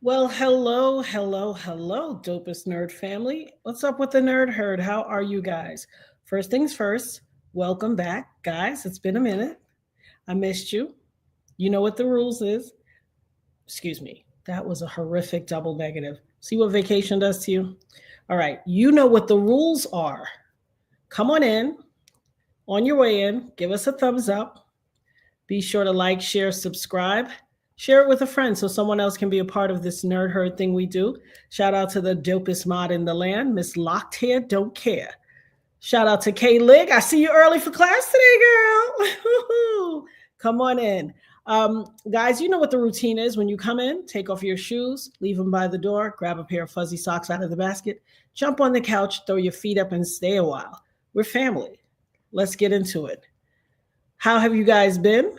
Well, hello, dopest nerd family. What's up with the nerd herd? How are you guys? First things first, welcome back, guys. It's been a minute. I missed you. You know what the rules is. Excuse me. That was a horrific double negative. See what vacation does to you? All right, you know what the rules are. Come on in. On your way in, give us a thumbs up. Be sure to like, share, subscribe. Share it with a friend so someone else can be a part of this nerd herd thing we do. Shout out to the dopest mod in the land, Miss Locked Hair Don't Care. Shout out to Kay Lig. I see you early for class today, girl. Come on in. Guys, you know what the routine is. When you come in, take off your shoes, leave them by the door, grab a pair of fuzzy socks out of the basket, jump on the couch, throw your feet up, and stay a while. We're family. Let's get into it. How have you guys been?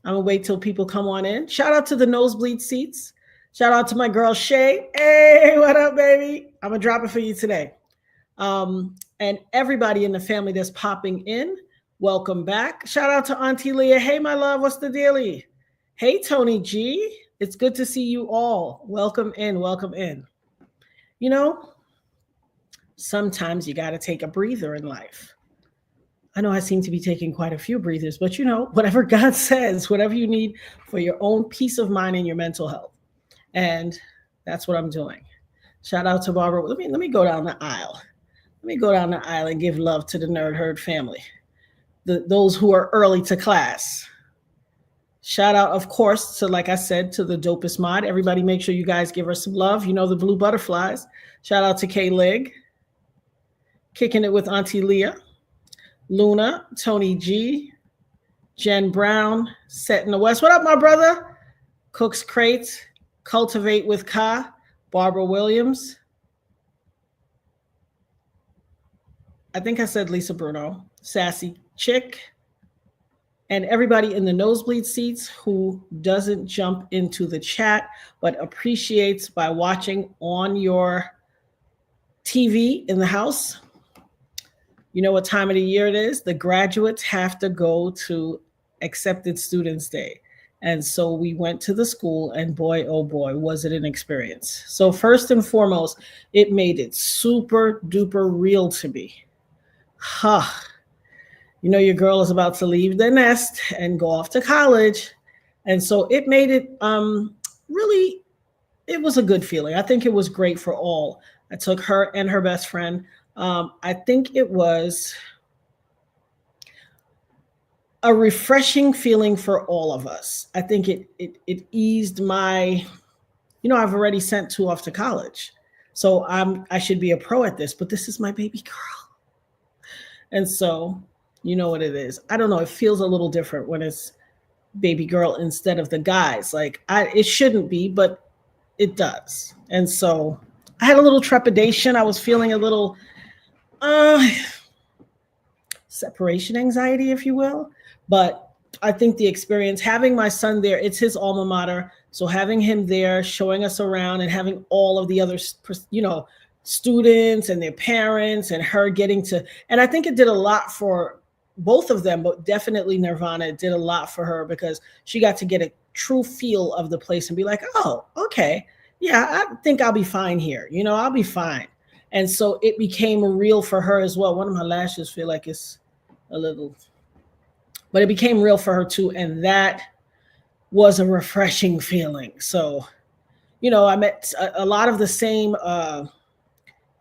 I'm gonna wait till people come on in. Shout out to the nosebleed seats. Shout out to my girl Shay. Hey, what up, baby? I'm gonna drop it for you today. And everybody in the family that's popping in, welcome back. Shout out to Auntie Leah. Hey, my love, what's the dealie? Hey, Tony G. It's good to see you all. Welcome in, welcome in. You know, sometimes you gotta take a breather in life. I know I seem to be taking quite a few breathers, but whatever God says, whatever you need for your own peace of mind and your mental health. And that's what I'm doing. Shout out to Barbara. Let me go down the aisle. Let me go down the aisle and give love to the Nerd Herd family, those who are early to class. Shout out, of course, to, like I said, to the dopest mod. Everybody make sure you guys give her some love. You know the blue butterflies. Shout out to Kay Lig. Kicking it with Auntie Leah. Luna, Tony G, Jen Brown, Set in the West. What up, my brother? Cook's Crates, Cultivate with Ka, Barbara Williams. I think I said Lisa Bruno, Sassy Chick, and everybody in the nosebleed seats who doesn't jump into the chat but appreciates by watching on your TV in the house. You know what time of the year it is? The graduates have to go to Accepted Students Day. And so we went to the school, and boy, oh boy, was it an experience. So first and foremost, it made it super duper real to me. You know, your girl is about to leave the nest and go off to college. And so it made it really, it was a good feeling. I think it was great for all. I took her and her best friend. I think it was a refreshing feeling for all of us. I think it eased my, I've already sent two off to college, so I should be a pro at this, but this is my baby girl, and so you know what it is. I don't know. It feels a little different when it's baby girl instead of the guys. Like it shouldn't be, but it does, and so I had a little trepidation. I was feeling a little separation anxiety, if you will. But I think the experience, having my son there, it's his alma mater. So having him there, showing us around, and having all of the other, students and their parents, and her getting to, and I think it did a lot for both of them, but definitely Nirvana, it did a lot for her because she got to get a true feel of the place and be like, oh, okay. Yeah, I think I'll be fine here. I'll be fine. And so it became real for her as well. One of my lashes feel like it's a little, but it became real for her too. And that was a refreshing feeling. So, I met a lot of the same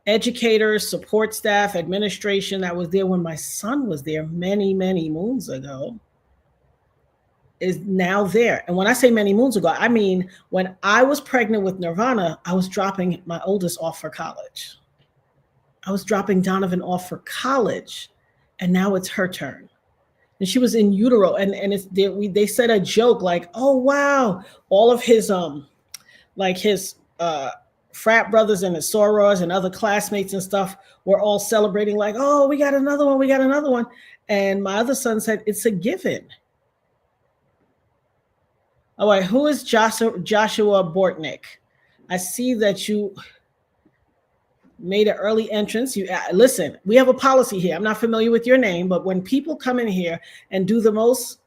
educators, support staff, administration that was there when my son was there many, many moons ago is now there. And when I say many moons ago, I mean, when I was pregnant with Nirvana, I was dropping my oldest off for college. I was dropping Donovan off for college, and now it's her turn. And she was in utero, and they said a joke like, "Oh wow, all of his his frat brothers and his sorors and other classmates and stuff were all celebrating like, oh, we got another one, we got another one." And my other son said, "It's a given." All right, who is Joshua Bortnick? I see that you made an early entrance. Listen, we have a policy here. I'm not familiar with your name, but when people come in here and do the most,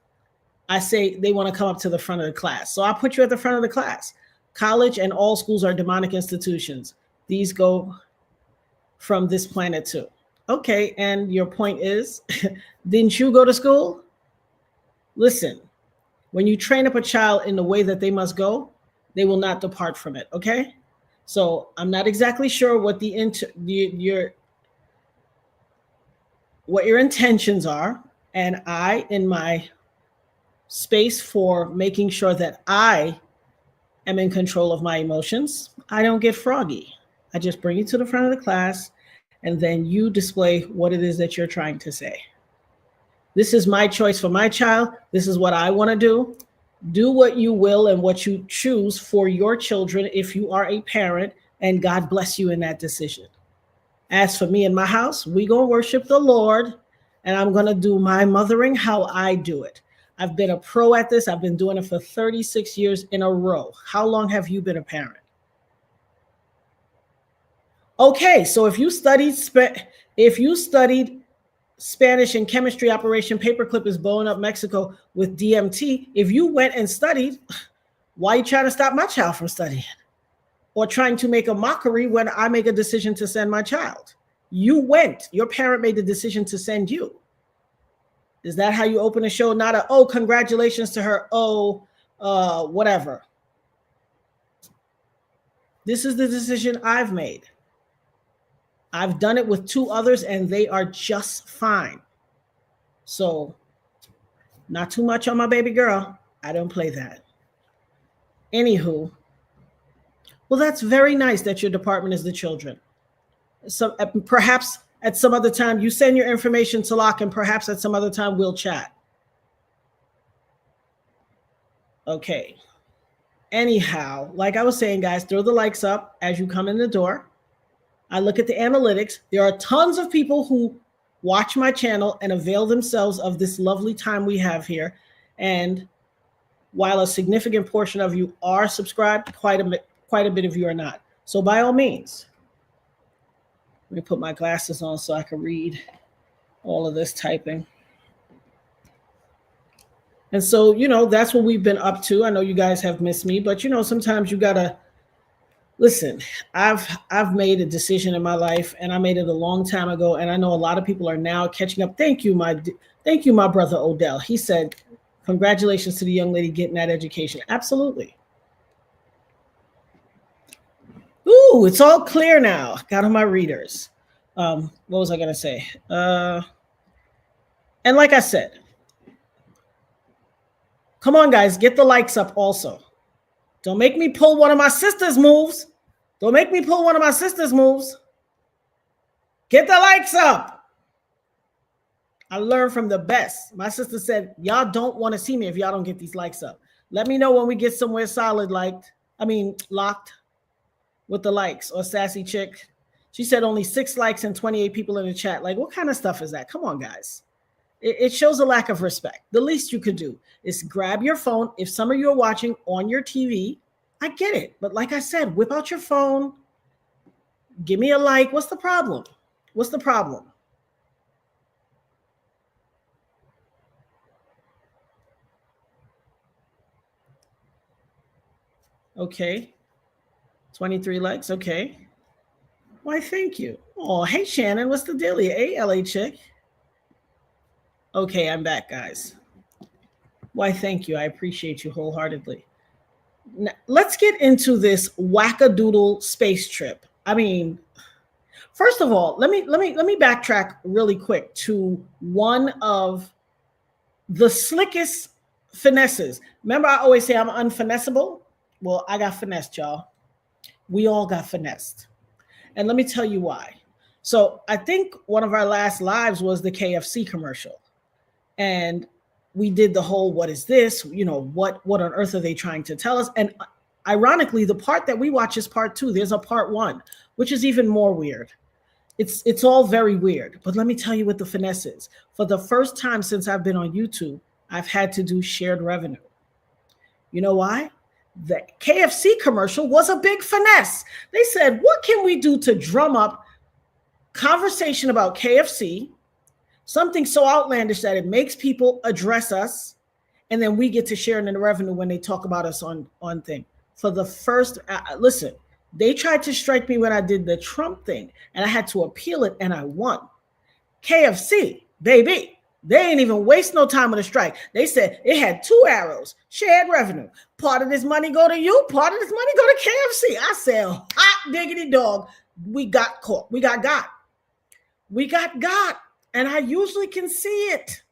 I say they want to come up to the front of the class. So I'll put you at the front of the class. College and all schools are demonic institutions. These go from this planet too. Okay, and your point is, didn't you go to school? Listen, when you train up a child in the way that they must go, they will not depart from it. Okay, so I'm not exactly sure what what your intentions are, and I, in my space for making sure that I am in control of my emotions, I don't get froggy. I just bring you to the front of the class, and then you display what it is that you're trying to say. This is my choice for my child. This is what I want to do. Do what you will and what you choose for your children if you are a parent, and God bless you in that decision. As for me and my house, we gonna worship the Lord, and I'm gonna do my mothering how I do it. I've been a pro at this. I've been doing it for 36 years in a row. How long have you been a parent? Okay, so if you studied Spanish and chemistry, Operation Paperclip is blowing up Mexico with DMT. If you went and studied, why are you trying to stop my child from studying? Or trying to make a mockery when I make a decision to send my child? You went. Your parent made the decision to send you. Is that how you open a show? Not a, oh, congratulations to her. Oh, whatever. This is the decision I've made. I've done it with 2 others, and they are just fine. So, not too much on my baby girl. I don't play that. Anywho, well, that's very nice that your department is the children. So perhaps at some other time you send your information to Locke, and perhaps at some other time we'll chat. Okay. Anyhow, like I was saying, guys, throw the likes up as you come in the door. I look at the analytics. There are tons of people who watch my channel and avail themselves of this lovely time we have here. And while a significant portion of you are subscribed, quite a bit of you are not. So by all means, let me put my glasses on so I can read all of this typing. And so, that's what we've been up to. I know you guys have missed me, but sometimes you gotta listen. I've made a decision in my life, and I made it a long time ago, and I know a lot of people are now catching up. Thank you, my brother Odell. He said, congratulations to the young lady getting that education. Absolutely. Ooh, it's all clear now. Got on my readers. What was I going to say? And like I said, come on, guys, get the likes up also. Don't make me pull one of my sister's moves. Get the likes up. I learned from the best. My sister said, y'all don't want to see me if y'all don't get these likes up. Let me know when we get somewhere solid locked with the likes. Or Sassy Chick, she said only 6 likes and 28 people in the chat. Like, what kind of stuff is that? Come on, guys. It shows a lack of respect. The least you could do is grab your phone. If some of you are watching on your TV, I get it. But like I said, whip out your phone. Give me a like. What's the problem? Okay. 23 likes. Okay. Why, thank you. Oh, hey, Shannon. What's the dealie? Hey, LA chick. Okay, I'm back, guys. Why, thank you. I appreciate you wholeheartedly. Now, let's get into this wackadoodle space trip. I mean, first of all, let me backtrack really quick to one of the slickest finesses. Remember, I always say I'm unfinessable. Well, I got finessed, y'all. We all got finessed. And let me tell you why. So I think one of our last lives was the KFC commercial. And we did the whole, what is this? What on earth are they trying to tell us? And ironically, the part that we watch is part 2. There's a part 1, which is even more weird. It's all very weird. But let me tell you what the finesse is. For the first time since I've been on YouTube, I've had to do shared revenue. You know why? The KFC commercial was a big finesse. They said, what can we do to drum up conversation about KFC? Something so outlandish that it makes people address us, and then we get to share in the revenue when they talk about us on thing. for the first, listen, they tried to strike me when I did the Trump thing, and I had to appeal it, and I won. KFC, baby, they ain't even waste no time on the strike. They said it had 2 arrows, shared revenue. Part of this money go to you, part of this money go to KFC. I said, hot diggity dog, we got caught. We got got. We got got. And I usually can see it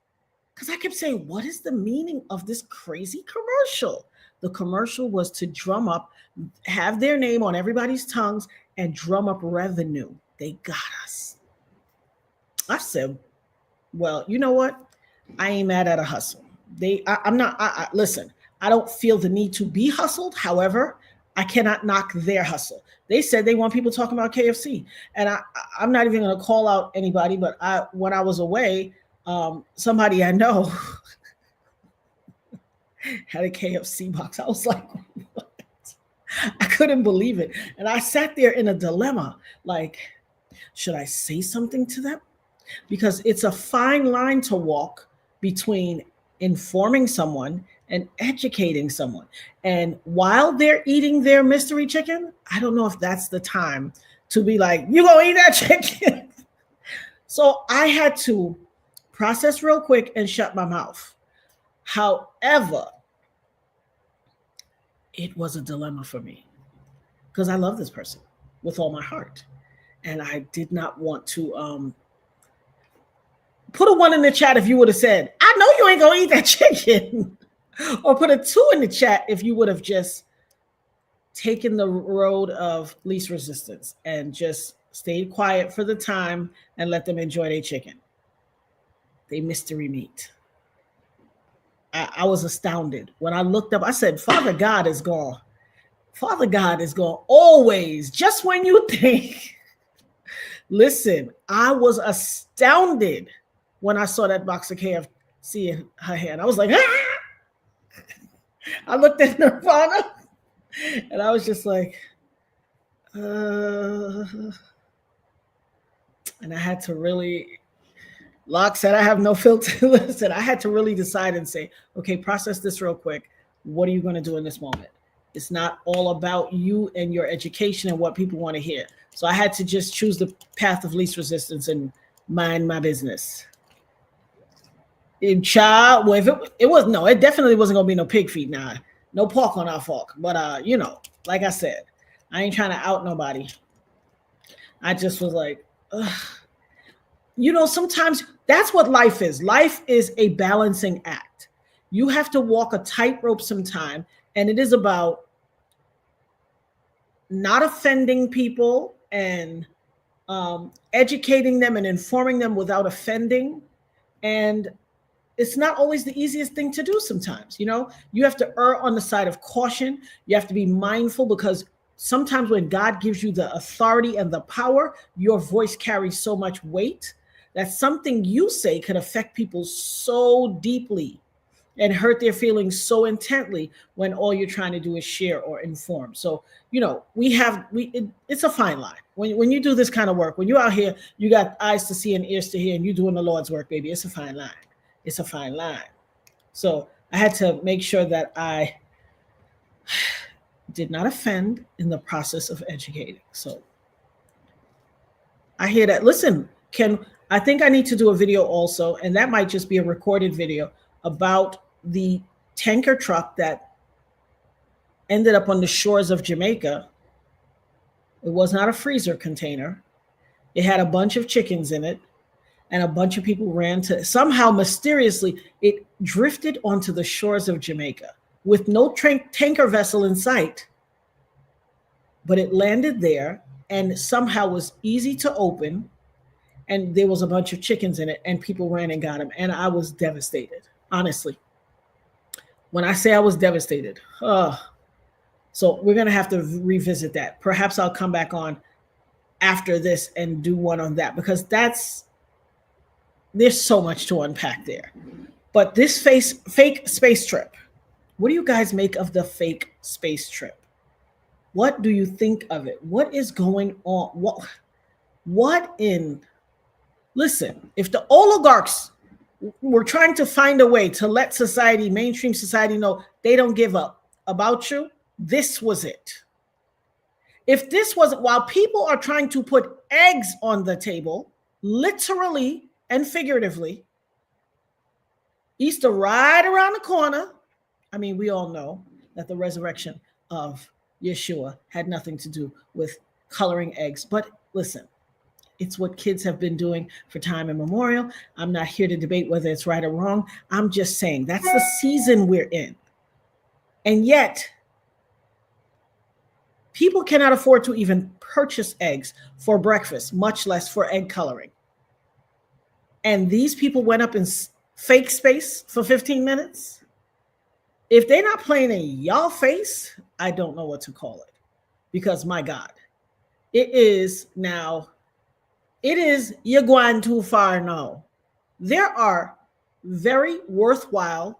because I kept saying, what is the meaning of this crazy commercial? The commercial was to drum up, have their name on everybody's tongues and drum up revenue. They got us. I said, well, you know what? I ain't mad at a hustle. I'm not, listen, I don't feel the need to be hustled. However, I cannot knock their hustle. They said they want people talking about KFC. And I'm not even going to call out anybody, but when I was away, somebody I know had a KFC box. I was like, what? I couldn't believe it. And I sat there in a dilemma, like, should I say something to them? Because it's a fine line to walk between informing someone and educating someone. And while they're eating their mystery chicken, I don't know if that's the time to be like, you gonna eat that chicken? So I had to process real quick and shut my mouth. However, it was a dilemma for me because I love this person with all my heart. And I did not want to put a 1 in the chat if you would have said, I know you ain't gonna eat that chicken. Or put a 2 in the chat if you would have just taken the road of least resistance and just stayed quiet for the time and let them enjoy their chicken. They mystery meat. I was astounded. When I looked up, I said, Father God is gone. Father God is gone always, just when you think. Listen, I was astounded when I saw that box of KFC in her hand. I was like, ah! I looked at Nirvana and I was just like, and I had to really, Locke said, I have no filter. Listen, I had to really decide and say, okay, process this real quick. What are you going to do in this moment? It's not all about you and your education and what people want to hear. So I had to just choose the path of least resistance and mind my business. Child, well, if it definitely wasn't going to be no pig feet now. No pork on our fork. But, like I said, I ain't trying to out nobody. I just was like, ugh. Sometimes that's what life is. Life is a balancing act. You have to walk a tightrope sometime, and it is about not offending people and educating them and informing them without offending. And it's not always the easiest thing to do sometimes. You have to err on the side of caution. You have to be mindful because sometimes when God gives you the authority and the power, your voice carries so much weight that something you say could affect people so deeply and hurt their feelings so intently when all you're trying to do is share or inform. So, it's a fine line. When you do this kind of work, when you're out here, you got eyes to see and ears to hear, and you're doing the Lord's work, baby. It's a fine line. It's a fine line. So I had to make sure that I did not offend in the process of educating. So I hear that. Listen, I think I need to do a video also, and that might just be a recorded video about the tanker truck that ended up on the shores of Jamaica. It was not a freezer container. It had a bunch of chickens in it, and a bunch of people somehow mysteriously, it drifted onto the shores of Jamaica with no tanker vessel in sight, but it landed there and somehow was easy to open. And there was a bunch of chickens in it, and people ran and got them. And I was devastated, honestly. When I say I was devastated, so we're going to have to revisit that. Perhaps I'll come back on after this and do one on that, because there's so much to unpack there. But this fake space trip, what do you guys make of the fake space trip? What do you think of it? What is going on? Listen, if the oligarchs were trying to find a way to let mainstream society know they don't give up about you, This was it. If this wasn't, while people are trying to put eggs on the table, literally and figuratively, Easter right around the corner. I mean, we all know that the resurrection of Yeshua had nothing to do with coloring eggs. But listen, it's what kids have been doing for time immemorial. I'm not here to debate whether it's right or wrong. I'm just saying that's the season we're in. And yet, people cannot afford to even purchase eggs for breakfast, much less for egg coloring. And these people went up in fake space for 15 minutes. If they're not playing in y'all face, I don't know what to call it. Because my God, you're going too far now. There are very worthwhile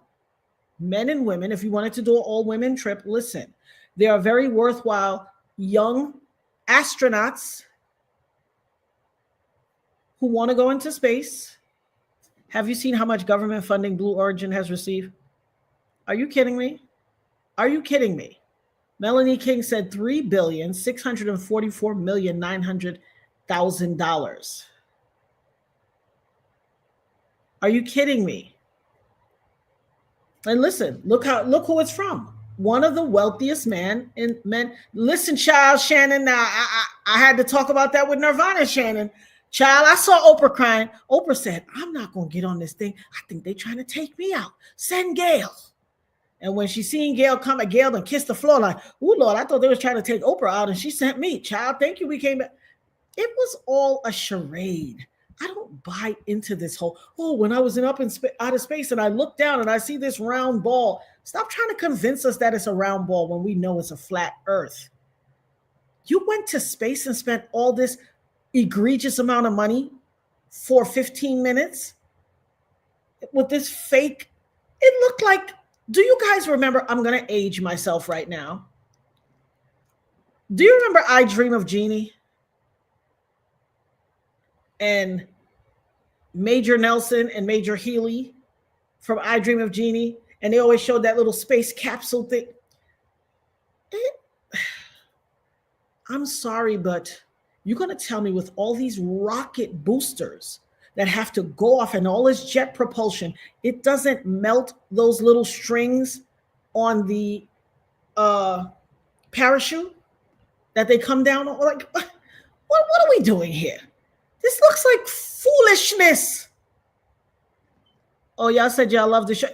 men and women. If you wanted to do an all women trip, listen, there are very worthwhile young astronauts who want to go into space. Have you seen how much government funding Blue Origin has received? Are you kidding me? Are you kidding me? Melanie King said $3,644,900,000. Are you kidding me? And listen, look who it's from. One of the wealthiest men. Listen, child, Shannon. Now I had to talk about that with Nirvana, Shannon. Child, I saw Oprah crying. Oprah said, "I'm not gonna get on this thing. I think they're trying to take me out. Send Gail." And when she seen Gail come at Gail and kiss the floor, like, "Oh Lord, I thought they was trying to take Oprah out," and she sent me. Child, thank you. We came back. It was all a charade. I don't buy into this whole, when I was out of space and I look down and I see this round ball. Stop trying to convince us that it's a round ball when we know it's a flat earth. You went to space and spent all this egregious amount of money for 15 minutes with this fake. It looked like, do you guys remember? I'm going to age myself right now. Do you remember I Dream of Jeannie? And Major Nelson and Major Healy from I Dream of Jeannie. And they always showed that little space capsule thing. I'm sorry, but you're going to tell me with all these rocket boosters that have to go off and all this jet propulsion, it doesn't melt those little strings on the parachute that they come down on? Like, what are we doing here? This looks like foolishness. Oh, y'all said y'all love the show.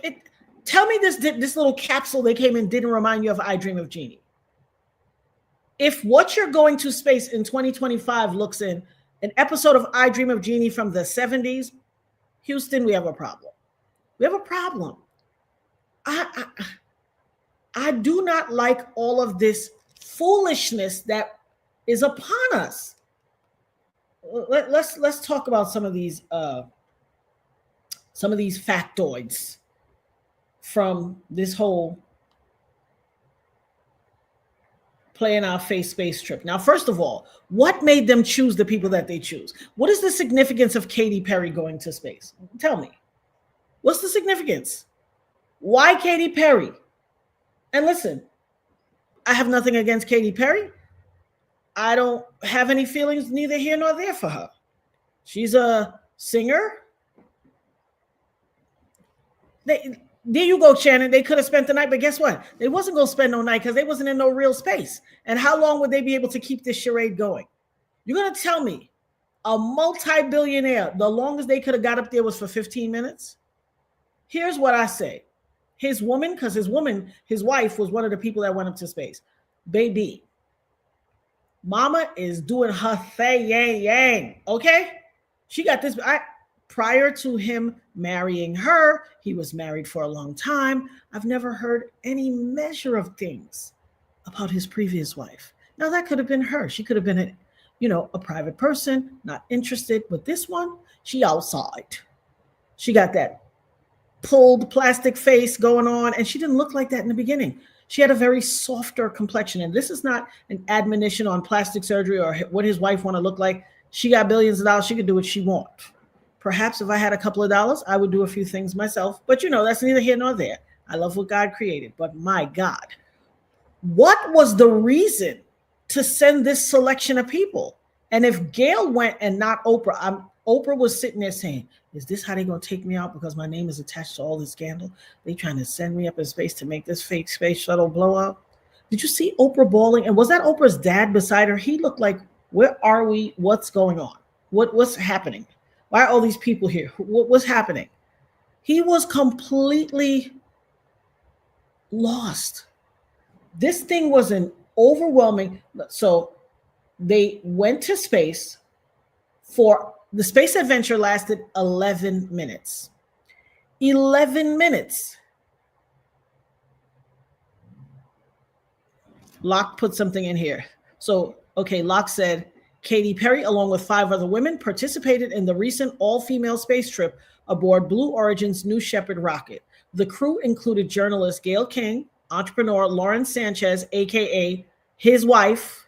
Tell me this little capsule they came in didn't remind you of I Dream of Jeannie. If what you're going to space in 2025 looks in an episode of I Dream of Jeannie from the 70s, Houston, we have a problem. We have a problem. I do not like all of this foolishness that is upon us. Let's talk about some of these factoids from this whole playing our face space trip. Now, first of all, what made them choose the people that they choose? What is the significance of Katy Perry going to space? Tell me. What's the significance? Why Katy Perry? And listen, I have nothing against Katy Perry. I don't have any feelings neither here nor there for her. She's a singer. There you go, Shannon. They could have spent the night, but guess what? They wasn't going to spend no night because they wasn't in no real space. And how long would they be able to keep this charade going? You're going to tell me a multi-billionaire, the longest they could have got up there was for 15 minutes? Here's what I say. His wife was one of the people that went up to space. Baby, mama is doing her thing, okay? She got this. Prior to him marrying her, he was married for a long time. I've never heard any measure of things about his previous wife. Now, that could have been her. She could have been a private person, not interested. But this one, she outside. She got that pulled plastic face going on, and she didn't look like that in the beginning. She had a very softer complexion. And this is not an admonition on plastic surgery or what his wife want to look like. She got billions of dollars. She could do what she wants. Perhaps if I had a couple of dollars, I would do a few things myself. But that's neither here nor there. I love what God created. But my God, What was the reason to send this selection of people? And if Gail went and not Oprah, Oprah was sitting there saying, is this how they're going to take me out because my name is attached to all this scandal? They trying to send me up in space to make this fake space shuttle blow up? Did you see Oprah bawling? And was that Oprah's dad beside her? He looked like, where are we? What's going on? What's happening? Why are all these people here? What's happening? He was completely lost. This thing was an overwhelming. So they went to space for the space adventure lasted 11 minutes. 11 minutes. Locke put something in here. So, okay, Locke said, Katy Perry, along with 5 other women, participated in the recent all-female space trip aboard Blue Origin's New Shepard rocket. The crew included journalist Gayle King, entrepreneur Lauren Sanchez, aka his wife,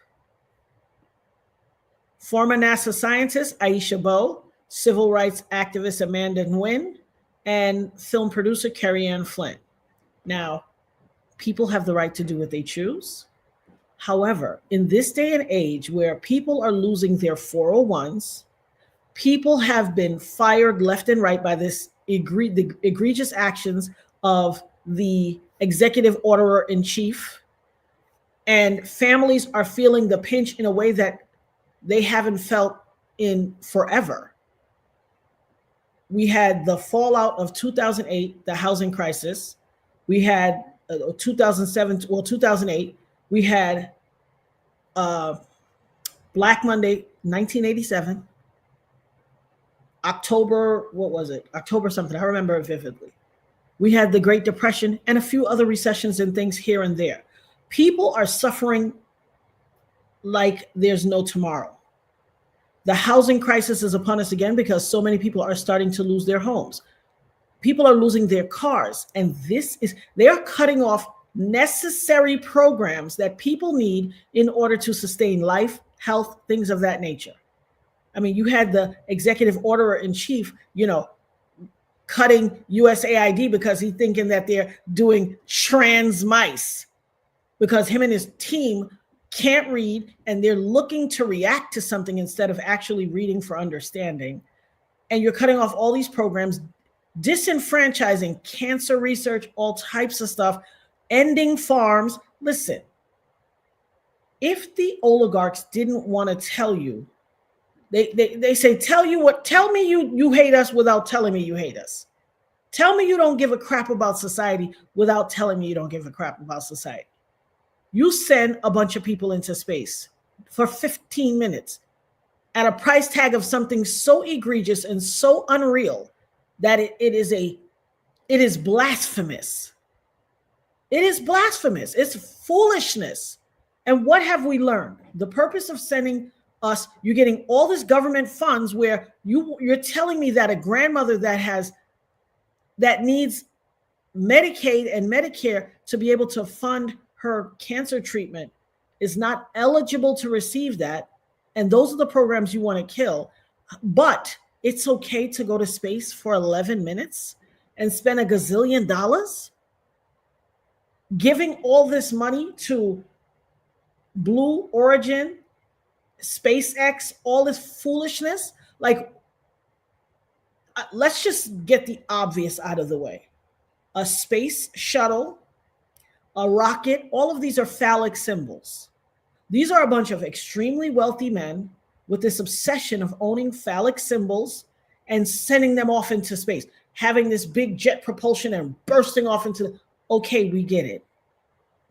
former NASA scientist Aisha Bowe, civil rights activist Amanda Nguyen, and film producer Carrie Ann Flynn. Now, people have the right to do what they choose. However, in this day and age where people are losing their 401s, people have been fired left and right by the egregious actions of the executive orderer in chief, and families are feeling the pinch in a way that they haven't felt in forever. We had the fallout of 2008, the housing crisis. We had 2008. We had Black Monday, 1987. October, what was it? October something. I remember it vividly. We had the Great Depression and a few other recessions and things here and there. People are suffering like there's no tomorrow. The housing crisis is upon us again because so many people are starting to lose their homes. People are losing their cars. And they are cutting off necessary programs that people need in order to sustain life, health, things of that nature. I mean, you had the executive orderer in chief, cutting USAID because he's thinking that they're doing trans mice because him and his team can't read and they're looking to react to something instead of actually reading for understanding. And you're cutting off all these programs, disenfranchising cancer research, all types of stuff, ending farms. Listen, if the oligarchs didn't want to tell you, they say, tell me you hate us without telling me you hate us. Tell me you don't give a crap about society without telling me you don't give a crap about society. You send a bunch of people into space for 15 minutes at a price tag of something so egregious and so unreal that it is blasphemous. It is blasphemous. It's foolishness. And what have we learned? The purpose of sending us, you're getting all this government funds where you're telling me that a grandmother that needs Medicaid and Medicare to be able to fund her cancer treatment is not eligible to receive that. And those are the programs you want to kill. But it's okay to go to space for 11 minutes and spend $1 gazillion giving all this money to Blue Origin, SpaceX, all this foolishness. Like, let's just get the obvious out of the way. A space shuttle, a rocket, all of these are phallic symbols. These are a bunch of extremely wealthy men with this obsession of owning phallic symbols and sending them off into space, having this big jet propulsion and bursting off into, okay, we get it.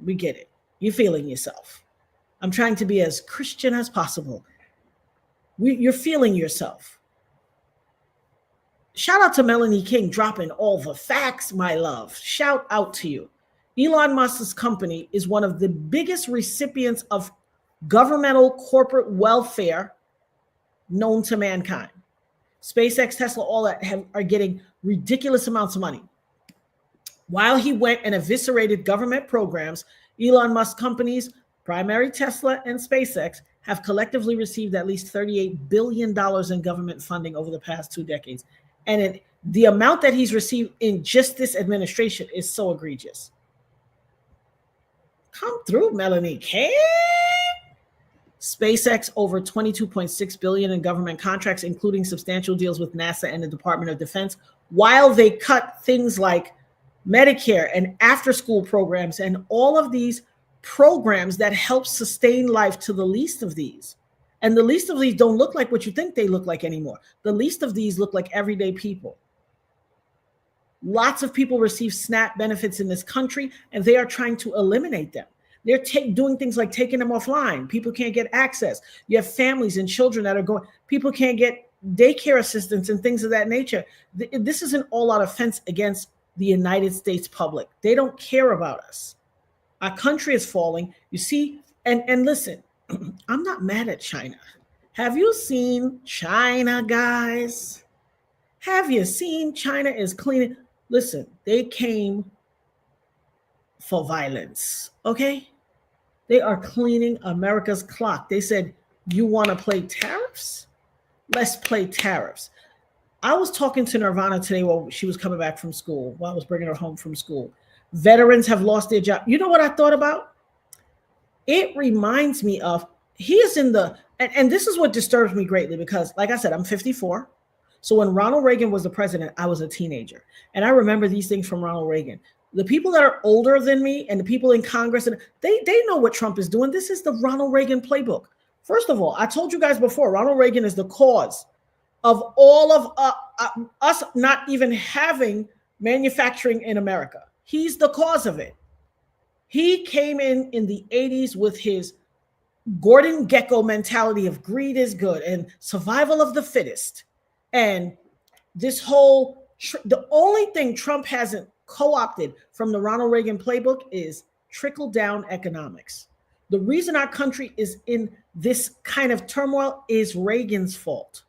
We get it. You're feeling yourself. I'm trying to be as Christian as possible. You're feeling yourself. Shout out to Melanie King dropping all the facts, my love. Shout out to you. Elon Musk's company is one of the biggest recipients of governmental corporate welfare known to mankind. SpaceX, Tesla, all that are getting ridiculous amounts of money. While he went and eviscerated government programs, Elon Musk companies, primarily Tesla and SpaceX, have collectively received at least $38 billion in government funding over the past 2 decades. And the amount that he's received in just this administration is so egregious. Come through, Melanie K. SpaceX over $22.6 billion in government contracts, including substantial deals with NASA and the Department of Defense, while they cut things like Medicare and after-school programs and all of these programs that help sustain life to the least of these. And the least of these don't look like what you think they look like anymore. The least of these look like everyday people. Lots of people receive SNAP benefits in this country, and they are trying to eliminate them. They're doing things like taking them offline. People can't get access. You have families and children that are going, people can't get daycare assistance and things of that nature. This is an all-out offense against the United States public. They don't care about us. Our country is falling. You see, and listen, I'm not mad at China. Have you seen China, guys? Have you seen China is cleaning? Listen, they came for violence, okay? They are cleaning America's clock. They said, you want to play tariffs? Let's play tariffs. I was talking to Nirvana today while she was coming back from school, while I was bringing her home from school. Veterans have lost their job. You know what I thought about? It reminds me of, he is in the, and this is what disturbs me greatly because, like I said, I'm 54. So when Ronald Reagan was the president, I was a teenager. And I remember these things from Ronald Reagan. The people that are older than me and the people in Congress, and they know what Trump is doing. This is the Ronald Reagan playbook. First of all, I told you guys before, Ronald Reagan is the cause of all of us not even having manufacturing in America. He's the cause of it. He came in the 80s with his Gordon Gekko mentality of greed is good and survival of the fittest. And this whole, the only thing Trump hasn't co-opted from the Ronald Reagan playbook is trickle-down economics. The reason our country is in this kind of turmoil is Reagan's fault.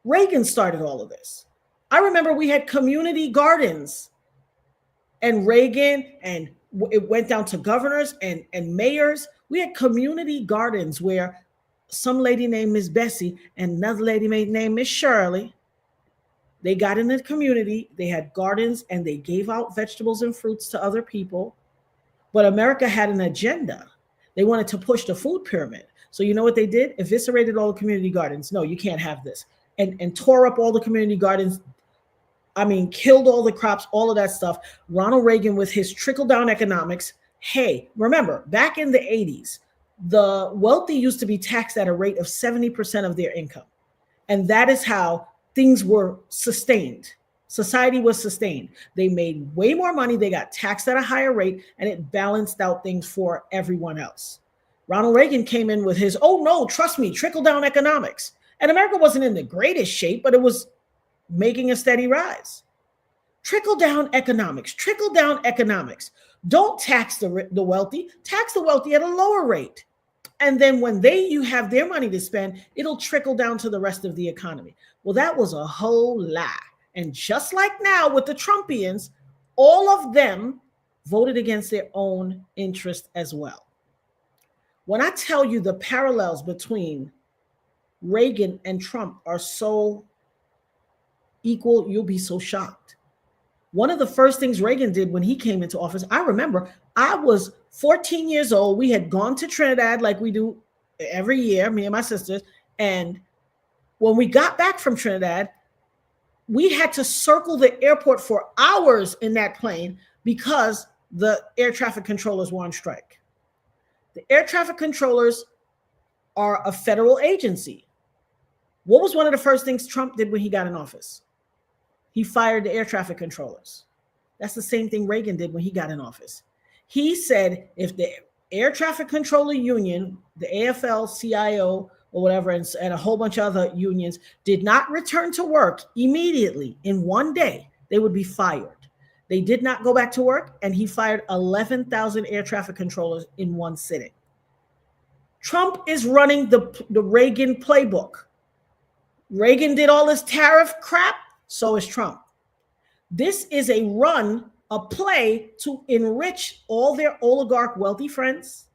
Reagan started all of this. I remember we had community gardens, and Reagan, and it went down to governors and mayors. We had community gardens where some lady named Miss Bessie and another lady named Miss Shirley, they got in the community, they had gardens, and they gave out vegetables and fruits to other people. But America had an agenda. They wanted to push the food pyramid. So you know what they did? Eviscerated all the community gardens. No, you can't have this. And tore up all the community gardens. I mean, killed all the crops, all of that stuff. Ronald Reagan with his trickle-down economics. Hey, remember, back in the 80s, the wealthy used to be taxed at a rate of 70% of their income. And that is how things were sustained. Society was sustained. They made way more money. They got taxed at a higher rate, and it balanced out things for everyone else. Ronald Reagan came in with his, oh no, trust me, trickle-down economics. And America wasn't in the greatest shape, but it was making a steady rise. Trickle-down economics, trickle-down economics. Don't tax the wealthy, tax the wealthy at a lower rate. And then when you have their money to spend, it'll trickle down to the rest of the economy. Well, that was a whole lie. And just like now with the Trumpians, all of them voted against their own interest as well. When I tell you the parallels between Reagan and Trump are so equal, you'll be so shocked. One of the first things Reagan did when he came into office, I remember I was 14 years old. We had gone to Trinidad like we do every year, me and my sisters. And when we got back from Trinidad, we had to circle the airport for hours in that plane because the air traffic controllers were on strike. The air traffic controllers are a federal agency. What was one of the first things Trump did when he got in office? He fired the air traffic controllers. That's the same thing Reagan did when he got in office. He said if the air traffic controller union, the AFL-CIO or whatever, and a whole bunch of other unions did not return to work immediately in one day, they would be fired. They did not go back to work, and he fired 11,000 air traffic controllers in one sitting. Trump is running the Reagan playbook. Reagan did all this tariff crap, so is Trump. This is a play to enrich all their oligarch wealthy friends.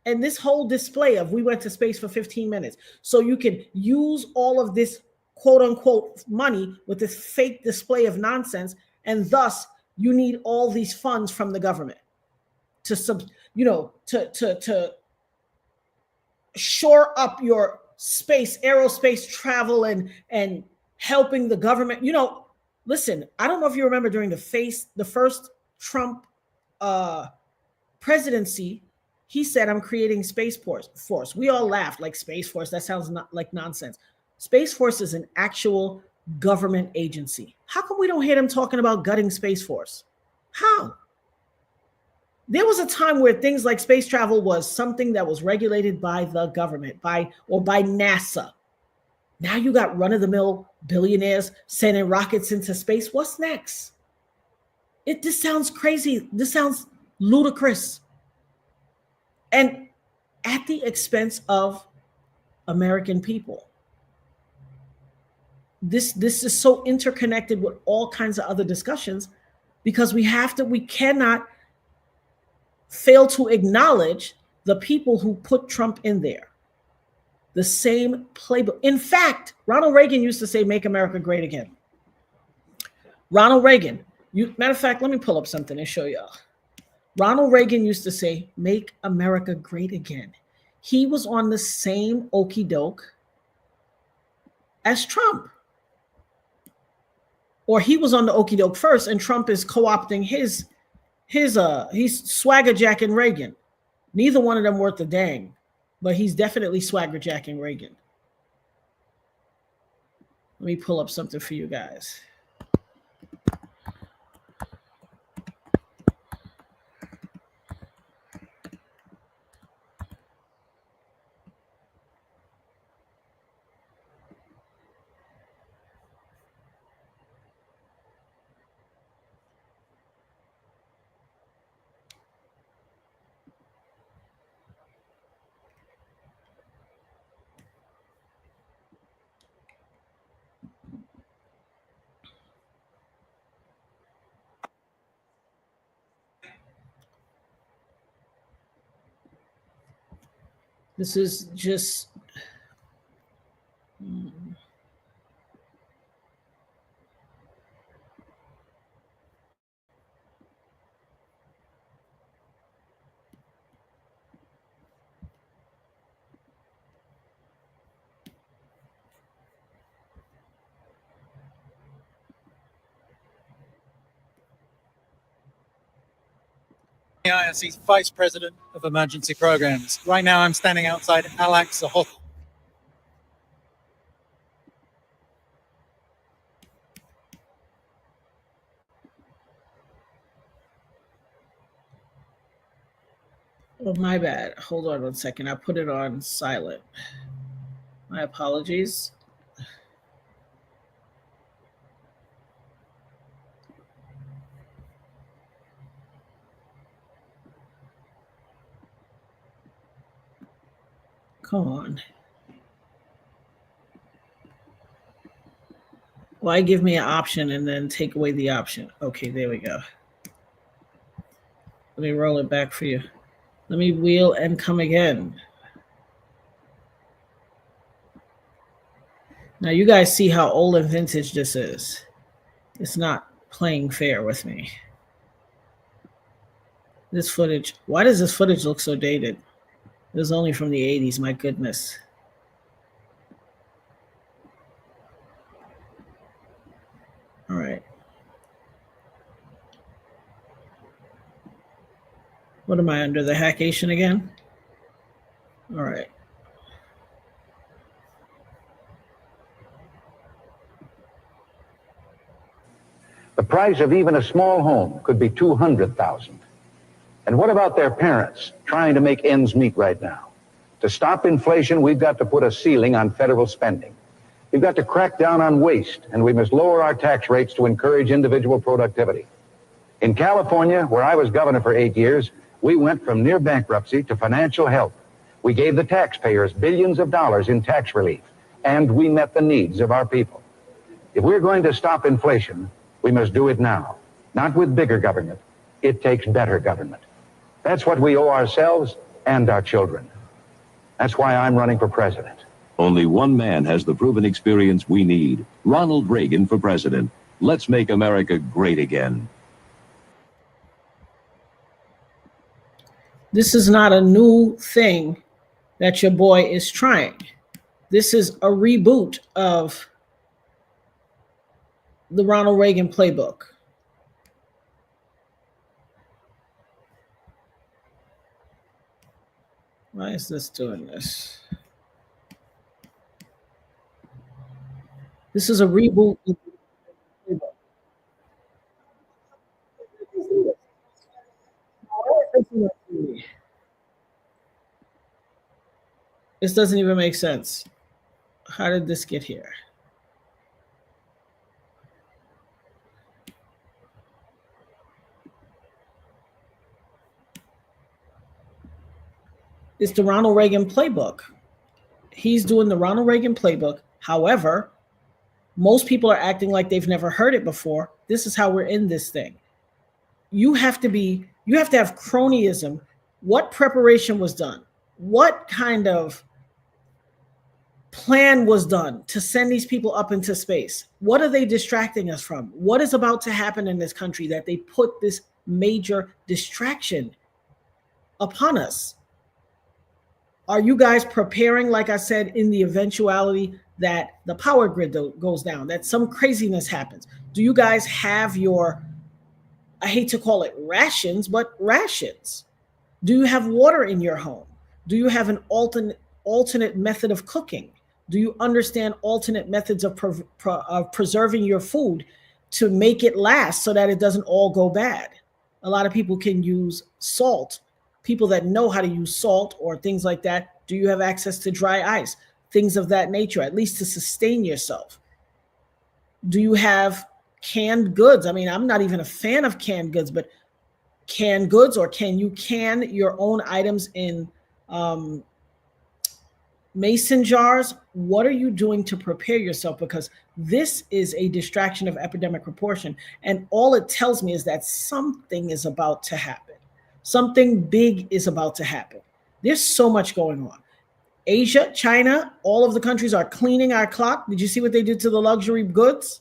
And this whole display of we went to space for 15 minutes. So you can use all of this quote unquote money with this fake display of nonsense. And thus you need all these funds from the government to shore up your aerospace travel and helping the government. Listen, I don't know if you remember during the first Trump presidency, he said, I'm creating Space Force. We all laughed like Space Force. That sounds like nonsense. Space Force is an actual government agency. How come we don't hear them talking about gutting Space Force? How? There was a time where things like space travel was something that was regulated by the government, by NASA. Now you got run-of-the-mill billionaires sending rockets into space. What's next? This sounds crazy. This sounds ludicrous. And at the expense of American people. This is so interconnected with all kinds of other discussions, because we cannot fail to acknowledge the people who put Trump in there. The same playbook. In fact, Ronald Reagan used to say, make America great again. Ronald Reagan, matter of fact, let me pull up something and show y'all. Ronald Reagan used to say, make America great again. He was on the same okie doke as Trump. Or he was on the okie doke first, and Trump is co-opting he's swagger jacking Reagan. Neither one of them worth a dang, but he's definitely swagger jacking Reagan. Let me pull up something for you guys. This is just IRC's Vice President of Emergency Programs. Right now, I'm standing outside Alex Hotel. Oh, my bad. Hold on 1 second. I put it on silent. My apologies. Come on. Why give me an option and then take away the option? Okay, there we go. Let me roll it back for you. Let me wheel and come again. Now you guys see how old and vintage this is. It's not playing fair with me. This footage, why does this footage look so dated? It was only from the 80s, my goodness. All right. What am I under, the hackation again? All right. The price of even a small home could be $200,000. And what about their parents trying to make ends meet right now? To stop inflation, we've got to put a ceiling on federal spending. We've got to crack down on waste, and we must lower our tax rates to encourage individual productivity. In California, where I was governor for 8 years, we went from near bankruptcy to financial help. We gave the taxpayers billions of dollars in tax relief, and we met the needs of our people. If we're going to stop inflation, we must do it now, not with bigger government. It takes better government. That's what we owe ourselves and our children. That's why I'm running for president. Only one man has the proven experience we need. Ronald Reagan for president. Let's make America great again. This is not a new thing that your boy is trying. This is a reboot of the Ronald Reagan playbook. Why is this doing this? This is a reboot. This doesn't even make sense. How did this get here? It's the Ronald Reagan playbook. He's doing the Ronald Reagan playbook. However, most people are acting like they've never heard it before. This is how we're in this thing. You have to have cronyism. What preparation was done? What kind of plan was done to send these people up into space? What are they distracting us from? What is about to happen in this country that they put this major distraction upon us? Are you guys preparing, like I said, in the eventuality that the power grid goes down, that some craziness happens? Do you guys have your, I hate to call it rations, but rations? Do you have water in your home? Do you have an alternate method of cooking? Do you understand alternate methods of preserving your food to make it last so that it doesn't all go bad? A lot of people can use salt. People that know how to use salt or things like that. Do you have access to dry ice? Things of that nature, at least to sustain yourself. Do you have canned goods? I mean, I'm not even a fan of canned goods, but canned goods, or can you can your own items in mason jars? What are you doing to prepare yourself? Because this is a distraction of epidemic proportion. And all it tells me is that something is about to happen. Something big is about to happen. There's so much going on. Asia, China, all of the countries are cleaning our clock. Did you see what they did to the luxury goods?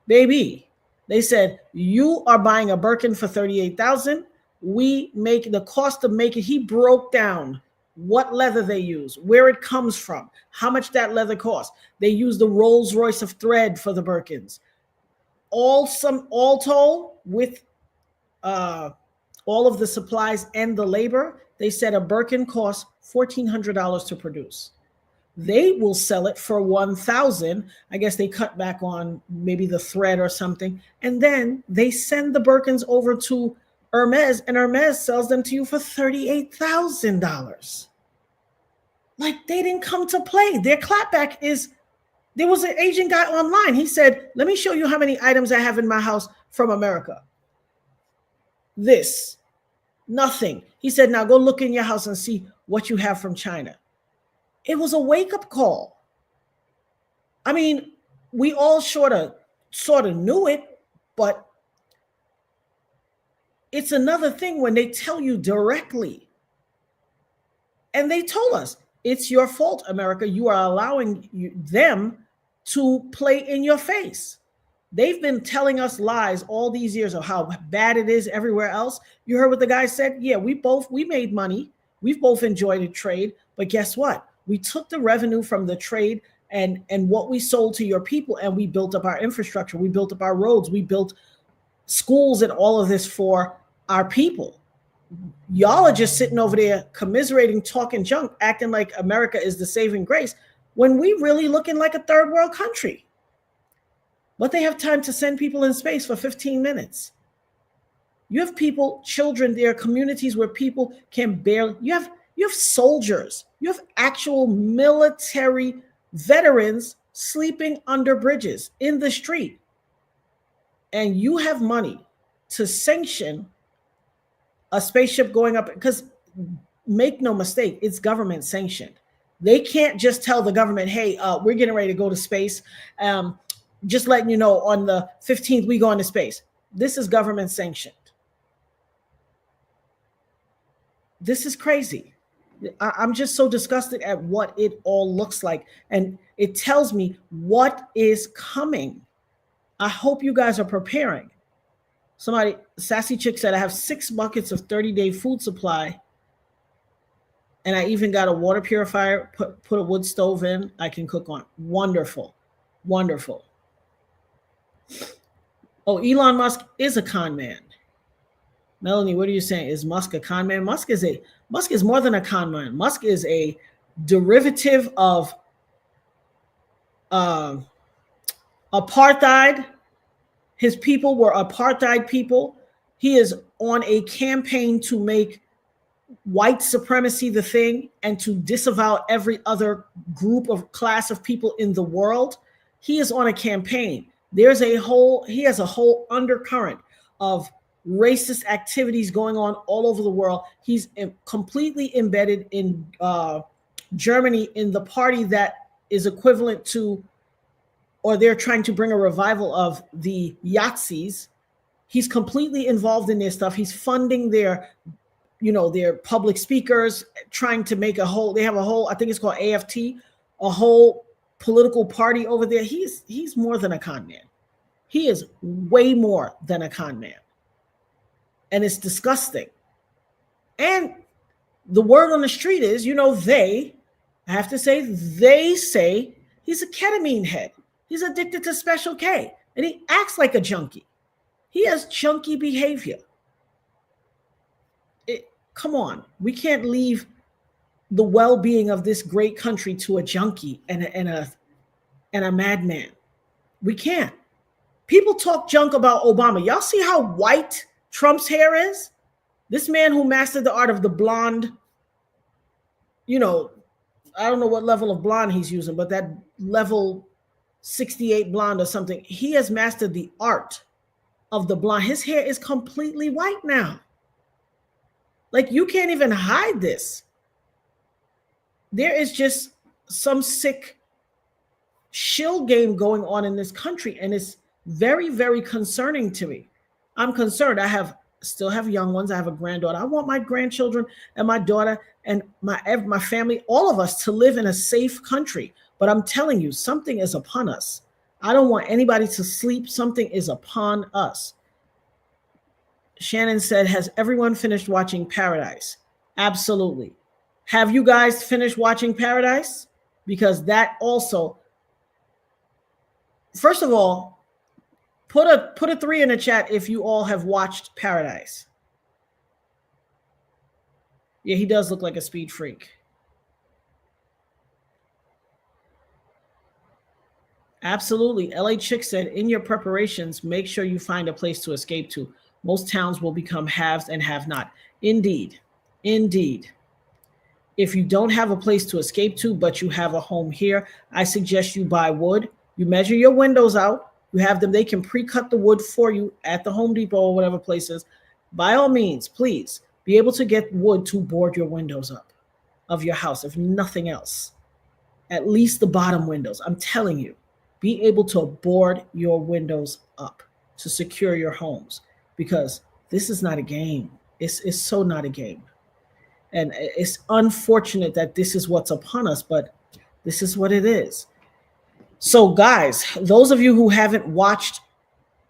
Baby, they said, you are buying a Birkin for $38,000. We make the cost of making, he broke down what leather they use, where it comes from, how much that leather costs. They use the Rolls Royce of thread for the Birkins. All told, with all of the supplies and the labor, they said a Birkin costs $1,400 to produce. They will sell it for $1,000. I guess they cut back on maybe the thread or something. And then they send the Birkins over to Hermes, and Hermes sells them to you for $38,000. Like, they didn't come to play. Their clapback is, there was an Asian guy online. He said, let me show you how many items I have in my house from America. This, nothing. He said, now go look in your house and see what you have from China. It was a wake-up call. I mean, we all sort of knew it, but it's another thing when they tell you directly. And they told us, it's your fault, America. You are allowing them to play in your face. They've been telling us lies all these years of how bad it is everywhere else. You heard what the guy said? Yeah, we made money. We've both enjoyed a trade. But guess what? We took the revenue from the trade and what we sold to your people, and we built up our infrastructure. We built up our roads. We built schools and all of this for our people. Y'all are just sitting over there commiserating, talking junk, acting like America is the saving grace when we really looking like a third world country. But they have time to send people in space for 15 minutes. You have people, children, there are communities where people can barely, you have soldiers, you have actual military veterans sleeping under bridges in the street. And you have money to sanction a spaceship going up, because make no mistake, it's government sanctioned. They can't just tell the government, hey, we're getting ready to go to space. Just letting you know, on the 15th, we go into space. This is government sanctioned. This is crazy. I'm just so disgusted at what it all looks like. And it tells me what is coming. I hope you guys are preparing. Somebody, Sassy Chick said, I have 6 buckets of 30-day food supply And I even got a water purifier, put a wood stove in. I can cook on. Wonderful. Wonderful. Oh, Elon Musk is a con man. Melanie, what are you saying? Is Musk a con man? Musk is more than a con man. Musk is a derivative of apartheid. His people were apartheid people. He is on a campaign to make white supremacy the thing and to disavow every other group of class of people in the world. He is on a campaign. He has a whole undercurrent of racist activities going on all over the world. He's completely embedded in Germany in the party that is equivalent to, or they're trying to bring a revival of, the Yazis. He's completely involved in their stuff. He's funding their public speakers, trying to make they have a whole, I think it's called AFT, a whole political party over there. He's more than a con man. He is way more than a con man. And it's disgusting. And the word on the street is, they say he's a ketamine head. He's addicted to Special K. And he acts like a junkie. He has junkie behavior. Come on. We can't leave the well-being of this great country to a junkie and a madman. We can't. People talk junk about Obama. Y'all see how white Trump's hair is? This man who mastered the art of the blonde, I don't know what level of blonde he's using, but that level 68 blonde or something, he has mastered the art of the blonde. His hair is completely white now. Like, you can't even hide this. There is just some sick shill game going on in this country, and it's very, very concerning to me. I'm concerned. I still have young ones. I have a granddaughter. I want my grandchildren and my daughter and my family, all of us, to live in a safe country. But I'm telling you, something is upon us. I don't want anybody to sleep. Something is upon us. Shannon said, has everyone finished watching Paradise? Absolutely. Have you guys finished watching Paradise? Because that also, first of all, put a 3 in the chat if you all have watched Paradise. Yeah, he does look like a speed freak. Absolutely. LA Chick said, in your preparations, make sure you find a place to escape to. Most towns will become haves and have not. Indeed. Indeed. If you don't have a place to escape to, but you have a home here, I suggest you buy wood. You measure your windows out. You have them. They can pre-cut the wood for you at the Home Depot or whatever places. By all means, please be able to get wood to board your windows up of your house, if nothing else. At least the bottom windows. I'm telling you, be able to board your windows up to secure your homes, because this is not a game. It's so not a game. And it's unfortunate that this is what's upon us, but this is what it is. So guys, those of you who haven't watched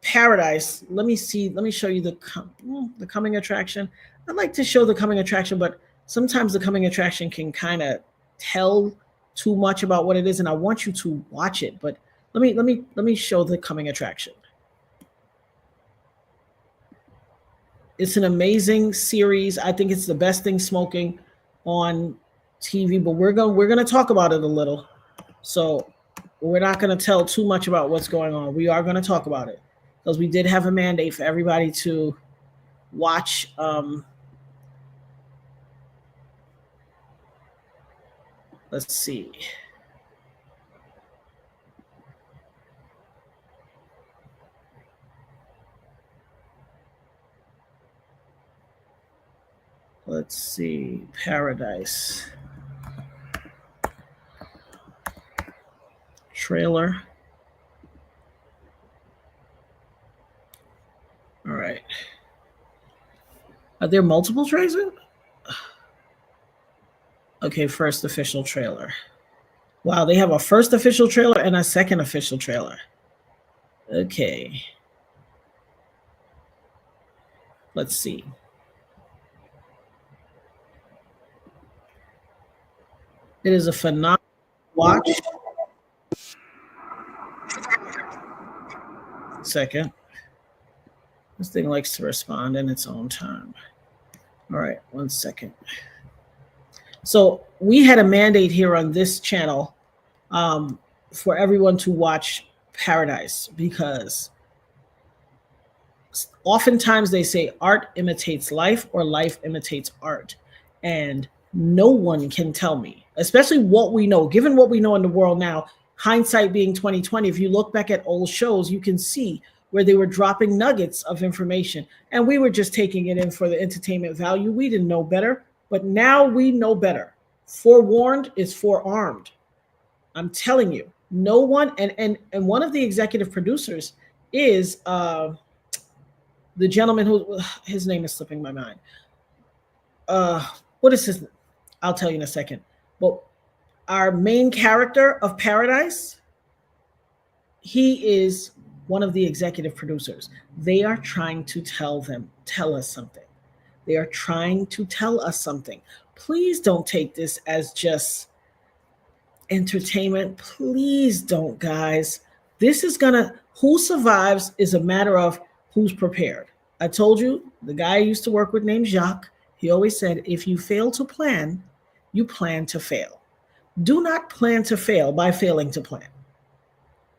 Paradise, let me show you the coming attraction. I'd like to show the coming attraction, but sometimes the coming attraction can kind of tell too much about what it is, and I want you to watch it. But let me show the coming attraction. It's an amazing series. I think it's the best thing smoking on TV, but we're going to talk about it a little. So we're not going to tell too much about what's going on. We are going to talk about it because we did have a mandate for everybody to watch. Let's see. Let's see, Paradise trailer. All right. Are there multiple trailers? Okay, first official trailer. Wow, they have a first official trailer and a second official trailer. Okay. Let's see. It is a phenomenal watch. Second. This thing likes to respond in its own time. All right, 1 second. So we had a mandate here on this channel for everyone to watch Paradise, because oftentimes they say art imitates life or life imitates art. And no one can tell me, especially what we know, given what we know in the world now, hindsight being 2020, if you look back at old shows, you can see where they were dropping nuggets of information and we were just taking it in for the entertainment value. We didn't know better, but now we know better. Forewarned is forearmed. I'm telling you, no one, and one of the executive producers is the gentleman who, his name is slipping my mind. What is his? I'll tell you in a second. Well, our main character of Paradise, he is one of the executive producers. They are trying to tell us something. They are trying to tell us something. Please don't take this as just entertainment. Please don't, guys. This is who survives is a matter of who's prepared. I told you, the guy I used to work with named Jacques, he always said, if you fail to plan, you plan to fail. Do not plan to fail by failing to plan.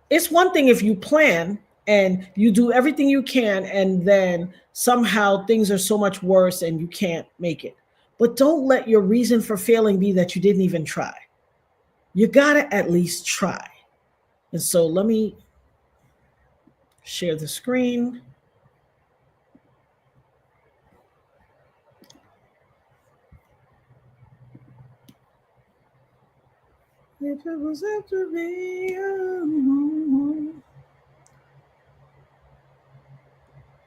It's one thing if you plan and you do everything you can and then somehow things are so much worse and you can't make it. But don't let your reason for failing be that you didn't even try. You gotta at least try. And so let me share the screen. It was after me.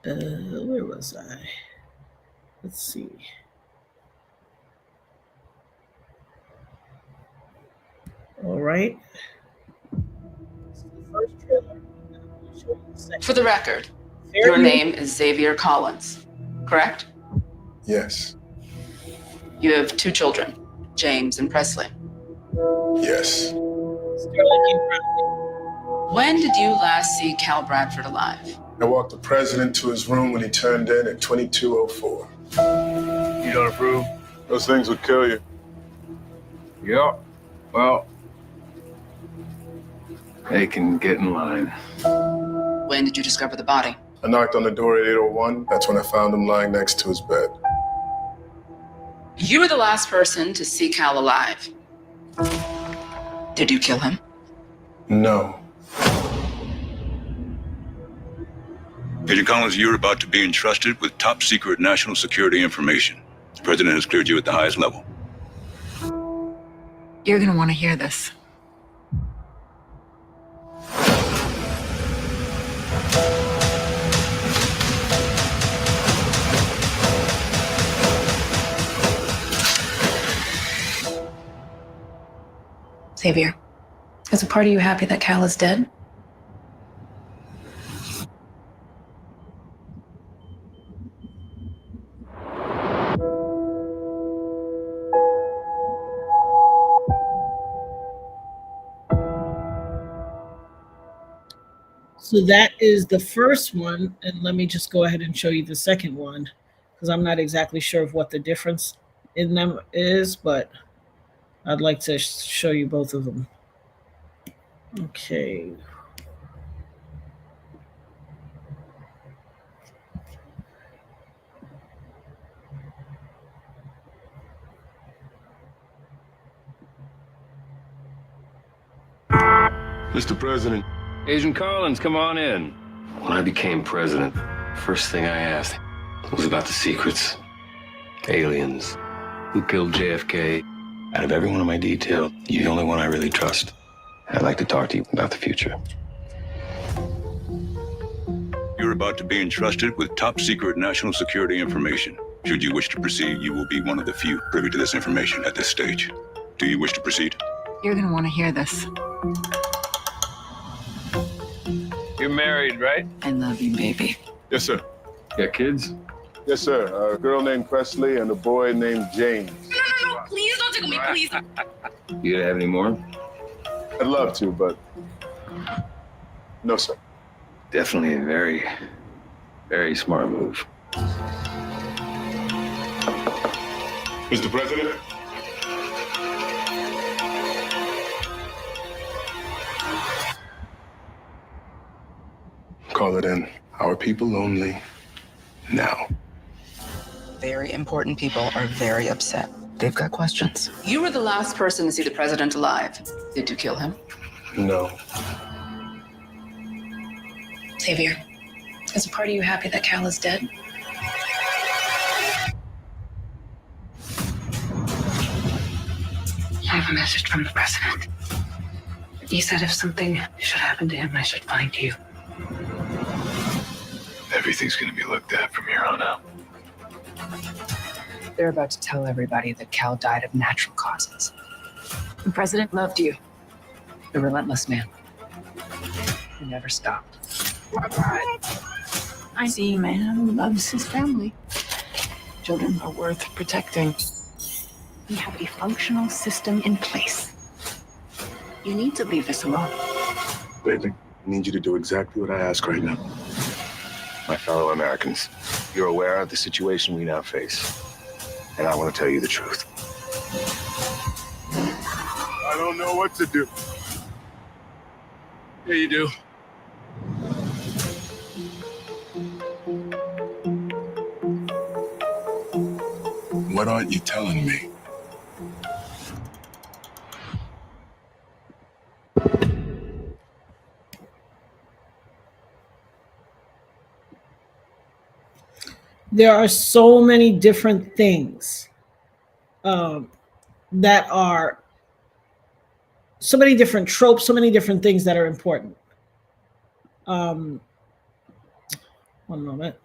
Where was I? Let's see. All right. This is the first trailer. And I'm going to show you the second. For the record, your name is Xavier Collins, correct? Yes. You have 2 children, James and Presley. Yes. When did you last see Cal Bradford alive? I walked the president to his room when he turned in at 22:04. You don't approve? Those things would kill you. Yeah. Well, they can get in line. When did you discover the body? I knocked on the door at 8:01. That's when I found him lying next to his bed. You were the last person to see Cal alive. Did you kill him? No. Agent Collins, you're about to be entrusted with top secret national security information. The president has cleared you at the highest level. You're gonna want to hear this. Xavier, is a part of you happy that Cal is dead? So that is the first one. And let me just go ahead and show you the second one, because I'm not exactly sure of what the difference in them is, but I'd like to show you both of them. Okay. Mr. President. Agent Collins, come on in. When I became president, first thing I asked was about the secrets. Aliens. Who killed JFK? Out of every one of my detail, you're the only one I really trust. I'd like to talk to you about the future. You're about to be entrusted with top secret national security information. Should you wish to proceed, you will be one of the few privy to this information at this stage. Do you wish to proceed? You're gonna want to hear this. You're married, right? I love you, baby. Yes, sir. Got kids? Yes, sir. A girl named Presley and a boy named James. No, please don't tickle me, please. You gonna have any more? I'd love to, but no, sir. Definitely a very, very smart move. Mr. President? Call it in. Our people only. Now. Very important people are very upset. They've got questions. You were the last person to see the president alive. Did you kill him? No. Xavier, is a part of you happy that Cal is dead? I have a message from the president. He said if something should happen to him, I should find you. Everything's gonna be looked at from here on out. They're about to tell everybody that Cal died of natural causes. The president loved you. The relentless man. He never stopped. I see a man who loves his family. Children are worth protecting. We have a functional system in place. You need to leave this alone. Baby, I need you to do exactly what I ask right now. My fellow Americans, you're aware of the situation we now face. And I want to tell you the truth. I don't know what to do. Yeah, you do. What aren't you telling me? There are so many different things that are so many different tropes, so many different things that are important. One moment.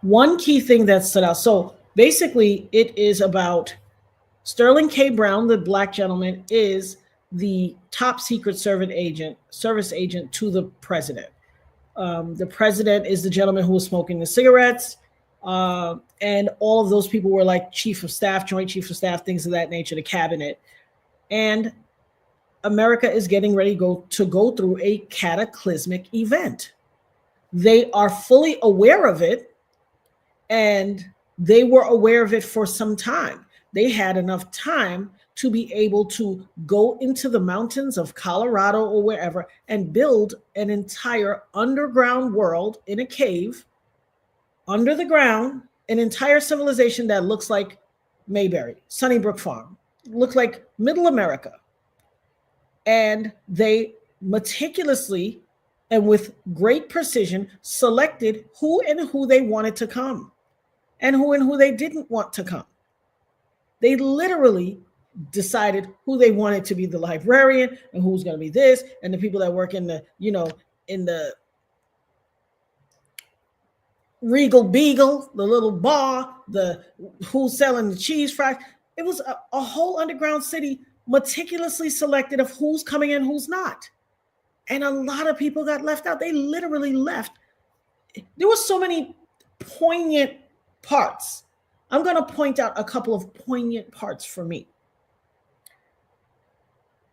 One key thing that stood out. So basically, it is about Sterling K. Brown, the black gentleman, is the top secret service agent to the president. The president is the gentleman who was smoking the cigarettes. And all of those people were like chief of staff, joint chief of staff, things of that nature, the cabinet. And America is getting ready to go through a cataclysmic event. They are fully aware of it, and they were aware of it for some time. They had enough time to be able to go into the mountains of Colorado or wherever and build an entire underground world in a cave, under the ground, an entire civilization that looks like Mayberry, Sunnybrook Farm, looked like middle America. And they meticulously and with great precision selected who and who they wanted to come and who they didn't want to come. They literally decided who they wanted to be the librarian and who's going to be this, and the people that work in the, in the Regal Beagle, the little bar, the who's selling the cheese fries. It was a whole underground city meticulously selected of who's coming in, who's not. And a lot of people got left out. They literally left. There were so many poignant parts. I'm going to point out a couple of poignant parts for me.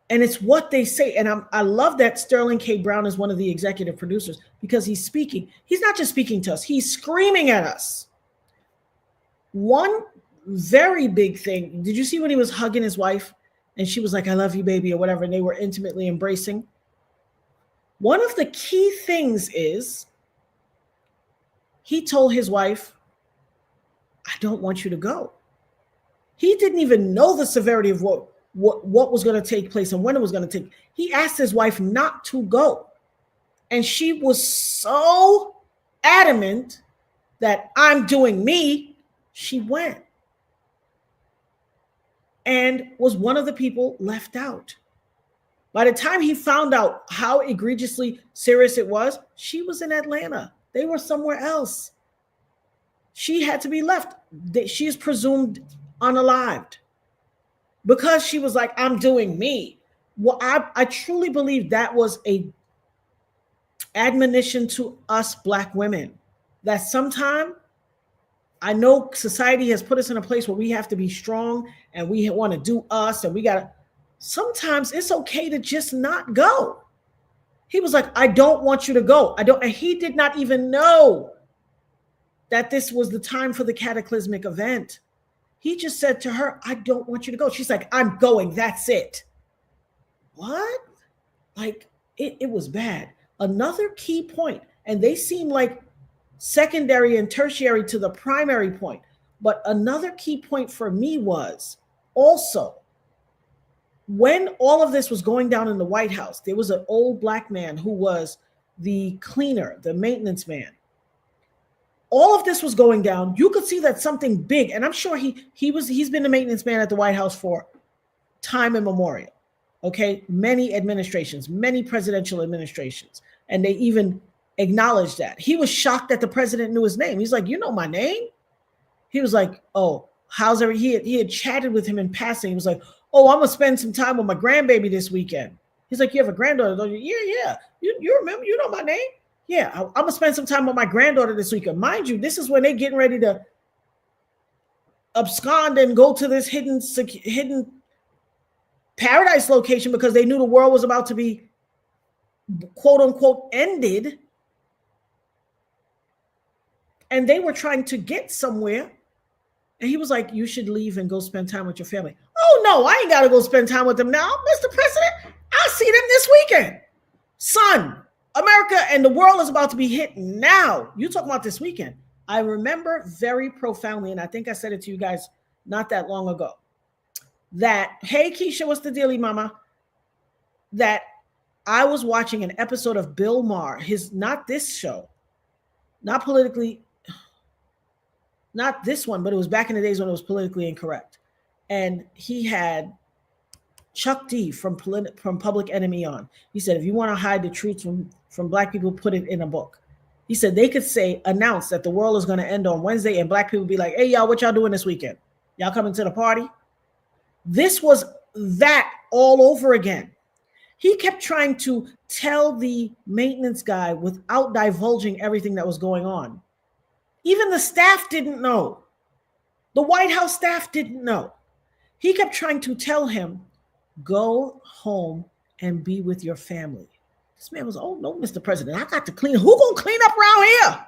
And it's what they say. And I love that Sterling K. Brown is one of the executive producers, because he's speaking. He's not just speaking to us. He's screaming at us. One very big thing. Did you see when he was hugging his wife and she was like, "I love you, baby," or whatever, and they were intimately embracing? One of the key things is he told his wife, "I don't want you to go." He didn't even know the severity of what was going to take place and when it was going to take. He asked his wife not to go. And she was so adamant that "I'm doing me," she went. And was one of the people left out. By the time he found out how egregiously serious it was, she was in Atlanta. They were somewhere else. She had to be left. She is presumed unalived because she was like, "I'm doing me." Well, I truly believe that was a admonition to us Black women. that sometime I know society has put us in a place where we have to be strong and we want to do us and we got to, sometimes it's okay to just not go. He was like, I don't want you to go. I don't, and he did not even know that this was the time for the cataclysmic event. He just said to her, I don't want you to go. She's like, I'm going. That's it. What? Like, it was bad. Another key point, and they seem like secondary and tertiary to the primary point, but another key point for me was also when all of this was going down in the White House, there was an old black man who was the cleaner, the maintenance man. All of this was going down. You could see that something big, and I'm sure he's been the maintenance man at the White House for time immemorial. Okay, many administrations, many presidential administrations, and they even acknowledged that. He was shocked that the president knew his name. He's like, you know my name? He was like, oh, how's everything? He had chatted with him in passing. He was like, oh, I'm gonna spend some time with my grandbaby this weekend. He's like, you have a granddaughter, don't you? Yeah. You remember? You know my name? Yeah, I'm gonna spend some time with my granddaughter this weekend. Mind you, this is when they're getting ready to abscond and go to this hidden paradise location because they knew the world was about to be quote unquote ended. And they were trying to get somewhere. And he was like, you should leave and go spend time with your family. Oh, no, I ain't got to go spend time with them now. Mr. President, I'll see them this weekend. Son, America and the world is about to be hit now. You talking about this weekend. I remember very profoundly, and I think I said it to you guys not that long ago, that, hey, Keisha, what's the dealie, mama? That I was watching an episode of Bill Maher, not this show, not politically, not this one, but it was back in the days when it was politically incorrect. And he had Chuck D from Public Enemy on. He said, if you want to hide the truth from black people, put it in a book. He said they could announce that the world is going to end on Wednesday, and black people be like, hey, y'all, what y'all doing this weekend? Y'all coming to the party? This was that all over again. He kept trying to tell the maintenance guy without divulging everything that was going on. Even the staff didn't know. The White House staff didn't know. He kept trying to tell him, go home and be with your family. This man was, oh no, Mr. President, I got to clean. Who gonna clean up around here?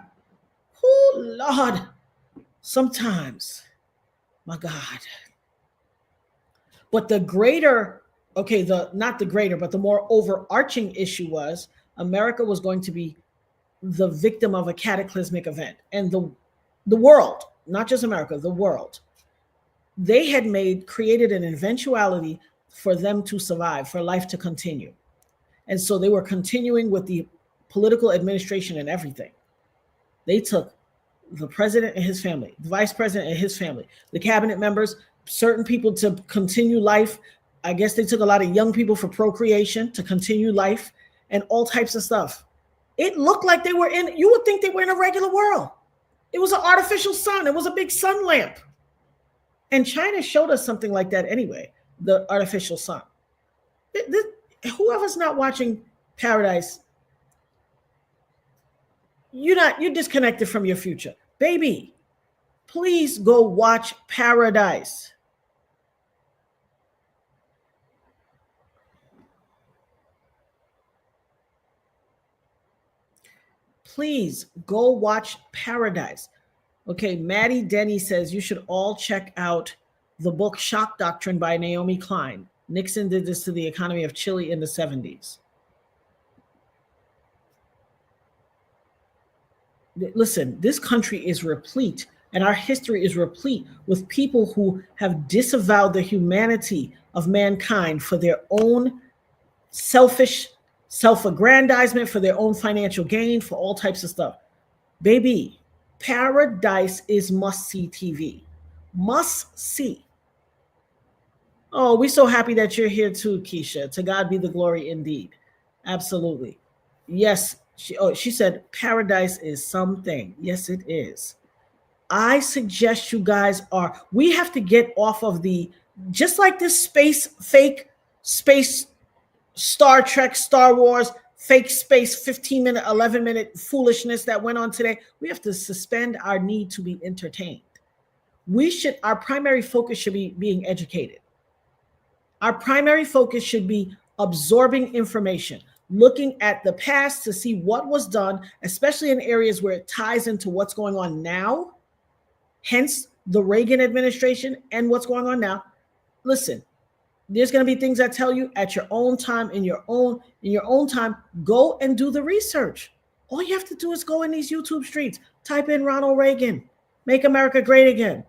Oh Lord. Sometimes, my God. But the more overarching issue was America was going to be the victim of a cataclysmic event. And the world, not just America, the world, they had created an eventuality for them to survive, for life to continue. And so they were continuing with the political administration and everything. They took the president and his family, the vice president and his family, the cabinet members, certain people to continue life. I guess they took a lot of young people for procreation to continue life and all types of stuff. It looked like you would think they were in a regular world. It was an artificial sun. It was a big sun lamp. And China showed us something like that anyway, the artificial sun. Whoever's not watching Paradise, you're disconnected from your future. Baby, please go watch Paradise. Please go watch Paradise. Okay, Maddie Denny says you should all check out the book Shock Doctrine by Naomi Klein. Nixon did this to the economy of Chile in the 70s. Listen, this country is replete, and our history is replete with people who have disavowed the humanity of mankind for their own selfish self-aggrandizement, for their own financial gain, for all types of stuff. Baby, Paradise is must-see TV. Must-see. Oh, we're so happy that you're here too, Keisha. To God be the glory indeed. Absolutely. Yes, she said Paradise is something. Yes, it is. I suggest you guys we have to get off of just like this fake space Star Trek, Star Wars, fake space, 15-minute, 11-minute foolishness that went on today. We have to suspend our need to be entertained. Our primary focus should be being educated. Our primary focus should be absorbing information, looking at the past to see what was done, especially in areas where it ties into what's going on now, hence the Reagan administration and what's going on now. Listen, there's going to be things I tell you at your own time, in your own time. Go and do the research. All you have to do is go in these YouTube streets, type in Ronald Reagan, make America great again.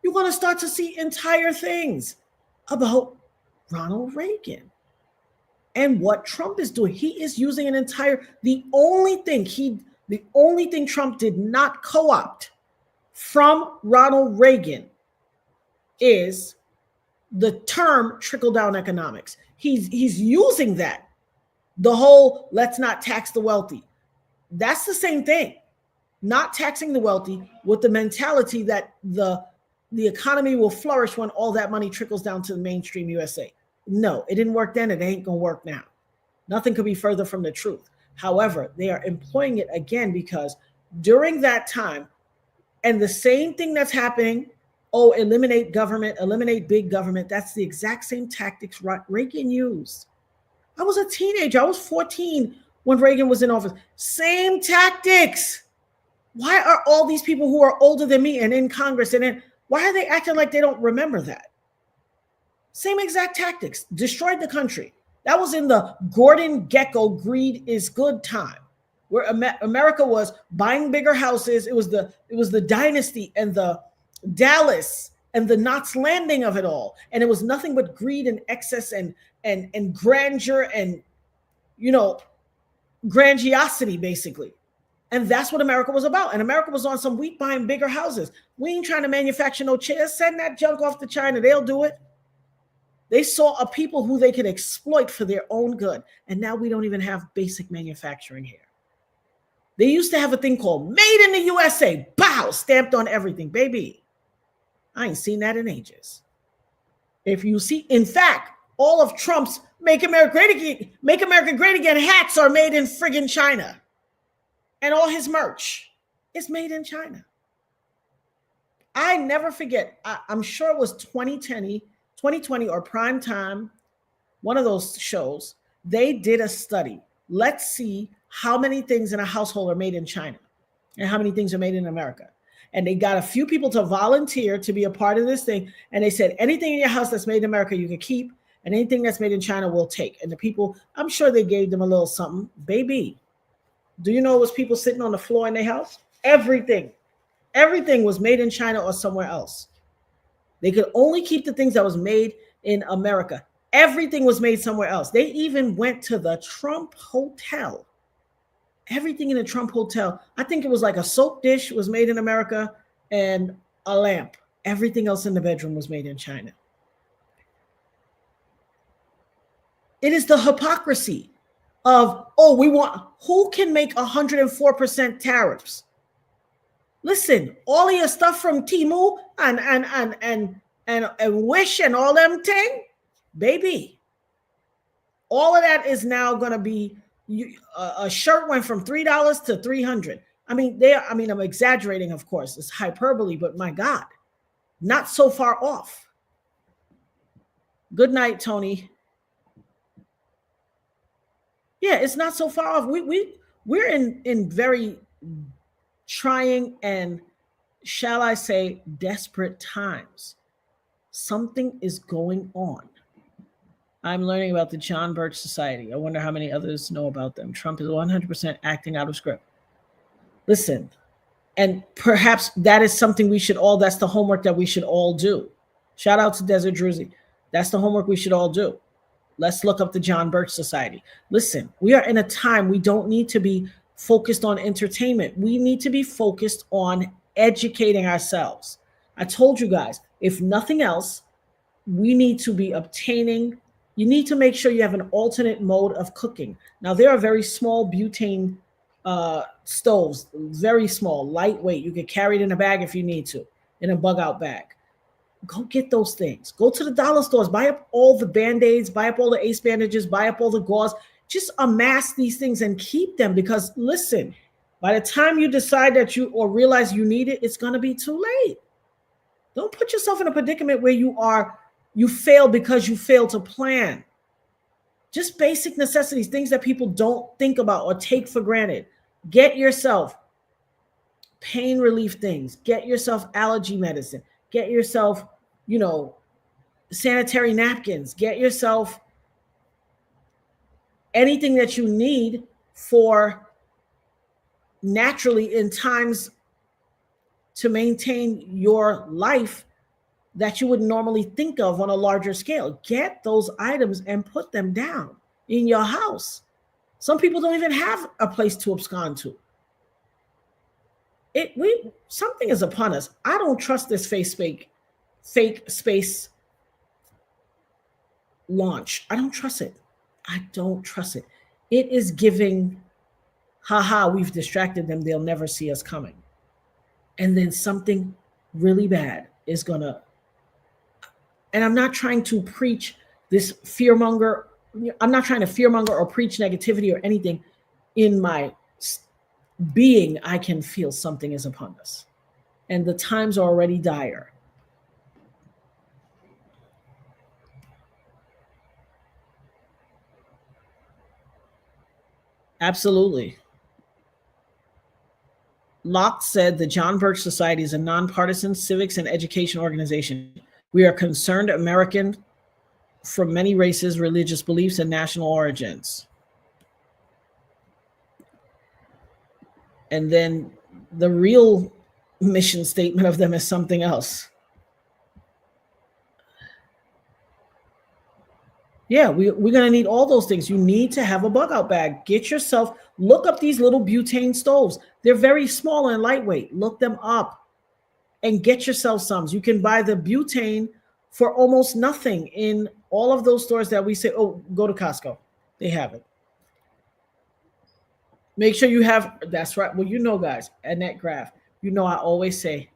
You're going to start to see entire things about Ronald Reagan and what Trump is doing. He is using the only thing Trump did not co-opt from Ronald Reagan is the term trickle-down economics. He's using that. The whole let's not tax the wealthy. That's the same thing. Not taxing the wealthy with the mentality that the economy will flourish when all that money trickles down to the mainstream USA. No, it didn't work then. It ain't going to work now. Nothing could be further from the truth. However, they are employing it again because during that time, and the same thing that's happening, eliminate government, eliminate big government. That's the exact same tactics Reagan used. I was a teenager. I was 14 when Reagan was in office. Same tactics. Why are all these people who are older than me and in Congress why are they acting like they don't remember that? Same exact tactics. Destroyed the country. That was in the Gordon Gekko greed is good time, where America was buying bigger houses. It was the dynasty and the Dallas and the Knots Landing of it all. And it was nothing but greed and excess and grandeur and, grandiosity, basically. And that's what America was about. And America was on some week buying bigger houses. We ain't trying to manufacture no chairs. Send that junk off to China. They'll do it. They saw a people who they could exploit for their own good. And now we don't even have basic manufacturing here. They used to have a thing called Made in the USA. Bow, stamped on everything. Baby, I ain't seen that in ages. If you see, in fact, all of Trump's Make America Great Again hats are made in friggin' China. And all his merch is made in China. I never forget. I'm sure it was 2020 or Prime Time, one of those shows. They did a study. Let's see how many things in a household are made in China and how many things are made in America. And they got a few people to volunteer to be a part of this thing. And they said, anything in your house that's made in America, you can keep. And anything that's made in China, we'll take. And the people, I'm sure they gave them a little something. Baby, do you know it was people sitting on the floor in their house? Everything was made in China or somewhere else. They could only keep the things that was made in America. Everything was made somewhere else. They even went to the Trump Hotel. Everything in the Trump Hotel. I think it was like a soap dish was made in America and a lamp. Everything else in the bedroom was made in China. It is the hypocrisy of, who can make 104% tariffs? Listen, all of your stuff from Temu and Wish and all them thing, baby, all of that is now going to be, a shirt went from $3 to $300. I'm exaggerating, of course, it's hyperbole, but my God, not so far off. Good night, Tony. Yeah, it's not so far off. We're in very trying and, shall I say, desperate times. Something is going on. I'm learning about the John Birch Society. I wonder how many others know about them. Trump is 100% acting out of script. Listen, and perhaps that is something that's the homework that we should all do. Shout out to Desert Druzy. That's the homework we should all do. Let's look up the John Birch Society. Listen, we are in a time we don't need to be focused on entertainment. We need to be focused on educating ourselves. I told you guys, if nothing else, we need to be obtaining. You need to make sure you have an alternate mode of cooking. Now, there are very small butane stoves, very small, lightweight. You can carry it in a bag if you need to, in a bug out bag. Go get those things. Go to the dollar stores. Buy up all the Band-Aids. Buy up all the Ace bandages. Buy up all the gauze. just amass these things and keep them, because listen, by the time you decide that you or realize you need it, it's going to be too late. Don't put yourself in a predicament where you fail because you fail to plan. Just basic necessities, things that people don't think about or take for granted. Get yourself pain relief things. Get yourself allergy medicine. Get yourself, sanitary napkins. Get yourself anything that you need for naturally in times to maintain your life that you would normally think of on a larger scale. Get those items and put them down in your house. Some people don't even have a place to abscond to. Something is upon us. I don't trust this fake space launch. I don't trust it. I don't trust it. It is giving, we've distracted them. They'll never see us coming. And then something really bad is gonna, and I'm not trying to preach this fearmonger. I'm not trying to fearmonger or preach negativity or anything. In my being, I can feel something is upon us. And the times are already dire. Absolutely. Locke said the John Birch Society is a nonpartisan civics and education organization. We are concerned American from many races, religious beliefs, and national origins. And then the real mission statement of them is something else. Yeah, we're going to need all those things. You need to have a bug out bag. Look up these little butane stoves. They're very small and lightweight. Look them up and get yourself some. You can buy the butane for almost nothing in all of those stores that we say, oh, go to Costco. They have it. Make sure you have, that's right. Well, guys, Annette Graff, I always say,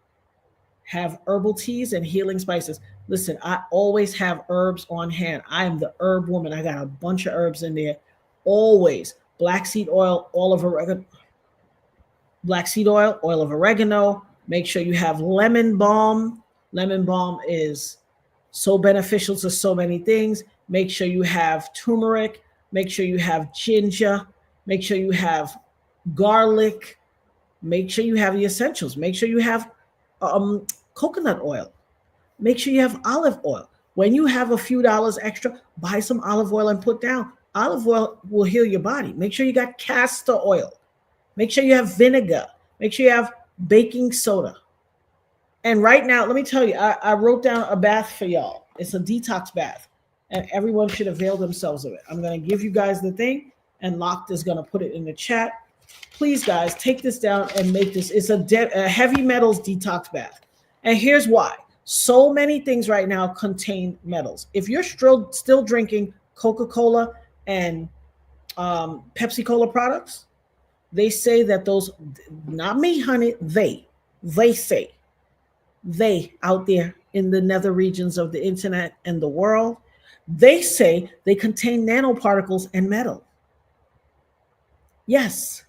have herbal teas and healing spices. Listen, I always have herbs on hand. I am the herb woman. I got a bunch of herbs in there. Always. Black seed oil, oil of oregano. Make sure you have lemon balm. Lemon balm is so beneficial to so many things. Make sure you have turmeric. Make sure you have ginger. Make sure you have garlic. Make sure you have the essentials. Make sure you have coconut oil. Make sure you have olive oil. When you have a few dollars extra, buy some olive oil and put down. Olive oil will heal your body. Make sure you got castor oil. Make sure you have vinegar. Make sure you have baking soda. And right now, let me tell you, I wrote down a bath for y'all. It's a detox bath, and everyone should avail themselves of it. I'm going to give you guys the thing, and Locked is going to put it in the chat. Please, guys, take this down and make this. It's a heavy metals detox bath. And here's why. So many things right now contain metals. If you're still drinking Coca-Cola and Pepsi Cola products, they say that those, not me, honey, they say, they out there in the nether regions of the internet and the world, they say they contain nanoparticles and metal. Yes.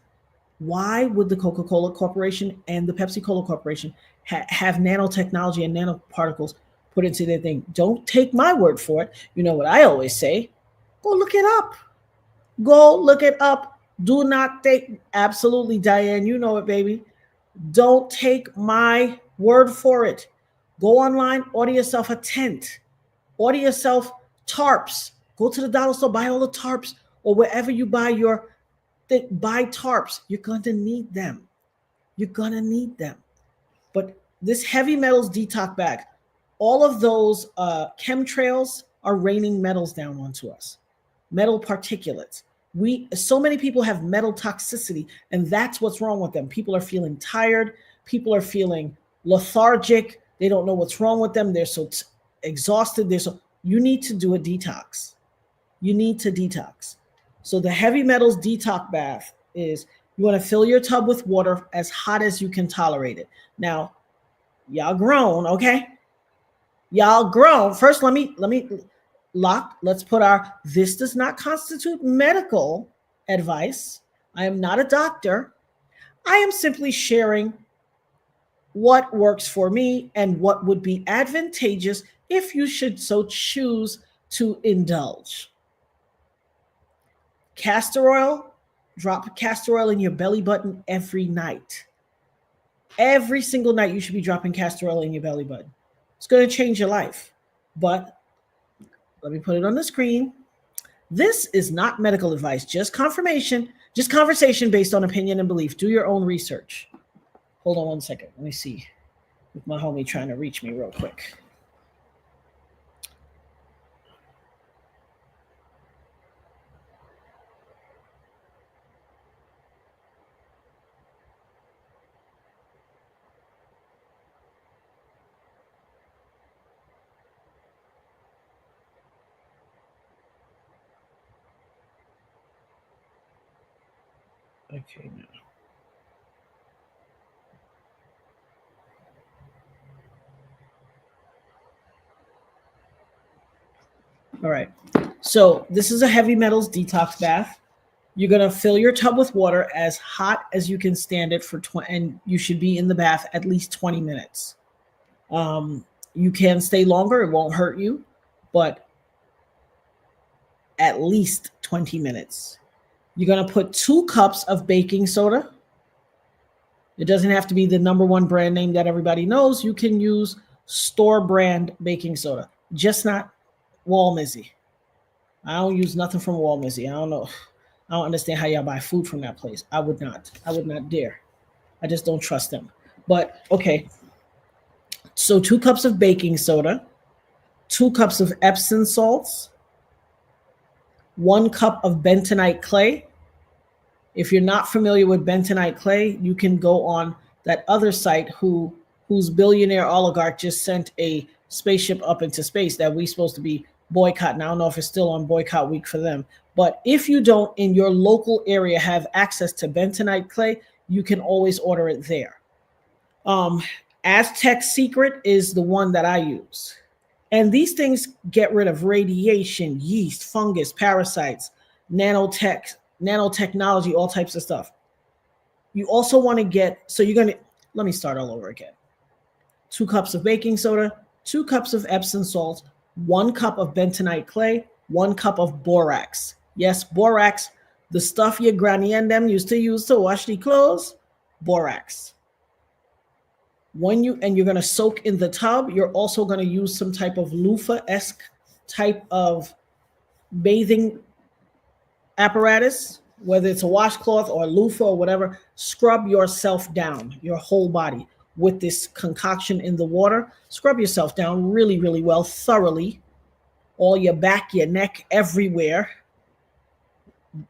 Why would the Coca-Cola Corporation and the Pepsi Cola Corporation have nanotechnology and nanoparticles put into their thing? Don't take my word for it. You know what I always say? Go look it up. Go look it up. Do not take, absolutely, Diane, you know it, baby. Don't take my word for it. Go online, order yourself a tent. Order yourself tarps. Go to the dollar store, buy all the tarps, or wherever you buy your thing, buy tarps. You're going to need them. You're going to need them. But this heavy metals detox bag, all of those chemtrails are raining metals down onto us. Metal particulates. So many people have metal toxicity, and that's what's wrong with them. People are feeling tired. People are feeling lethargic. They don't know what's wrong with them. They're so exhausted. You need to do a detox. You need to detox. So the heavy metals detox bath is, you want to fill your tub with water as hot as you can tolerate it. Now, y'all grown, okay? Y'all grown. First, let me locked. Let's put our, this does not constitute medical advice. I am not a doctor. I am simply sharing what works for me and what would be advantageous if you should so choose to indulge. Castor oil, drop castor oil in your belly button every night. Every single night you should be dropping castor oil in your belly button. It's going to change your life. But let me put it on the screen. This is not medical advice, just confirmation, just conversation based on opinion and belief. Do your own research. Hold on one second. Let me see. With my homie trying to reach me real quick. Okay, now. All right. So this is a heavy metals detox bath. You're going to fill your tub with water as hot as you can stand it for 20, and you should be in the bath at least 20 minutes. You can stay longer. It won't hurt you, but at least 20 minutes. You're going to put 2 cups of baking soda. It doesn't have to be the #1 brand name that everybody knows. You can use store brand baking soda, just not Walmizzy. I don't use nothing from Walmizzy. I don't know. I don't understand how y'all buy food from that place. I would not dare. I just don't trust them. But okay. So 2 cups of baking soda, 2 cups of Epsom salts, 1 cup of bentonite clay. If you're not familiar with bentonite clay, you can go on that other site whose billionaire oligarch just sent a spaceship up into space that we're supposed to be boycotting. I don't know if it's still on boycott week for them. But if you don't in your local area have access to bentonite clay, you can always order it there. Aztec Secret is the one that I use. And these things get rid of radiation, yeast, fungus, parasites, nanotechnology, all types of stuff. You also want to get, so you're going to, let me start all over again. 2 cups of baking soda, 2 cups of Epsom salt, 1 cup of bentonite clay, 1 cup of borax. Yes, borax, the stuff your granny and them used to use to wash the clothes, borax. You're going to soak in the tub, you're also going to use some type of loofah-esque type of bathing apparatus, whether it's a washcloth or a loofah or whatever. Scrub yourself down, your whole body, with this concoction in the water. Scrub yourself down really, really well, thoroughly. All your back, your neck, everywhere.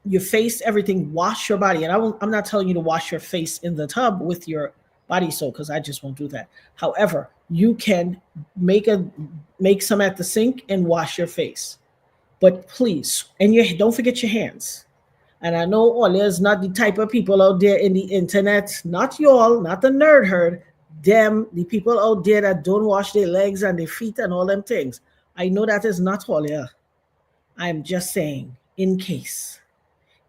Your face, everything. Wash your body. And I'm not telling you to wash your face in the tub with your body soap, because I just won't do that. However, you can make some at the sink and wash your face. But please, and don't forget your hands. And I know there's not the type of people out there in the internet, not y'all, not the nerd herd, them, the people out there that don't wash their legs and their feet and all them things. I know that is not all, yeah. I'm just saying, in case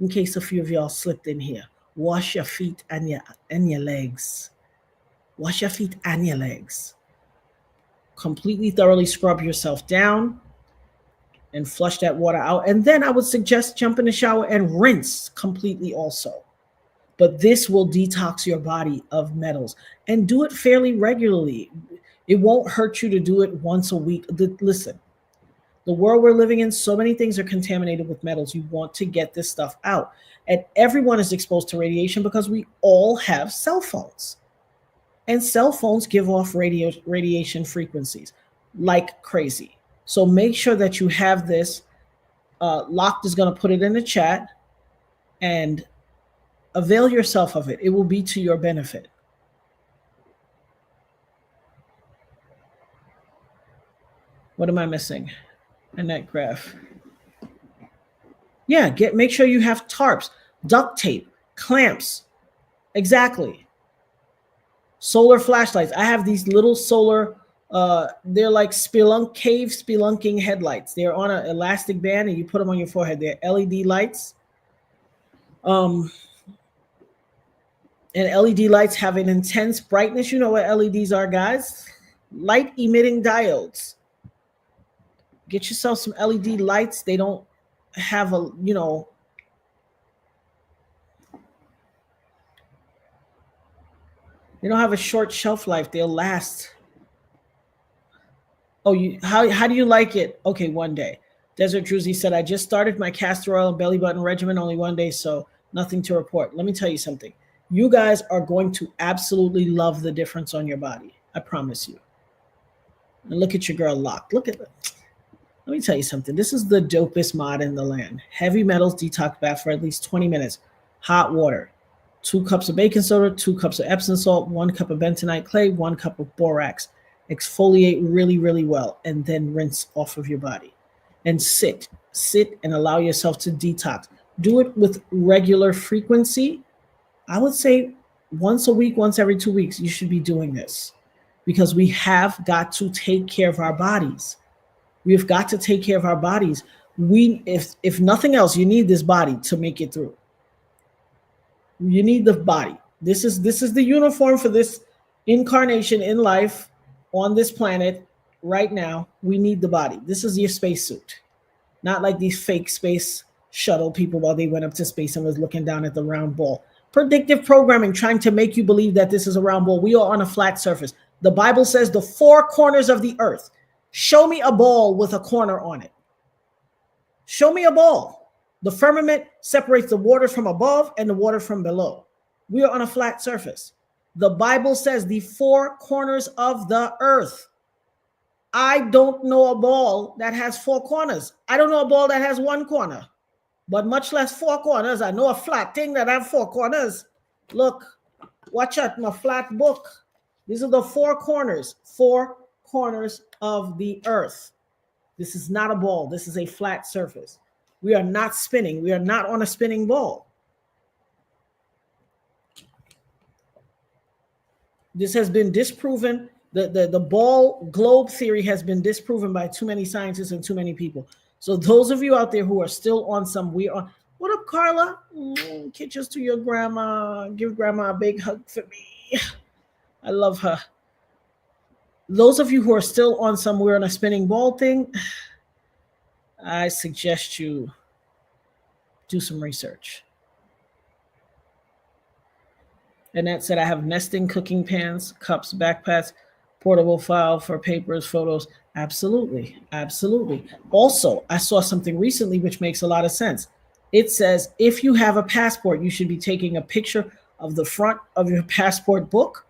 a few of y'all slipped in here, wash your feet and your legs. Wash your feet and your legs. Completely thoroughly scrub yourself down and flush that water out. And then I would suggest jump in the shower and rinse completely also. But this will detox your body of metals, and do it fairly regularly. It won't hurt you to do it once a week. Listen, the world we're living in, so many things are contaminated with metals. You want to get this stuff out. And everyone is exposed to radiation because we all have cell phones. And cell phones give off radiation frequencies like crazy. So make sure that you have this. Locked is going to put it in the chat, and avail yourself of it. It will be to your benefit. What am I missing in that graph? Yeah, make sure you have tarps, duct tape, clamps. Exactly. Solar flashlights. I have these little solar They're like cave spelunking headlights. They're on an elastic band and you put them on your forehead. They're LED lights. And LED lights have an intense brightness. You know what LEDs are, guys? Light emitting diodes. Get yourself some LED lights. They don't have a, they don't have a short shelf life. They'll last. Oh, how do you like it? Okay, one day. Desert Druzy said, I just started my castor oil and belly button regimen only one day, so nothing to report. Let me tell you something. You guys are going to absolutely love the difference on your body. I promise you. And look at your girl locked. Look at that. Let me tell you something. This is the dopest mod in the land. Heavy metals detox bath for at least 20 minutes. Hot water. 2 cups of baking soda, 2 cups of Epsom salt, 1 cup of bentonite clay, 1 cup of borax. Exfoliate really, really well, and then rinse off of your body. And sit and allow yourself to detox. Do it with regular frequency. I would say once a week, once every 2 weeks, you should be doing this because we have got to take care of our bodies. We've got to take care of our bodies. If nothing else, you need this body to make it through. You need the body. This is the uniform for this incarnation in life on this planet right now. We need the body. This is your spacesuit, not like these fake space shuttle people while they went up to space and was looking down at the round ball. Predictive programming trying to make you believe that this is a round ball. We are on a flat surface. The Bible says the 4 corners of the earth. Show me a ball with a corner on it. Show me a ball. The firmament separates the water from above and the water from below. We are on a flat surface. The Bible says the 4 corners of the earth. I don't know a ball that has 4 corners. I don't know a ball that has 1 corner, but much less 4 corners. I know a flat thing that have 4 corners. Look, watch out, my flat book. These are the 4 corners of the earth. This is not a ball. This is a flat surface. We are not spinning. We are not on a spinning ball. This has been disproven. The ball globe theory has been disproven by too many scientists and too many people. So those of you out there who are still on some, what up, Carla? Kisses to your grandma. Give grandma a big hug for me. I love her. Those of you who are still on some we're on a spinning ball thing, I suggest you do some research. And that said, I have nesting cooking pans, cups, backpacks, portable file for papers, photos. Absolutely. Absolutely. Also, I saw something recently which makes a lot of sense. It says if you have a passport, you should be taking a picture of the front of your passport book.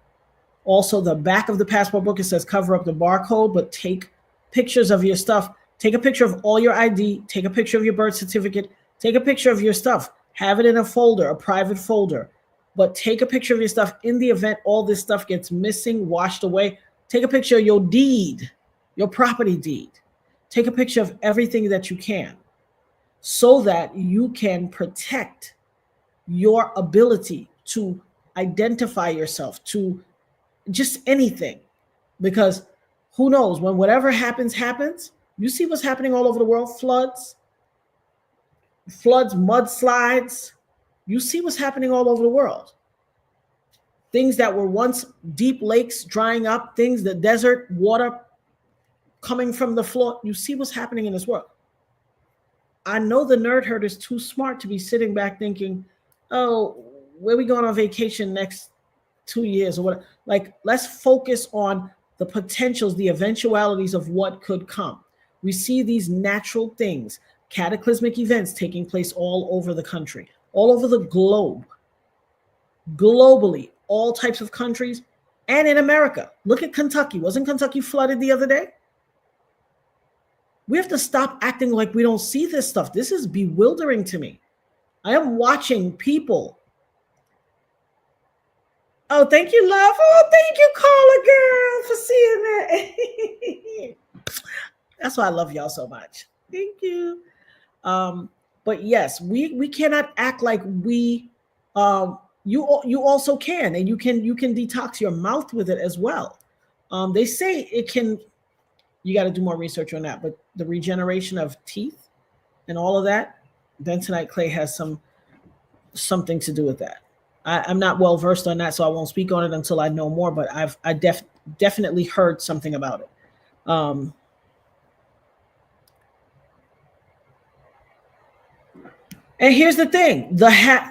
Also, the back of the passport book, it says cover up the barcode, but take pictures of your stuff. Take a picture of all your ID. Take a picture of your birth certificate. Take a picture of your stuff. Have it in a folder, a private folder. But take a picture of your stuff in the event all this stuff gets missing, washed away. Take a picture of your deed, your property deed. Take a picture of everything that you can so that you can protect your ability to identify yourself, to just anything. Because who knows, when whatever happens, you see what's happening all over the world, floods, mudslides. You see what's happening all over the world. Things that were once deep lakes drying up, things, the desert water coming from the floor. You see what's happening in this world. I know the nerd herd is too smart to be sitting back thinking, oh, where we going on vacation next 2 years or what? Like, let's focus on the potentials, the eventualities of what could come. We see these natural things, cataclysmic events taking place all over the country, all over the globe, globally, all types of countries, and in America. Look at Kentucky. Wasn't Kentucky flooded the other day? We have to stop acting like we don't see this stuff. This is bewildering to me. I am watching people. Oh, thank you, love. Oh, thank you, Carla, girl, for seeing that. That's why I love y'all so much. Thank you. But yes, we cannot act like we. You also can, and you can detox your mouth with it as well. They say it can, you got to do more research on that, but the regeneration of teeth and all of that, bentonite clay has something to do with that. I'm not well versed on that, so I won't speak on it until I know more, but I definitely heard something about it. And here's the thing,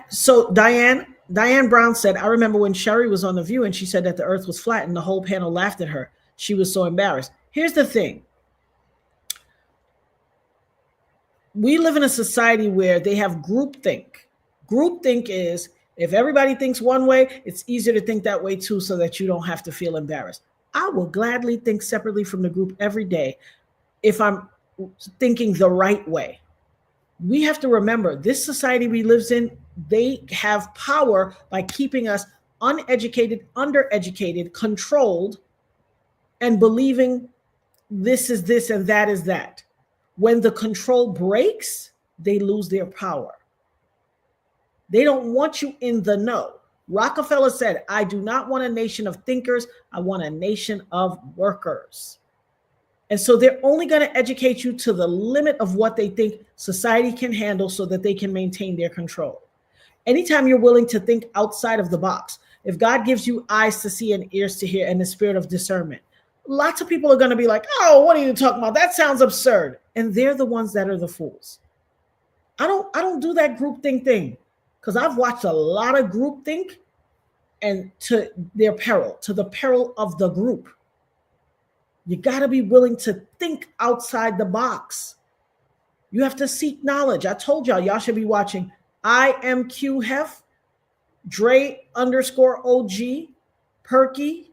so Diane Brown said, I remember when Sherry was on The View and she said that the earth was flat and the whole panel laughed at her. She was so embarrassed. Here's the thing. We live in a society where they have groupthink. Groupthink is if everybody thinks one way, it's easier to think that way too, so that you don't have to feel embarrassed. I will gladly think separately from the group every day if I'm thinking the right way. We have to remember this society we live in, they have power by keeping us uneducated, undereducated, controlled, and believing this is this and that is that. When the control breaks, they lose their power. They don't want you in the know. Rockefeller said, I do not want a nation of thinkers. I want a nation of workers. And so they're only going to educate you to the limit of what they think society can handle so that they can maintain their control. Anytime you're willing to think outside of the box, if God gives you eyes to see and ears to hear and the spirit of discernment, lots of people are going to be like, oh, what are you talking about? That sounds absurd. And they're the ones that are the fools. I don't do that groupthink thing because I've watched a lot of groupthink and to their peril, to the peril of the group. You got to be willing to think outside the box. You have to seek knowledge. I told y'all should be watching I Am Q Hef, Dre_OG, Perky,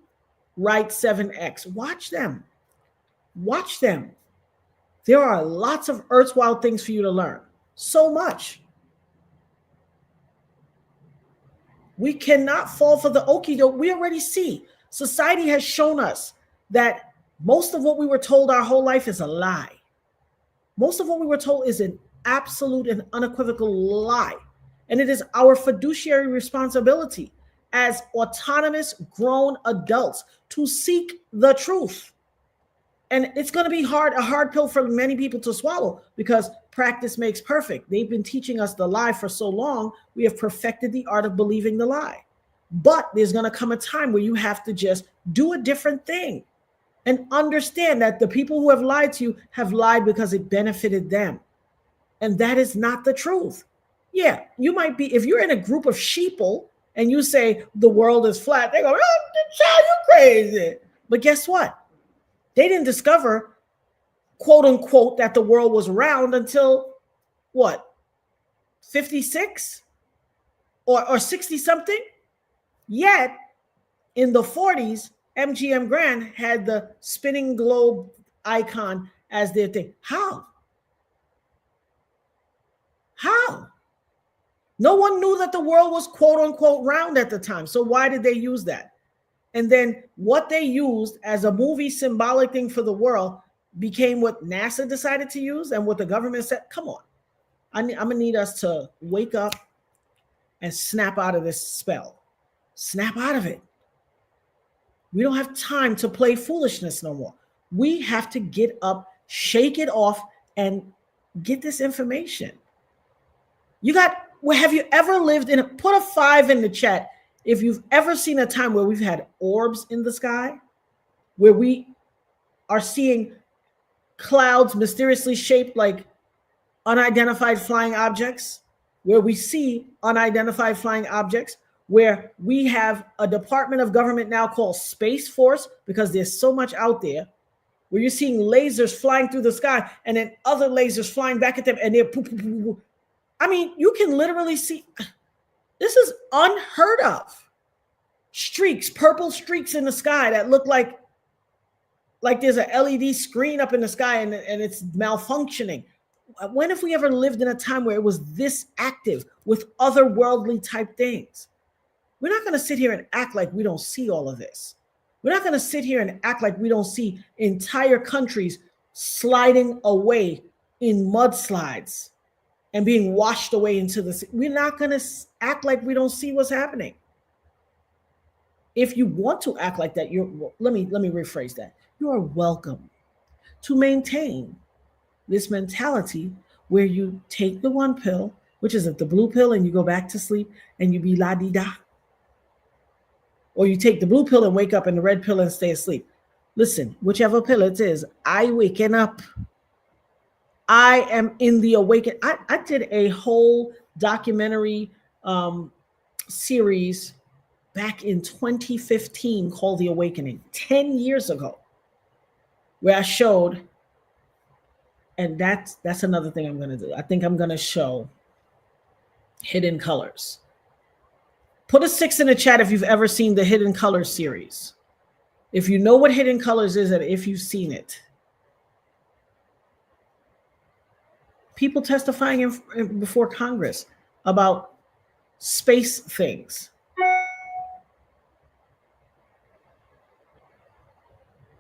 Right 7X. Watch them. Watch them. There are lots of earthwide things for you to learn. So much. We cannot fall for the okie doke. We already see. Society has shown us that most of what we were told our whole life is a lie. Most of what we were told is an absolute and unequivocal lie. And it is our fiduciary responsibility as autonomous grown adults to seek the truth. And it's going to be a hard pill for many people to swallow because practice makes perfect. They've been teaching us the lie for so long, we have perfected the art of believing the lie. But there's going to come a time where you have to just do a different thing and understand that the people who have lied to you have lied because it benefited them. And that is not the truth. Yeah, you might be, if you're in a group of sheeple and you say the world is flat, they go, oh, child, you crazy. But guess what? They didn't discover, quote unquote, that the world was round until what? 56 or 60 something? Yet in the 40s, MGM Grand had the spinning globe icon as their thing. How? No one knew that the world was quote unquote round at the time. So why did they use that? And then what they used as a movie symbolic thing for the world became what NASA decided to use and what the government said. Come on. I'm going to need us to wake up and snap out of this spell. Snap out of it. We don't have time to play foolishness no more. We have to get up, shake it off, and get this information. Have you ever lived in put a 5 in the chat if you've ever seen a time where we've had orbs in the sky, where we are seeing clouds mysteriously shaped like unidentified flying objects, where we see unidentified flying objects, where we have a department of government now called Space Force because there's so much out there, where you're seeing lasers flying through the sky and then other lasers flying back at them and they're poo, poo, poo, poo. I mean, you can literally see, this is unheard of. Streaks, purple streaks in the sky that look like there's a LED screen up in the sky and it's malfunctioning. When have we ever lived in a time where it was this active with otherworldly type things? We're not going to sit here and act like we don't see all of this. We're not going to sit here and act like we don't see entire countries sliding away in mudslides and being washed away into the sea. We're not going to act like we don't see what's happening. if you want to act like that, let me rephrase that. You are welcome to maintain this mentality where you take the one pill, which is the blue pill, and you go back to sleep and you be la di da. Or you take the blue pill and wake up, and the red pill and stay asleep. Listen, whichever pill it is, I waken up. I am in the awaken. I did a whole documentary series back in 2015 called The Awakening, 10 years ago, where I showed, and that's another thing I'm going to do. I think I'm going to show Hidden Colors. Put a 6 in the chat if you've ever seen the Hidden Colors series. If you know what Hidden Colors is, and if you've seen it. People testifying before Congress about space things.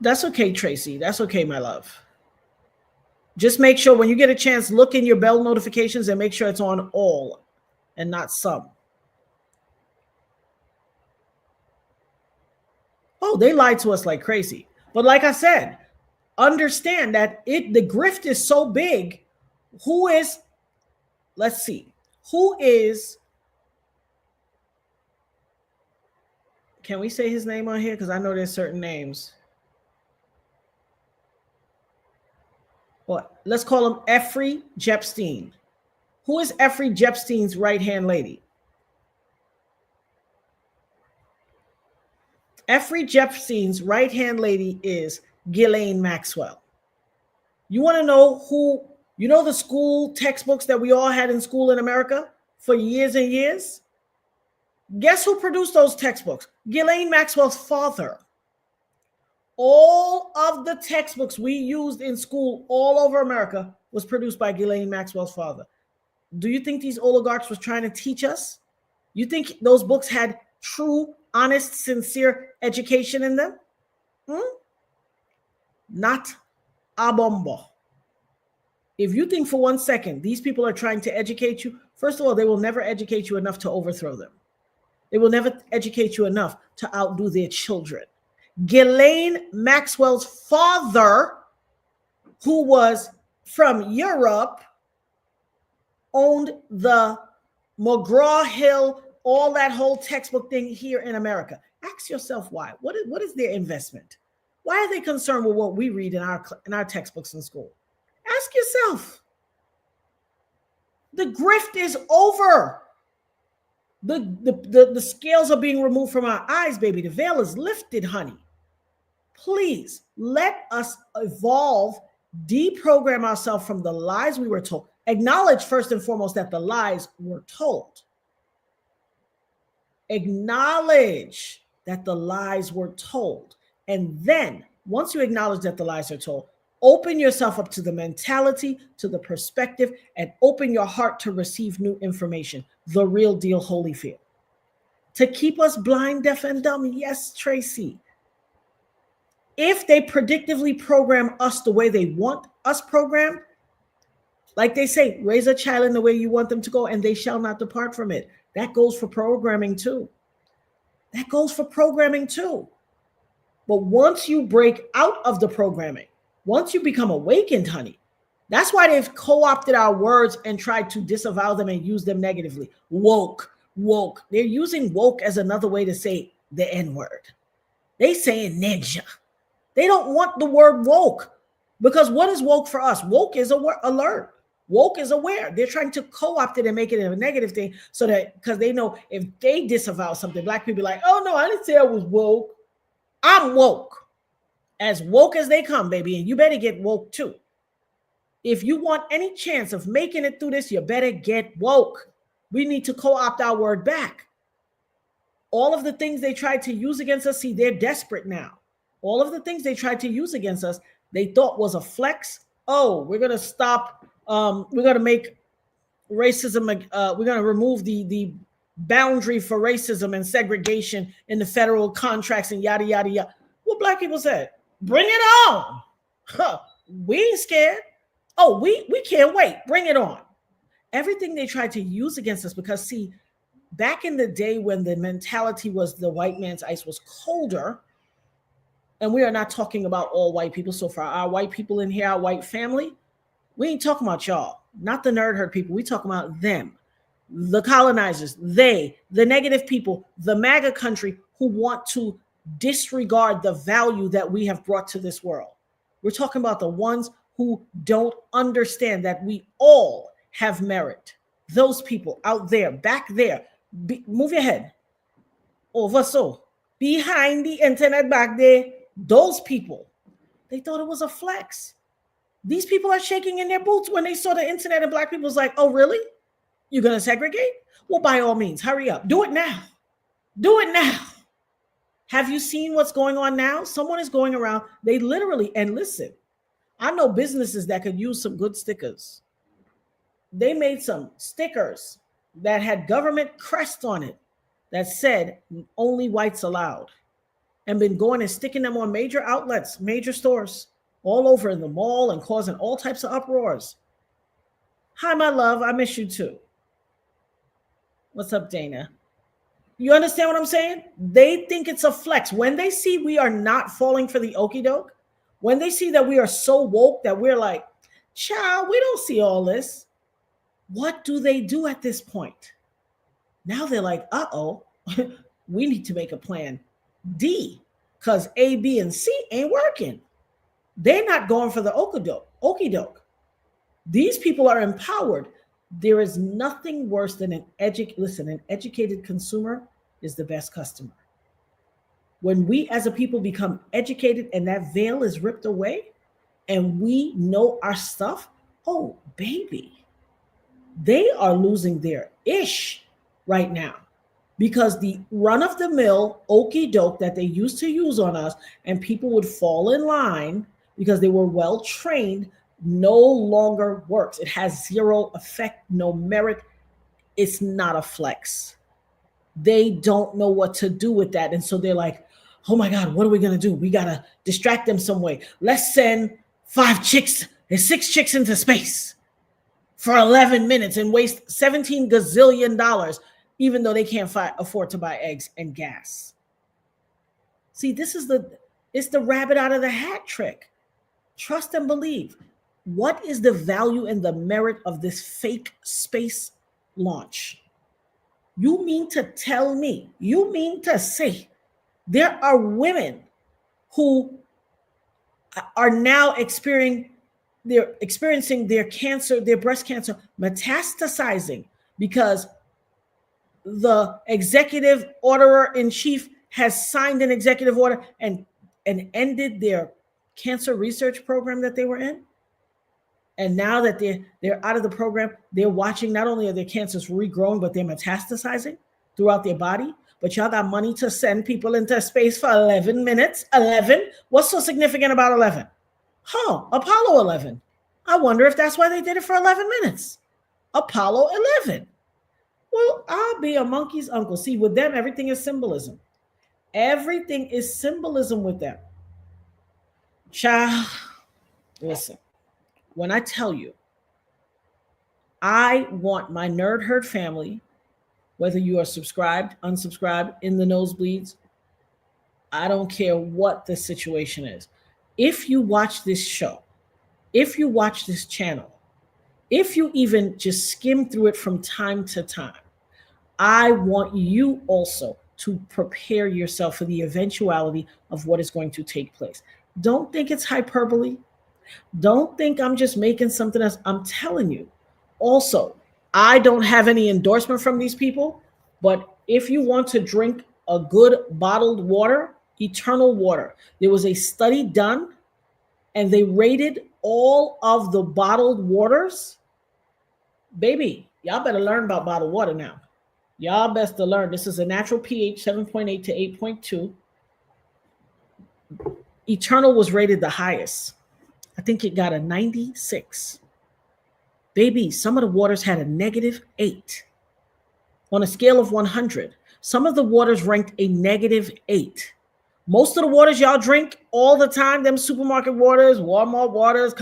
That's okay, Tracy. That's okay, my love. Just make sure when you get a chance, look in your bell notifications and make sure it's on all and not some. Oh, they lied to us like crazy. But like I said, understand that the grift is so big. Who is, let's see, who is, can we say his name on here? Because I know there's certain names. Well, let's call him Effrey Jepstein. Who is Effrey Jepstein's right-hand lady? Effrey Jepstein's right-hand lady is Ghislaine Maxwell. You want to know who, you know the school textbooks that we all had in school in America for years and years? Guess who produced those textbooks? Ghislaine Maxwell's father. All of the textbooks we used in school all over America was produced by Ghislaine Maxwell's father. Do you think these oligarchs was trying to teach us? You think those books had true, honest, sincere education in them? Not a bombo. If you think for 1 second these people are trying to educate you, first of all, they will never educate you enough to overthrow them. They will never educate you enough to outdo their children. Ghislaine Maxwell's father, who was from Europe, owned the McGraw-Hill, all that whole textbook thing here in America. Ask yourself why. What is their investment? Why are they concerned with what we read in our textbooks in school? Ask yourself. The grift is over. The scales are being removed from our eyes, baby. The veil is lifted, honey. Please let us evolve, deprogram ourselves from the lies we were told. Acknowledge first and foremost that the lies were told. Acknowledge that the lies were told. And then, once you acknowledge that the lies are told, open yourself up to the mentality, to the perspective, and open your heart to receive new information. The real deal, Holyfield. To keep us blind, deaf, and dumb. Yes, Tracy. If they predictively program us the way they want us programmed, like they say, raise a child in the way you want them to go, and they shall not depart from it. That goes for programming too. That goes for programming too. But once you break out of the programming, once you become awakened, honey, that's why they've co-opted our words and tried to disavow them and use them negatively. Woke. They're using woke as another way to say the N-word. They saying ninja. They don't want the word woke, because what is woke for us? Woke is alert. Woke is aware. They're trying to co-opt it and make it a negative thing, so that because they know if they disavow something, black people are like, oh no, I didn't say I was woke. I'm woke. As woke as they come, baby, and you better get woke too. If you want any chance of making it through this, you better get woke. We need to co-opt our word back. All of the things they tried to use against us, see, they're desperate now. All of the things they tried to use against us, they thought was a flex. Oh, we're going to stop. We're going to make racism. We're going to remove the boundary for racism and segregation in the federal contracts and yada, yada, yada. What black people said, bring it on. Huh. We ain't scared. Oh, we can't wait. Bring it on. Everything they tried to use against us, because see, back in the day when the mentality was the white man's ice was colder, and we are not talking about all white people. So for our white people in here, our white family, we ain't talking about y'all, not the nerd herd people. We talking about them, the colonizers, the negative people, the MAGA country who want to disregard the value that we have brought to this world. We're talking about the ones who don't understand that we all have merit. Those people out there, back there, move your head over so behind the internet back there, those people, they thought it was a flex. These people are shaking in their boots when they saw the internet, and black people was like, oh, really? You're going to segregate? Well, by all means, hurry up. Do it now. Do it now. Have you seen what's going on now? Someone is going around. They literally, and listen, I know businesses that could use some good stickers. They made some stickers that had government crest on it that said only whites allowed, and been going and sticking them on major outlets, major stores all over in the mall and causing all types of uproars. Hi, my love. I miss you too. What's up, Dana? You understand what I'm saying? They think it's a flex. When they see we are not falling for the okie doke, when they see that we are so woke that we're like, child, we don't see all this. What do they do at this point? Now they're like, uh-oh, we need to make a plan D, because A, B, and C ain't working. They're not going for the okie doke. These people are empowered. There is nothing worse than an educated consumer is the best customer. When we as a people become educated and that veil is ripped away and we know our stuff, oh, baby, they are losing their ish right now, because the run-of-the-mill okie doke that they used to use on us and people would fall in line because they were well trained no longer works. It has zero effect, no merit. It's not a flex. They don't know what to do with that. And so they're like, oh my God, what are we going to do? We got to distract them some way. Let's send 6 chicks into space for 11 minutes and waste $17 gazillion, even though they can't afford to buy eggs and gas. See, it's the rabbit out of the hat trick. Trust and believe. What is the value and the merit of this fake space launch? You mean to tell me, you mean to say there are women who are now experiencing their cancer, their breast cancer metastasizing because the executive orderer in chief has signed an executive order and ended their cancer research program that they were in? And now that they're out of the program, they're watching not only are their cancers regrowing, but they're metastasizing throughout their body. But y'all got money to send people into space for 11 minutes. 11? What's so significant about 11? Apollo 11. I wonder if that's why they did it for 11 minutes. Apollo 11. Well, I'll be a monkey's uncle. See, with them, everything is symbolism. Everything is symbolism with them. Child, listen. When I tell you, I want my nerd herd family, whether you are subscribed, unsubscribed, in the nosebleeds, I don't care what the situation is. If you watch this show, if you watch this channel, if you even just skim through it from time to time, I want you also to prepare yourself for the eventuality of what is going to take place. Don't think it's hyperbole. Don't think I'm just making something else. I'm telling you. Also, I don't have any endorsement from these people, but if you want to drink a good bottled water, eternal water, there was a study done and they rated all of the bottled waters. Baby, y'all better learn about bottled water now. Y'all best to learn. This is a natural pH 7.8 to 8.2. Eternal was rated the highest. I think it got a 96. Baby, some of the waters had a -8 on a scale of 100. Some of the waters ranked a -8. Most of the waters y'all drink all the time, them supermarket waters, Walmart waters,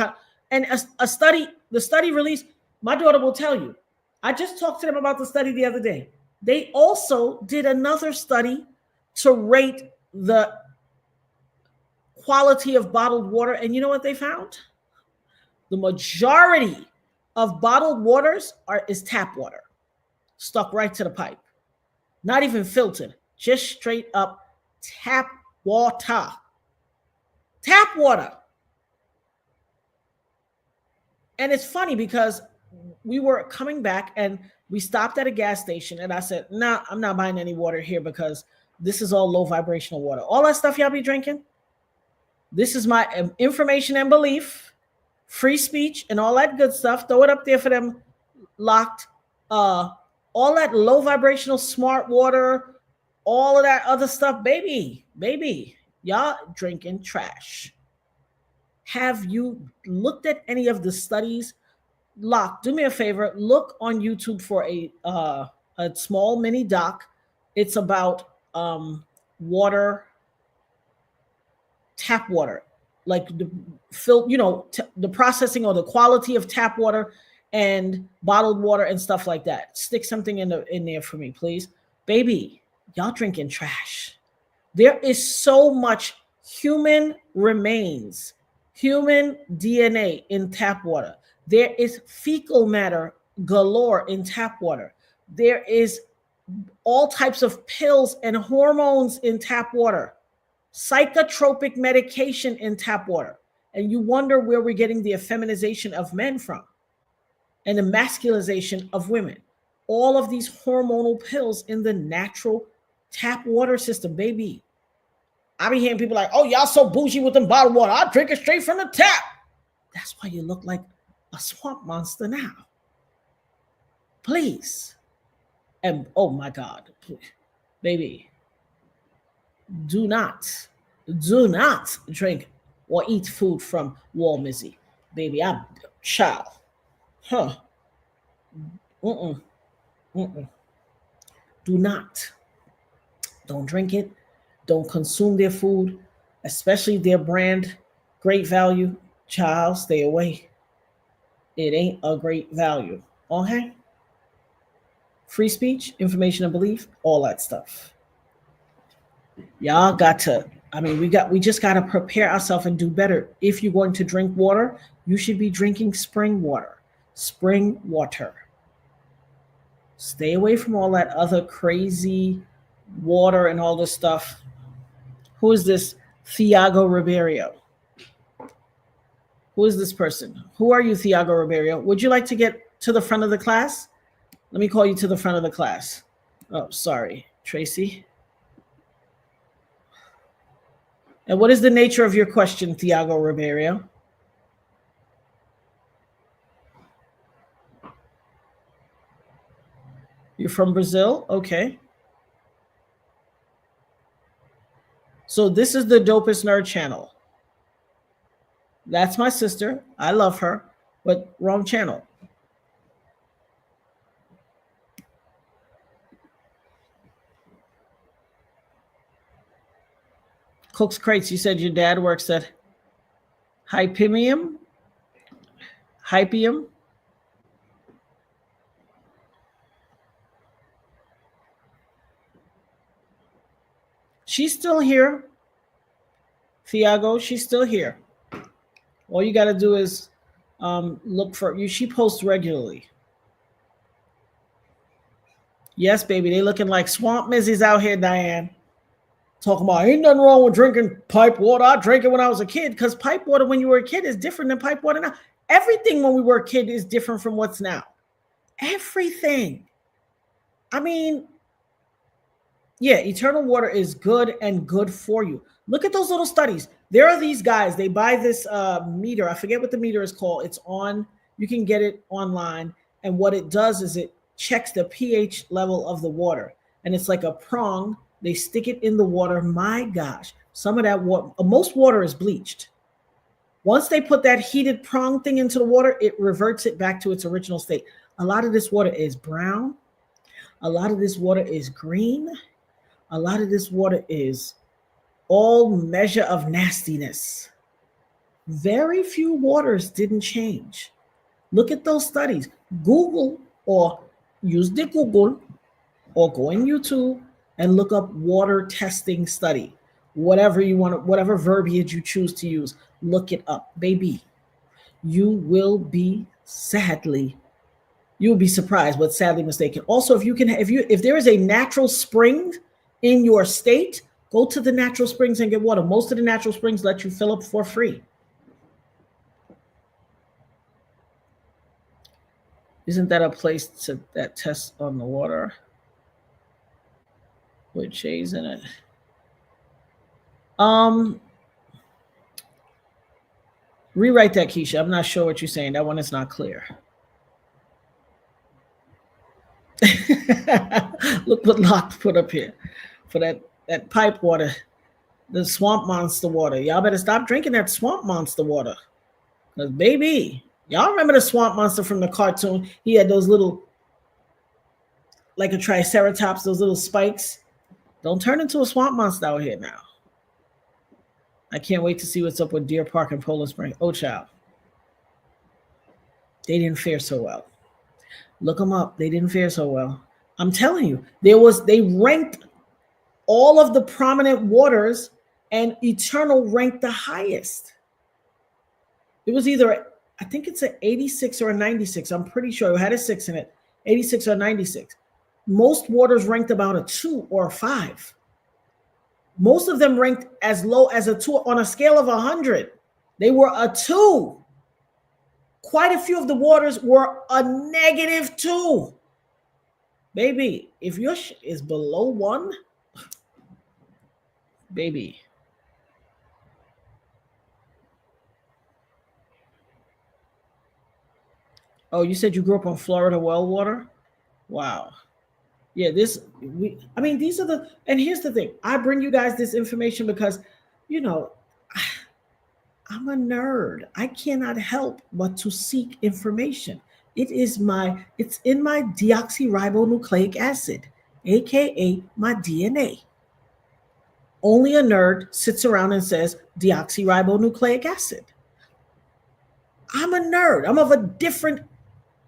and the study released, my daughter will tell you. I just talked to them about the study the other day. They also did another study to rate the quality of bottled water. And you know what they found? The majority of bottled waters is tap water, stuck right to the pipe, not even filtered, just straight up tap water. Tap water. And it's funny because we were coming back and we stopped at a gas station and I said, nah, I'm not buying any water here because this is all low vibrational water. All that stuff y'all be drinking, this is my information and belief, free speech and all that good stuff. Throw it up there for them locked. All that low vibrational smart water, all of that other stuff, baby, y'all drinking trash. Have you looked at any of the studies? Locke, do me a favor, look on YouTube for a small mini doc. It's about water, tap water, like the processing or the quality of tap water and bottled water and stuff like that. Stick something in there for me, please. Baby, y'all drinking trash. There is so much human remains, human DNA in tap water. There is fecal matter galore in tap water. There is all types of pills and hormones in tap water, psychotropic medication in tap water. And you wonder where we're getting the effeminization of men from and the masculization of women. All of these hormonal pills in the natural tap water system, baby. I be hearing people like, oh, y'all so bougie with them bottled water. I drink it straight from the tap. That's why you look like a swamp monster now. Please. And oh my God, please. Baby, do not drink or eat food from Wall Mizzy. Baby, I'm child. Huh. Do not. Don't drink it. Don't consume their food, especially their brand, Great Value. Child, stay away. It ain't a great value. Okay? Free speech, information and belief, all that stuff. Y'all got to, we just got to prepare ourselves and do better. If you're going to drink water, you should be drinking spring water. Spring water. Stay away from all that other crazy water and all this stuff. Who is this Thiago Ribeiro? Who is this person? Who are you, Thiago Ribeiro? Would you like to get to the front of the class? Let me call you to the front of the class. Oh, sorry, Tracy. And what is the nature of your question, Thiago Ribeiro? You're from Brazil? Okay. So this is the Dopest Nerd channel. That's my sister. I love her, but wrong channel. Cook's Crates, you said your dad works at Hypium? She's still here. Thiago, she's still here. All you got to do is look for you. She posts regularly. Yes, baby. They looking like swamp mizzies out here, Diane. Talking about ain't nothing wrong with drinking pipe water. I drank it when I was a kid because pipe water when you were a kid is different than pipe water now. Everything when we were a kid is different from what's now. Everything. Yeah, eternal water is good and good for you. Look at those little studies. There are these guys, they buy this meter. I forget what the meter is called. It's on, you can get it online. And what it does is it checks the pH level of the water. And it's like a prong. They stick it in the water. My gosh, some of that water, most water is bleached. Once they put that heated prong thing into the water, it reverts it back to its original state. A lot of this water is brown. A lot of this water is green. A lot of this water is all measure of nastiness. Very few waters didn't change. Look at those studies. Google or use the Google or go on YouTube and look up water testing study. Whatever you want, whatever verbiage you choose to use, look it up, baby. You will be you'll be surprised, but sadly mistaken. Also, if there is a natural spring in your state, go to the natural springs and get water. Most of the natural springs let you fill up for free. Isn't that a place that tests on the water with shades in it? Rewrite that, Keisha. I'm not sure what you're saying. That one is not clear. Look what Locke put up here for that pipe water, the swamp monster water. Y'all better stop drinking that swamp monster water. Because, baby, y'all remember the swamp monster from the cartoon? He had those little, like a triceratops, those little spikes. Don't turn into a swamp monster out here now. I can't wait to see what's up with Deer Park and Poland Spring. Oh, child. They didn't fare so well. Look them up. They didn't fare so well. I'm telling you, they ranked all of the prominent waters, and Eternal ranked the highest. It was either, I think it's an 86 or a 96. I'm pretty sure it had a 6 in it. 86 or 96. Most waters ranked about a 2 or a 5. Most of them ranked as low as a 2 on a scale of 100. They were a 2. Quite a few of the waters were a -2. Baby, if your shit is below 1, baby. Oh, you said you grew up on Florida well water? Wow. Yeah, these are and here's the thing. I bring you guys this information because, I'm a nerd. I cannot help but to seek information. It's in my deoxyribonucleic acid, aka my DNA. Only a nerd sits around and says deoxyribonucleic acid. I'm a nerd. I'm of a different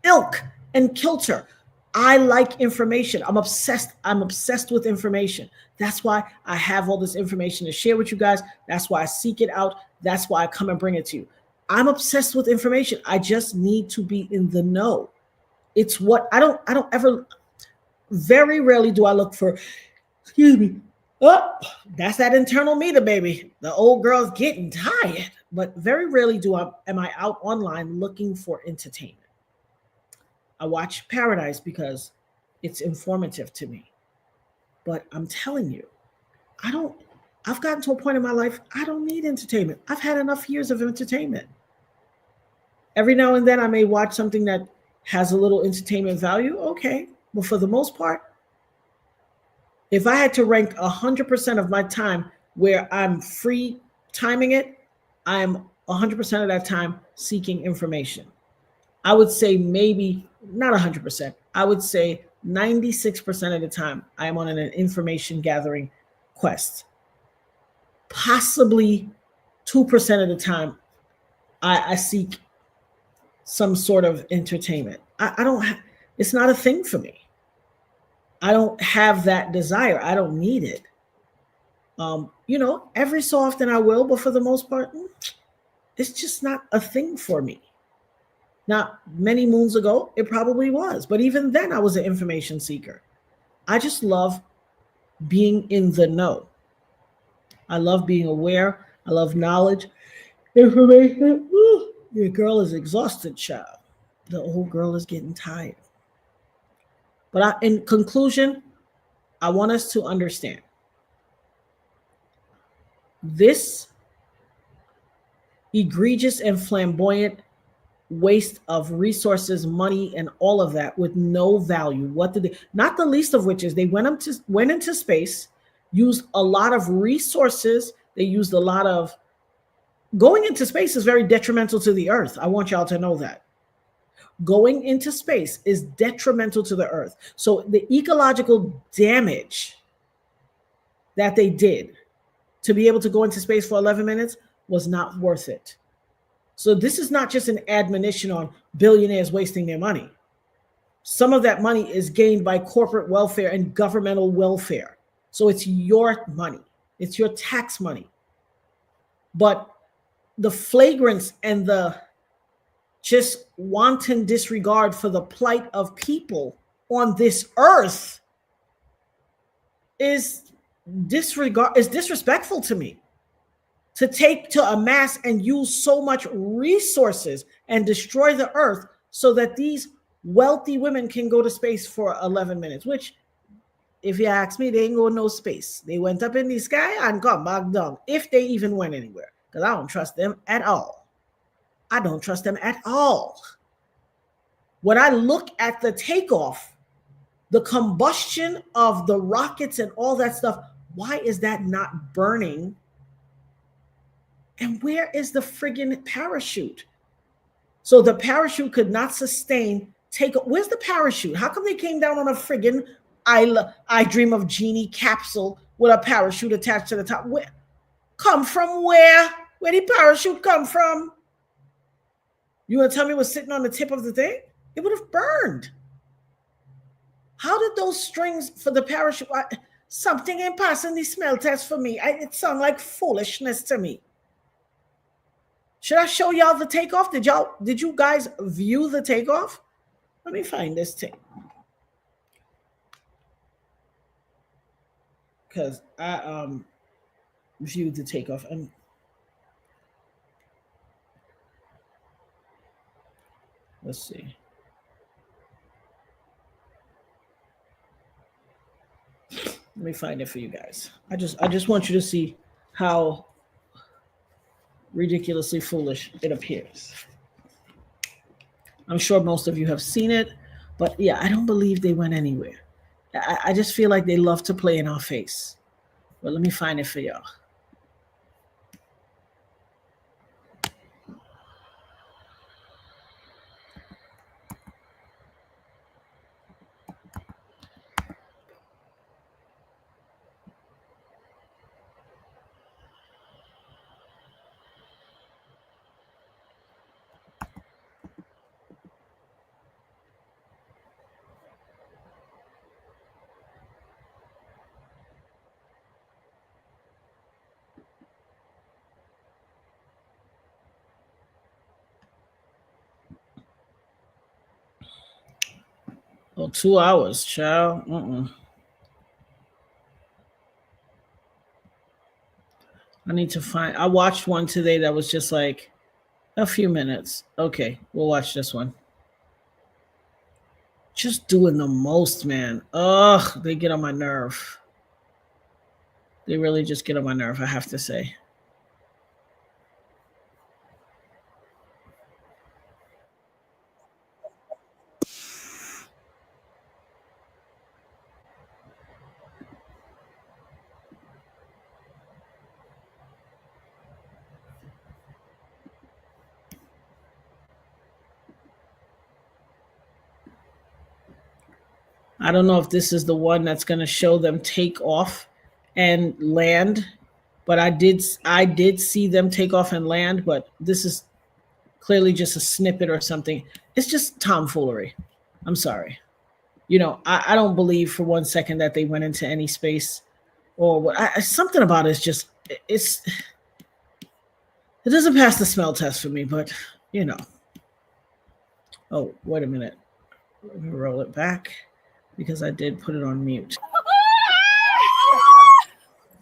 ilk and kilter. I like information. I'm obsessed with information. That's why I have all this information to share with you guys. That's why I seek it out. That's why I come and bring it to you. I'm obsessed with information. I just need to be in the know. It's what I don't ever, very rarely do I look for, excuse me. Oh, that's that internal meter, baby. The old girl's getting tired. But very rarely am I out online looking for entertainment. I watch Paradise because it's informative to me. But I'm telling you, I've gotten to a point in my life, I don't need entertainment. I've had enough years of entertainment. Every now and then I may watch something that has a little entertainment value. Okay. But for the most part, if I had to rank 100% of my time where I'm free timing it, I'm 100% of that time seeking information. I would say maybe not 100%. I would say 96% of the time I am on an information gathering quest. Possibly 2% of the time I seek some sort of entertainment. It's not a thing for me. I don't have that desire. I don't need it. Every so often I will, but for the most part, it's just not a thing for me. Now, many moons ago, it probably was, but even then I was an information seeker. I just love being in the know. I love being aware. I love knowledge, information. Your girl is exhausted, child. The old girl is getting tired. But in conclusion, I want us to understand this egregious and flamboyant waste of resources, money, and all of that with no value. What did they? Not the least of which is they went into space, used a lot of resources. They used a lot of going into space is very detrimental to the Earth. I want y'all to know that. Going into space is detrimental to the Earth. So the ecological damage that they did to be able to go into space for 11 minutes was not worth it. So this is not just an admonition on billionaires wasting their money. some of that money is gained by corporate welfare and governmental welfare. So it's your money. It's your tax money. But the flagrance and the just wanton disregard for the plight of people on this earth is disrespectful to me. To amass and use so much resources and destroy the earth so that these wealthy women can go to space for 11 minutes, which, if you ask me, they ain't go no space. They went up in the sky and come back down, if they even went anywhere, because I don't trust them at all. I don't trust them at all. When I look at the takeoff, the combustion of the rockets and all that stuff, why is that not burning? And where is the friggin' parachute? So the parachute could not sustain where's the parachute? How come they came down on a friggin' I Dream of Jeannie capsule with a parachute attached to the top? Where did the parachute come from? You gonna tell me it was sitting on the tip of the thing? It would have burned. How did those strings for the parachute? Something ain't passing the smell test for me. It sounds like foolishness to me. Should I show y'all the takeoff? Did you guys view the takeoff? Let me find this thing. Because I viewed the takeoff. And let's see. Let me find it for you guys. I just want you to see how ridiculously foolish it appears. I'm sure most of you have seen it, but yeah, I don't believe they went anywhere. I just feel like they love to play in our face. But let me find it for y'all. Oh, 2 hours, child. I need to find. I watched one today that was just like a few minutes. Okay, we'll watch this one. Just doing the most, man. Ugh, they get on my nerve. They really just get on my nerve, I have to say. I don't know if this is the one that's going to show them take off and land, but I did see them take off and land, but this is clearly just a snippet or something. It's just tomfoolery. I'm sorry. You know, I don't believe for 1 second that they went into any space or what. Something about it is just, it doesn't pass the smell test for me, but you know. Oh, wait a minute. Let me roll it back, because I did put it on mute.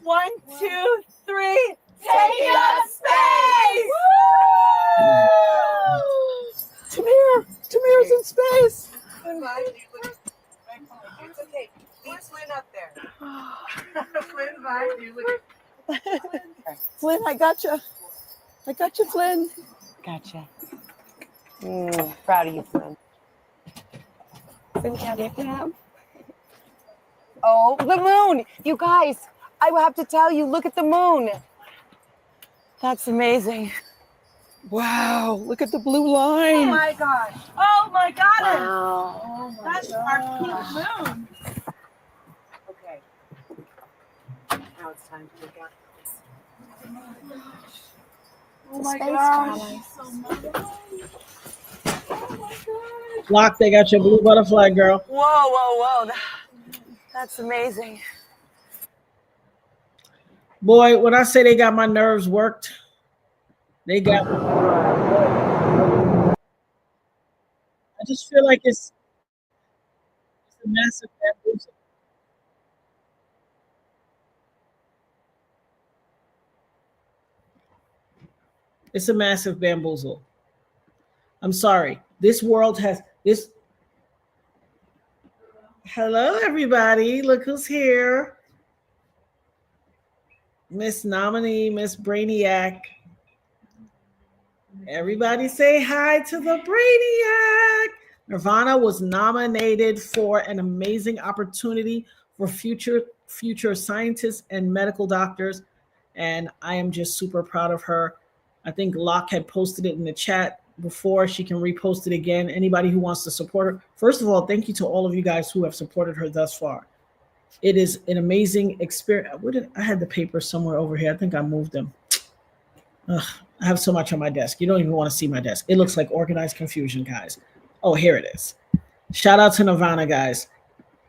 1, 2, 3, take up space! Tamir's in space. It's okay. Leave Flynn up there. Flynn, I gotcha. Flynn. Gotcha. Proud of you, Flynn. Oh, the moon! You guys, I will have to tell you, look at the moon. That's amazing. Wow, look at the blue line. Oh my gosh. Oh my god. Wow. Oh my That's our pink moon. Okay. Now it's time to look out. Oh my gosh. So much. Oh my gosh. Lock, they got your blue butterfly, girl. Whoa, whoa, whoa. That's amazing. Boy, when I say they got my nerves worked, they got me. I just feel like it's a massive bamboozle. It's a massive bamboozle. I'm sorry. This world has this. Hello, everybody. Look who's here. Miss Nominee, Miss Brainiac. Everybody say hi to the Brainiac. Nirvana was nominated for an amazing opportunity for future scientists and medical doctors. And I am just super proud of her. I think Locke had posted it in the chat before. She can repost it again. Anybody who wants to support her. First of all, thank you to all of you guys who have supported her thus far. It is an amazing experience. I had the paper somewhere over here. I think I moved them. Ugh, I have so much on my desk. You don't even want to see my desk. It looks like organized confusion, guys. Oh, here it is. Shout out to Nirvana, guys.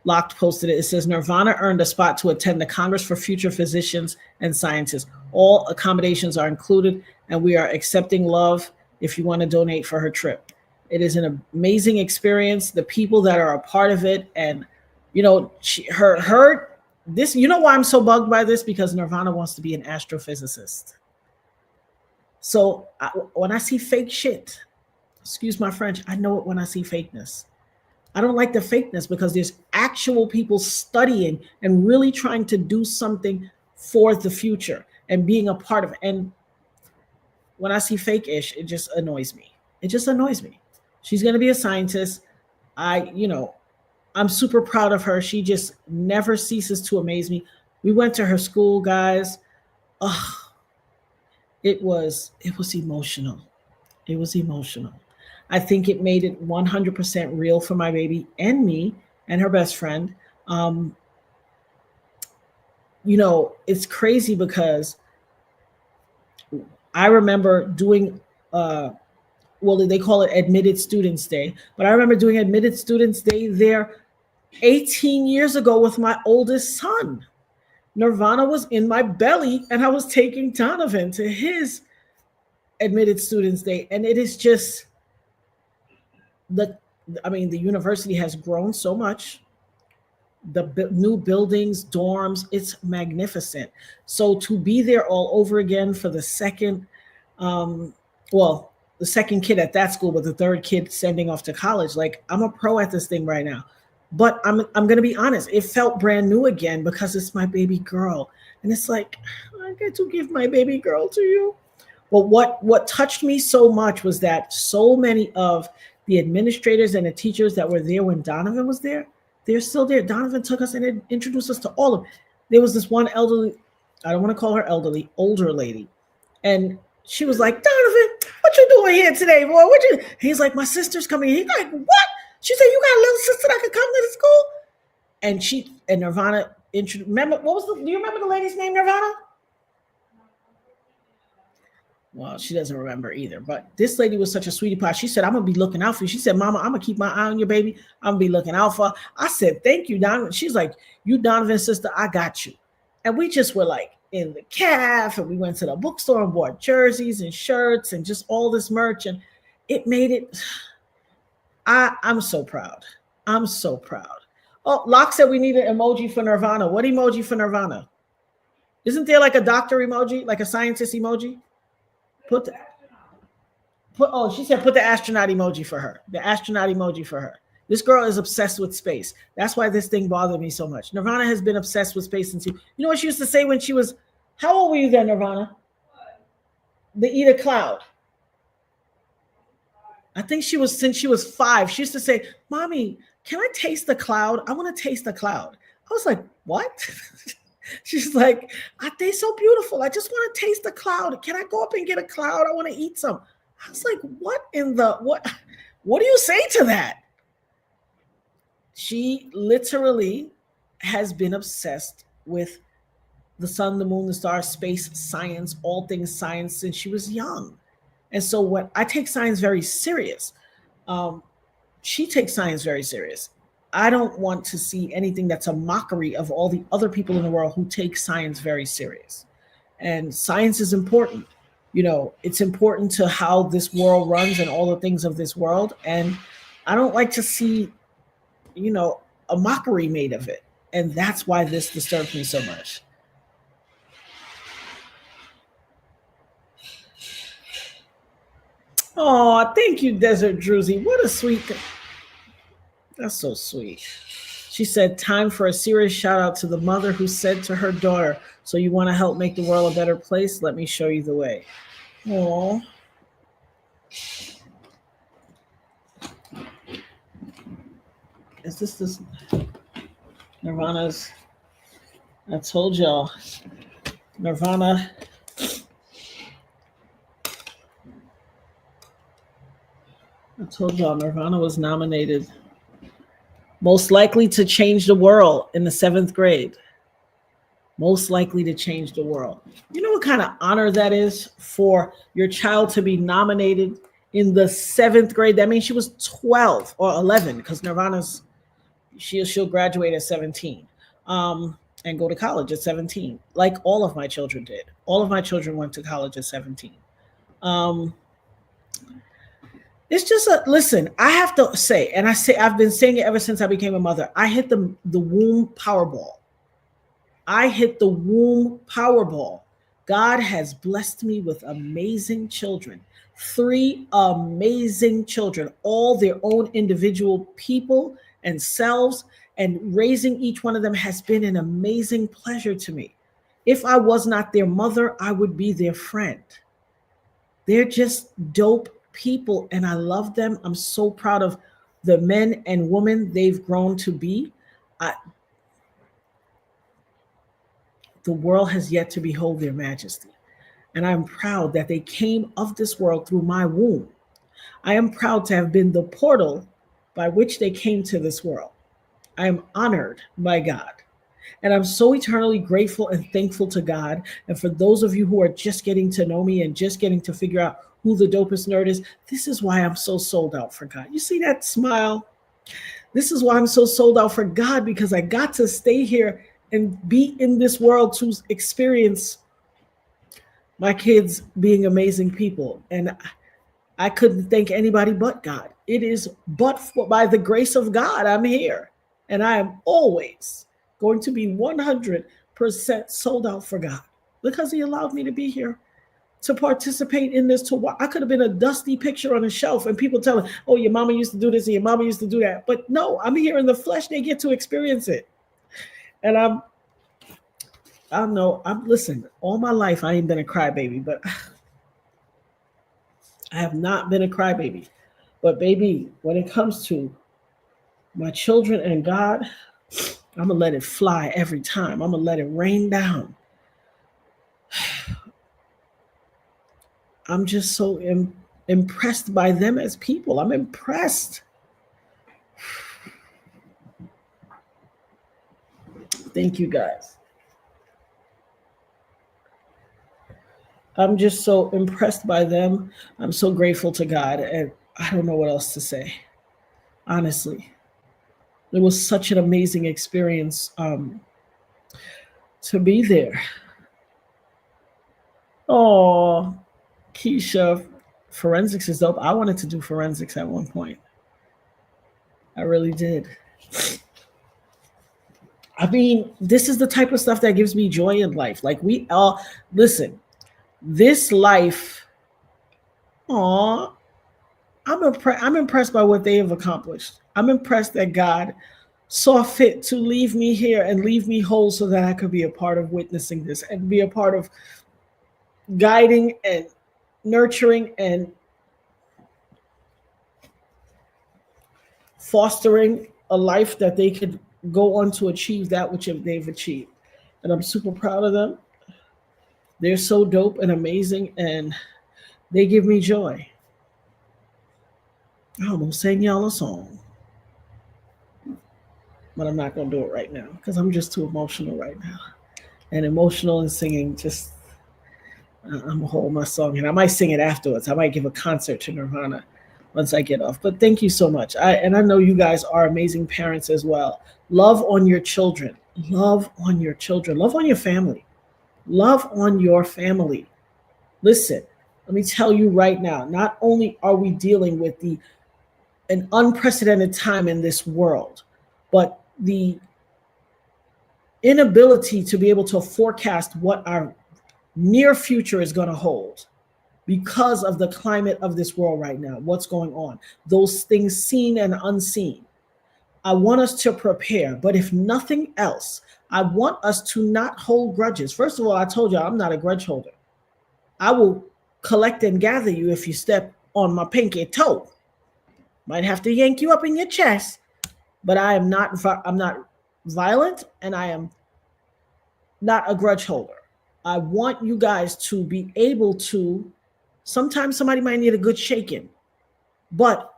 Locked posted it. It says Nirvana earned a spot to attend the Congress for Future Physicians and Scientists. All accommodations are included, and we are accepting love if you want to donate for her trip. It is an amazing experience. The people that are a part of it, and you know, this. You know why I'm so bugged by this? Because Nirvana wants to be an astrophysicist. So when I see fake shit, excuse my French, I know it when I see fakeness. I don't like the fakeness because there's actual people studying and really trying to do something for the future and being a part of it. And when I see fake-ish, it just annoys me. It just annoys me. She's going to be a scientist. I'm super proud of her. She just never ceases to amaze me. We went to her school, guys. It was emotional. It was emotional. I think it made it 100% real for my baby and me and her best friend. It's crazy because I remember doing, they call it Admitted Students Day, but I remember doing Admitted Students Day there 18 years ago with my oldest son. Nirvana was in my belly and I was taking Donovan to his Admitted Students Day. And it is just, the university has grown so much. The new buildings, dorms, it's magnificent. So to be there all over again for the second, the second kid at that school, but the third kid sending off to college, like I'm a pro at this thing right now. But I'm going to be honest, it felt brand new again because it's my baby girl. And it's like, I get to give my baby girl to you. But what touched me so much was that so many of the administrators and the teachers that were there when Donovan was there, they're still there. Donovan took us and introduced us to all of them. There was this one elderly, I don't want to call her elderly, older lady. And she was like, Donovan, what you doing here today, boy? He's like, my sister's coming. He's like, what? She said, you got a little sister that could come to the school? And Nirvana introduced, do you remember the lady's name, Nirvana? Well, she doesn't remember either, but this lady was such a sweetie pie. She said, I'm going to be looking out for you. She said, Mama, I'm going to keep my eye on your baby. I'm going to be looking out for her. I said, thank you, Donovan. She's like, you Donovan's sister, I got you. And we just were like in the cafe, and we went to the bookstore and bought jerseys and shirts and just all this merch. And it made it, I'm so proud. I'm so proud. Oh, Locke said we need an emoji for Nirvana. What emoji for Nirvana? Isn't there like a doctor emoji, like a scientist emoji? She said put the astronaut emoji for her. The astronaut emoji for her. This girl is obsessed with space. That's why this thing bothered me so much. Nirvana has been obsessed with space since you know what she used to say when she was, how old were you then, Nirvana? The eat a cloud. I think since she was 5. She used to say, Mommy, can I taste the cloud? I want to taste the cloud. I was like, what? She's like, they're so beautiful. I just want to taste the cloud. Can I go up and get a cloud? I want to eat some. I was like, what do you say to that? She literally has been obsessed with the sun, the moon, the stars, space, science, all things science since she was young. And so I take science very serious. she takes science very serious. I don't want to see anything that's a mockery of all the other people in the world who take science very serious. And science is important. It's important to how this world runs and all the things of this world. And I don't like to see, a mockery made of it. And that's why this disturbs me so much. Oh, thank you, Desert Druzy. What a sweet. That's so sweet. She said, time for a serious shout out to the mother who said to her daughter, so you want to help make the world a better place? Let me show you the way. Oh. Is this Nirvana's? I told y'all. Nirvana. I told y'all Nirvana was nominated most likely to change the world in the 7th grade. Most likely to change the world. You know what kind of honor that is for your child to be nominated in the 7th grade? That means she was 12 or 11 because Nirvana's, she'll graduate at 17 and go to college at 17, like all of my children did. All of my children went to college at 17. It's just listen, I have to say, and I've been saying it ever since I became a mother. I hit the womb Powerball. I hit the womb Powerball. God has blessed me with amazing children. 3 amazing children, all their own individual people and selves, and raising each one of them has been an amazing pleasure to me. If I was not their mother, I would be their friend. They're just dope people and I love them. I'm so proud of the men and women they've grown to be. The world has yet to behold their majesty. And I'm proud that they came of this world through my womb. I am proud to have been the portal by which they came to this world. I am honored by God. And I'm so eternally grateful and thankful to God. And for those of you who are just getting to know me and just getting to figure out who the dopest nerd is, this is why I'm so sold out for God. You see that smile? This is why I'm so sold out for God, because I got to stay here and be in this world to experience my kids being amazing people. And I couldn't thank anybody but God. It is by the grace of God I'm here. And I am always going to be 100% sold out for God because he allowed me to be here, to participate in this. I could have been a dusty picture on a shelf and people telling, oh, your mama used to do this and your mama used to do that. But no, I'm here in the flesh. They get to experience it. And listen, all my life I ain't been a crybaby, but I have not been a crybaby. But baby, when it comes to my children and God, I'm gonna let it fly every time. I'm gonna let it rain down. I'm just so impressed by them as people. I'm impressed. Thank you, guys. I'm just so impressed by them. I'm so grateful to God, and I don't know what else to say. Honestly, it was such an amazing experience to be there. Oh, Keisha, forensics is dope. I wanted to do forensics at one point. I really did. I mean, this is the type of stuff that gives me joy in life. Like we all, listen, this life, I'm impressed by what they have accomplished. I'm impressed that God saw fit to leave me here and leave me whole so that I could be a part of witnessing this and be a part of guiding and nurturing and fostering a life that they could go on to achieve that which they've achieved. And I'm super proud of them. They're so dope and amazing, and they give me joy. I almost sang y'all a song, but I'm not going to do it right now because I'm just too emotional right now. And emotional and singing, just, I'm going to hold my song, and I might sing it afterwards. I might give a concert to Nirvana once I get off. But thank you so much. I know you guys are amazing parents as well. Love on your children. Love on your children. Love on your family. Love on your family. Listen, let me tell you right now, not only are we dealing with an unprecedented time in this world, but the inability to be able to forecast what our near future is going to hold because of the climate of this world right now, what's going on, those things seen and unseen. I want us to prepare, but if nothing else, I want us to not hold grudges. First of all, I told you I'm not a grudge holder. I will collect and gather you if you step on my pinky toe. Might have to yank you up in your chest, but I'm not violent, and I am not a grudge holder. I want you guys to be able to, sometimes somebody might need a good shaking, but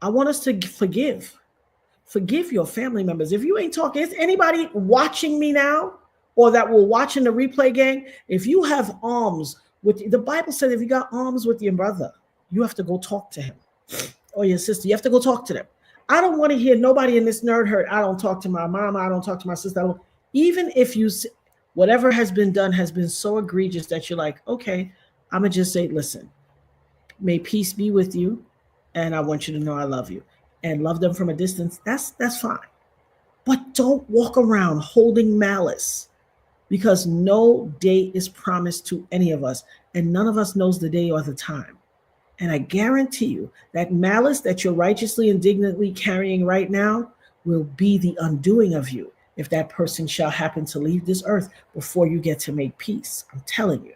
I want us to forgive. Forgive your family members. If you ain't talking, is anybody watching me now or that will watching the replay gang? If you have arms with, the Bible said if you got arms with your brother, you have to go talk to him, or your sister. You have to go talk to them. I don't want to hear nobody in this nerd herd. I don't talk to my mama. I don't talk to my sister. Even if you, whatever has been done has been so egregious that you're like, okay, I'm going to just say, listen, may peace be with you. And I want you to know I love you. And love them from a distance. That's fine. But don't walk around holding malice, because no day is promised to any of us. And none of us knows the day or the time. And I guarantee you that malice that you're righteously, indignantly carrying right now will be the undoing of you if that person shall happen to leave this earth before you get to make peace. I'm telling you.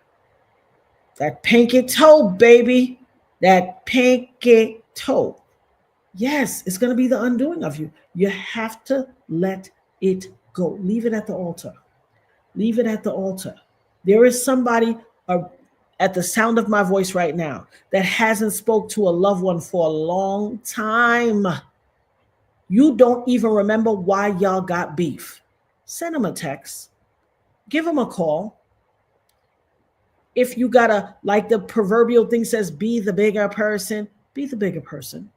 That pinky toe, baby. That pinky toe. Yes, it's going to be the undoing of you. You have to let it go. Leave it at the altar. Leave it at the altar. There is somebody at the sound of my voice right now that hasn't spoke to a loved one for a long time. You don't even remember why y'all got beef. Send them a text. Give them a call. If you gotta, like the proverbial thing says, be the bigger person, be the bigger person.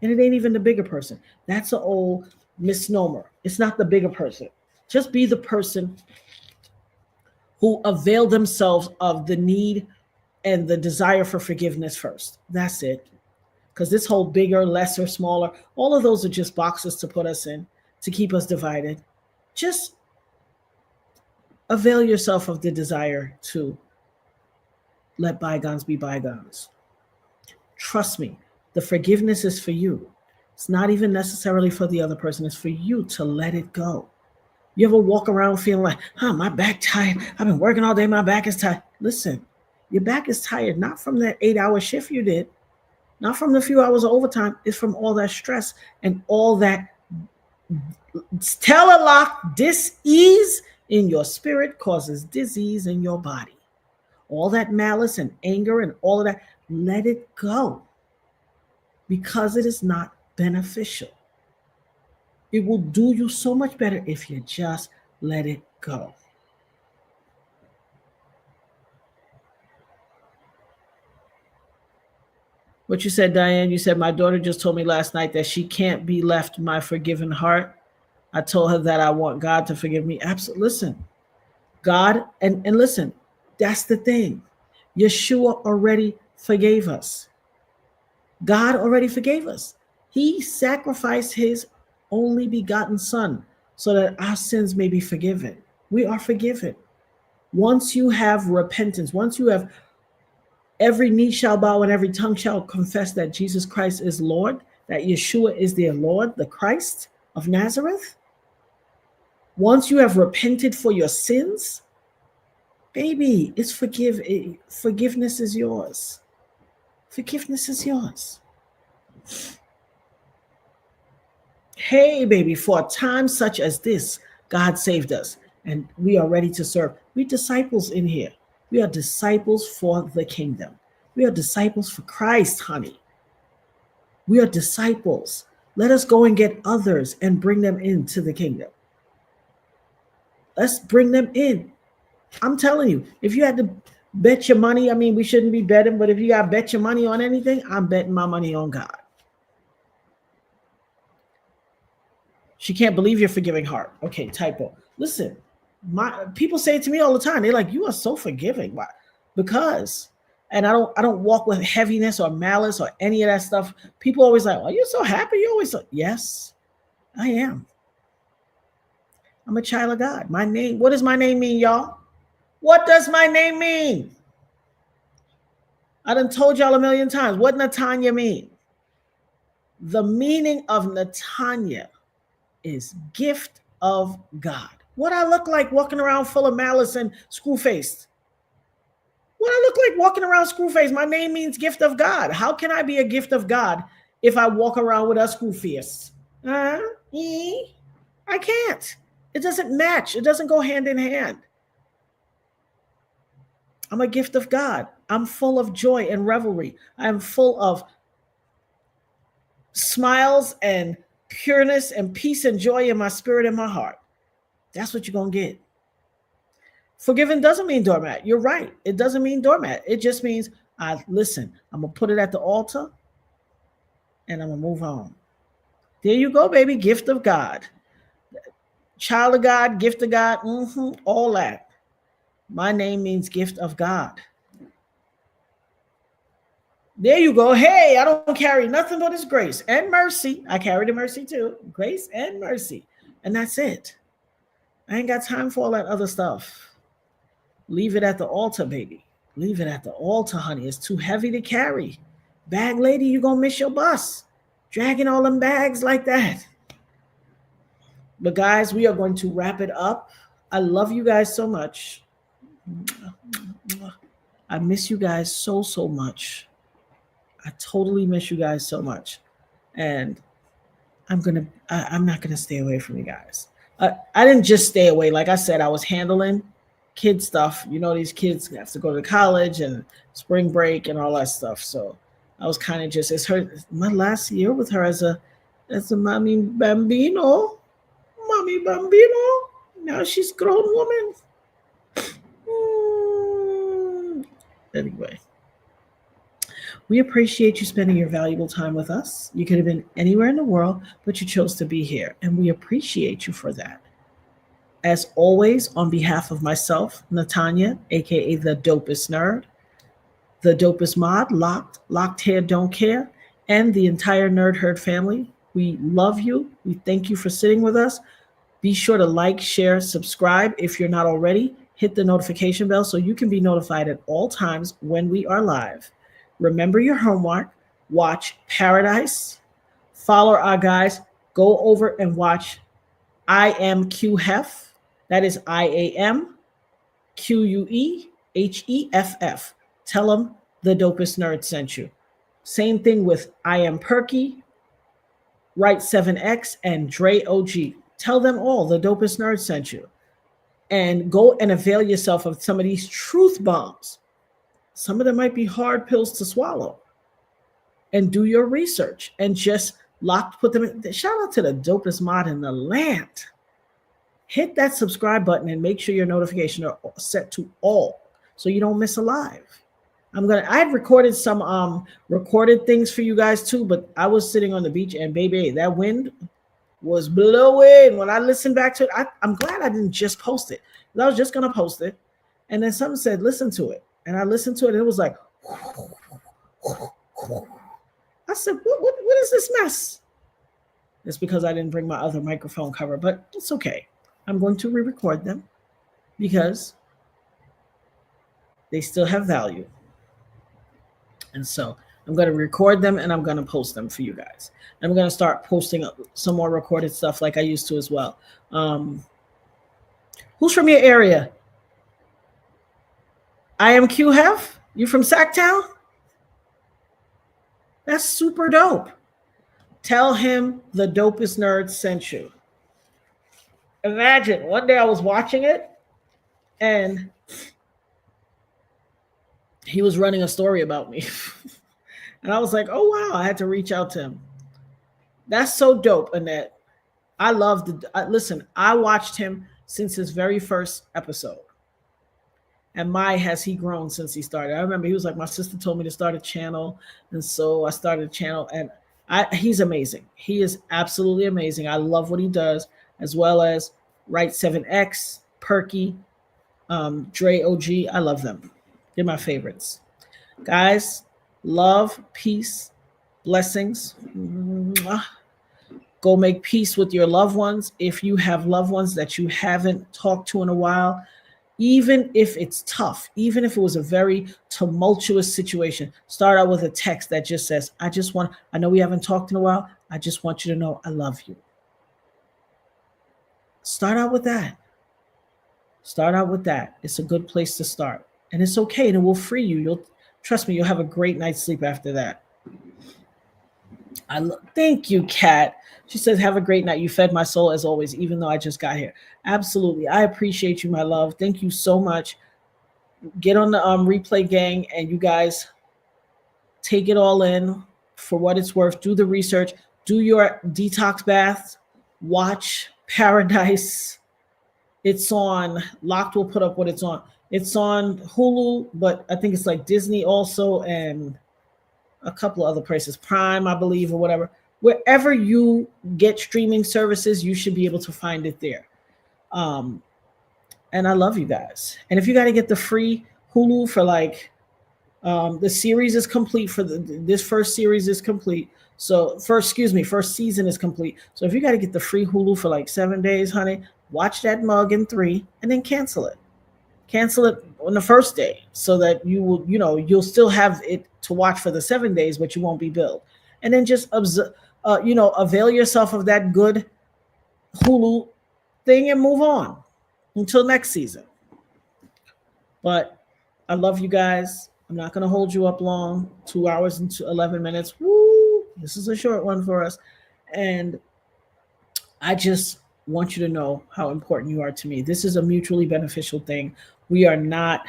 And it ain't even the bigger person. That's an old misnomer. It's not the bigger person. Just be the person who avail themselves of the need and the desire for forgiveness first. That's it. Because this whole bigger, lesser, smaller, all of those are just boxes to put us in, to keep us divided. Just avail yourself of the desire to let bygones be bygones. Trust me. The forgiveness is for you. It's not even necessarily for the other person. It's for you to let it go. You ever walk around feeling like, my back tired. I've been working all day. My back is tired. Listen, your back is tired, not from that 8-hour shift you did, not from the few hours of overtime. It's from all that stress and all that telelock dis-ease in your spirit causes disease in your body. All that malice and anger and all of that, let it go. Because it is not beneficial. It will do you so much better if you just let it go. What you said, Diane, you said, my daughter just told me last night that she can't be left my forgiven heart. I told her that I want God to forgive me. Absolutely. Listen, God, and listen, that's the thing. Yeshua already forgave us. God already forgave us. He sacrificed his only begotten son so that our sins may be forgiven. We are forgiven. Once you have repentance, once you have every knee shall bow and every tongue shall confess that Jesus Christ is Lord, that Yeshua is their Lord, the Christ of Nazareth. Once you have repented for your sins, baby, it's forgiveness is yours. Forgiveness is yours. Hey, baby, for a time such as this, God saved us, and we are ready to serve. We're disciples in here. We are disciples for the kingdom. We are disciples for Christ, honey. We are disciples. Let us go and get others and bring them into the kingdom. Let's bring them in. I'm telling you, if you had to Bet your money. I mean, we shouldn't be betting, but if you got bet your money on anything, I'm betting my money on God. She can't believe your forgiving heart. Okay, typo. Listen, my people say it to me all the time. They're like, "You are so forgiving." Why? Because, and I don't walk with heaviness or malice or any of that stuff. People always like, "Are you so happy?" You always like, "Yes, I am. I'm a child of God." My name. What does my name mean, y'all? What does my name mean? I done told y'all a million times. What Natanya mean? The meaning of Natanya is gift of God. What I look like walking around full of malice and screw-faced? What I look like walking around screw-faced? My name means gift of God. How can I be a gift of God if I walk around with a screw-face? I can't. It doesn't match. It doesn't go hand in hand. I'm a gift of God. I'm full of joy and revelry. I'm full of smiles and pureness and peace and joy in my spirit and my heart. That's what you're going to get. Forgiving doesn't mean doormat. You're right. It doesn't mean doormat. It just means, listen, I'm going to put it at the altar and I'm going to move on. There you go, baby. Gift of God. Child of God, gift of God, all that. My name means gift of God. There you go. Hey, I don't carry nothing but His grace and mercy. I carry the mercy too. Grace and mercy. And that's it. I ain't got time for all that other stuff. Leave it at the altar, baby. Leave it at the altar, honey. It's too heavy to carry. Bag lady, you're going to miss your bus. Dragging all them bags like that. But guys, we are going to wrap it up. I love you guys so much. I miss you guys so much. I totally miss you guys so much. And I'm not going to stay away from you guys. I didn't just stay away. Like I said, I was handling kid stuff. You know, these kids have to go to college and spring break and all that stuff. So I was kind of just, it's my last year with her as a mommy bambino. Mommy bambino. Now she's a grown woman. Anyway, we appreciate you spending your valuable time with us. You could have been anywhere in the world, but you chose to be here, and we appreciate you for that. As always, on behalf of myself, Natanya, aka the dopest nerd, the dopest mod, locked hair, don't care, and the entire Nerd Herd family, we love you. We thank you for sitting with us. Be sure to like, share, subscribe if you're not already. Hit the notification bell so you can be notified at all times when we are live. Remember your homework. Watch Paradise. Follow our guys. Go over and watch I Am QHEF. That is IAMQUEHEFF. Tell them the dopest nerd sent you. Same thing with I Am Perky, Right 7X, and Dre OG. Tell them all the dopest nerd sent you. And go and avail yourself of some of these truth bombs. Some of them might be hard pills to swallow. And do your research and just put them in. Shout out to the dopest mod in the land. Hit that subscribe button and make sure your notifications are set to all so you don't miss a live. I had recorded some recorded things for you guys too, but I was sitting on the beach and baby, that wind was blowing. When I listened back to it, I'm glad I didn't just post it. I was just gonna post it, and then someone said, "Listen to it," and I listened to it, and it was like, I said, "What is this mess?" It's because I didn't bring my other microphone cover, but it's okay. I'm going to re-record them because they still have value, and so I'm going to record them and I'm going to post them for you guys. I'm going to start posting some more recorded stuff like I used to as well. Who's from your area? I Am QHEF? You from Sacktown? That's super dope. Tell him the dopest nerd sent you. Imagine one day I was watching it and he was running a story about me. And I was like, oh, wow, I had to reach out to him. That's so dope, Annette. I love listen, I watched him since his very first episode. And my, has he grown since he started. I remember he was like, my sister told me to start a channel. And so I started a channel, and he's amazing. He is absolutely amazing. I love what he does, as well as Right 7X, Perky, Dre OG. I love them. They're my favorites. Guys, love, peace, blessings. Mwah. Go make peace with your loved ones. If you have loved ones that you haven't talked to in a while, even if it's tough, even if it was a very tumultuous situation, start out with a text that just says, I know we haven't talked in a while. I just want you to know I love you. Start out with that. Start out with that. It's a good place to start. And it's okay, and it will free you. Trust me, you'll have a great night's sleep after that. Thank you, Kat. She says, have a great night. You fed my soul as always, even though I just got here. Absolutely. I appreciate you, my love. Thank you so much. Get on the replay gang, and you guys take it all in for what it's worth. Do the research. Do your detox baths. Watch Paradise. It's on. Locked will put up what it's on. It's on Hulu, but I think it's like Disney also, and a couple of other places, Prime, I believe, or whatever. Wherever you get streaming services, you should be able to find it there. And I love you guys. And if you got to get the free Hulu for like, the series is complete for this first series is complete. So first season is complete. So if you got to get the free Hulu for like 7 days, honey, watch that mug in 3 and then cancel it. Cancel it on the first day so that you will, you'll still have it to watch for the 7 days, but you won't be billed. And then just avail yourself of that good Hulu thing and move on until next season. But I love you guys. I'm not going to hold you up long. 2 hours and 11 minutes. Woo! This is a short one for us. And I just want you to know how important you are to me. This is a mutually beneficial thing. We are not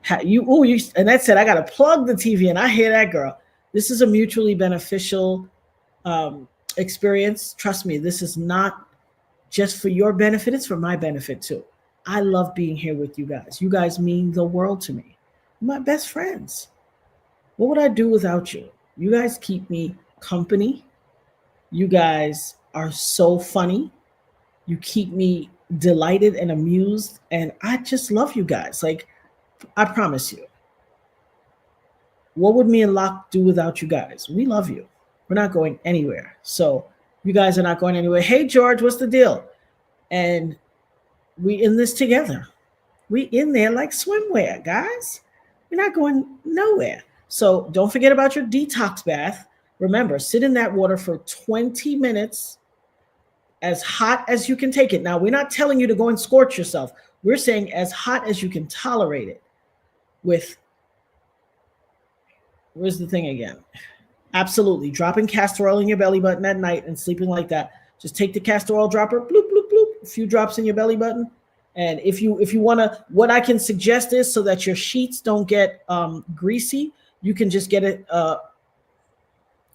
and that said, I got to plug the TV, and I hear that, girl. This is a mutually beneficial experience. Trust me, this is not just for your benefit. It's for my benefit too. I love being here with you guys. You guys mean the world to me. You're my best friends. What would I do without you? You guys keep me company. You guys are so funny. You keep me delighted and amused, and I just love you guys. Like, I promise you. What would me and Locke do without you guys? We love you. We're not going anywhere. So you guys are not going anywhere. Hey, George, what's the deal? And we in this together. We in there like swimwear, guys. We're not going nowhere. So don't forget about your detox bath. Remember, sit in that water for 20 minutes, as hot as you can take it. Now, we're not telling you to go and scorch yourself. We're saying as hot as you can tolerate it with, where's the thing again? Absolutely. Dropping castor oil in your belly button at night and sleeping like that. Just take the castor oil dropper, bloop, bloop, bloop, a few drops in your belly button. And if you want to, what I can suggest is, so that your sheets don't get greasy, you can just get a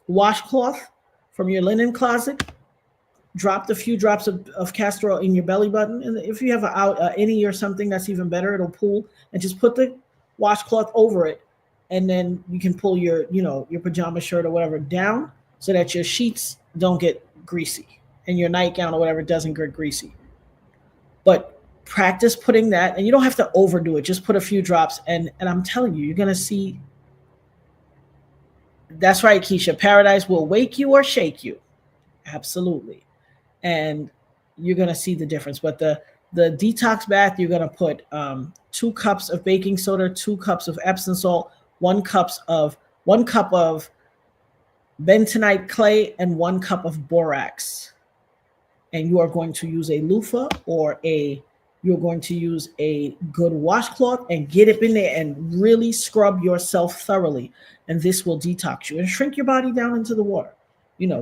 washcloth from your linen closet, drop a few drops of castor oil in your belly button. And if you have an innie or something, that's even better. It'll pool, and just put the washcloth over it. And then you can pull your pajama shirt or whatever down so that your sheets don't get greasy and your nightgown or whatever doesn't get greasy. But practice putting that, and you don't have to overdo it. Just put a few drops, and I'm telling you, you're going to see. That's right, Keisha. Paradise will wake you or shake you. Absolutely. And you're going to see the difference. But the detox bath, you're going to put 2 cups of baking soda, 2 cups of Epsom salt, 1 cup of bentonite clay, and 1 cup of borax. And you are going to use a loofah or you're going to use a good washcloth and get it in there and really scrub yourself thoroughly. And this will detox you and shrink your body down into the water.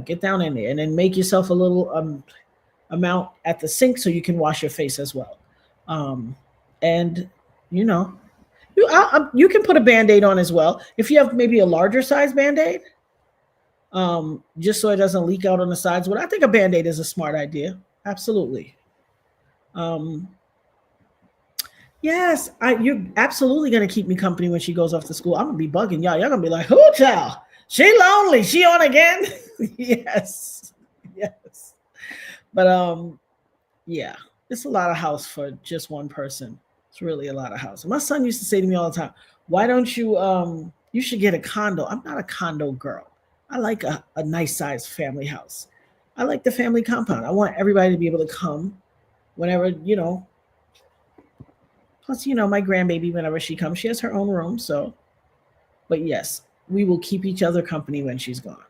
Get down in there, and then make yourself a little amount at the sink so you can wash your face as well. And you can put a Band-Aid on as well. If you have maybe a larger size Band-Aid, just so it doesn't leak out on the sides. But I think a Band-Aid is a smart idea. Absolutely. Yes, you're absolutely gonna keep me company when she goes off to school. I'm gonna be bugging y'all. Y'all gonna be like, "Who child? She lonely? She on again?" Yes, yes. But yeah, it's a lot of house for just one person. It's really a lot of house. And my son used to say to me all the time, "Why don't you you should get a condo?" I'm not a condo girl. I like a nice sized family house. I like the family compound. I want everybody to be able to come whenever, Plus, my grandbaby, whenever she comes, she has her own room. So, but yes, we will keep each other company when she's gone.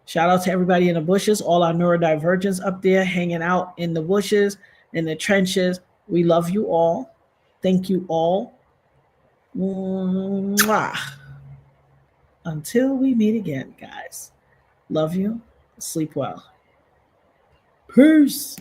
Shout out to everybody in the bushes, all our neurodivergents up there hanging out in the bushes, in the trenches. We love you all. Thank you all. Mwah. Until we meet again, guys. Love you. Sleep well. Peace.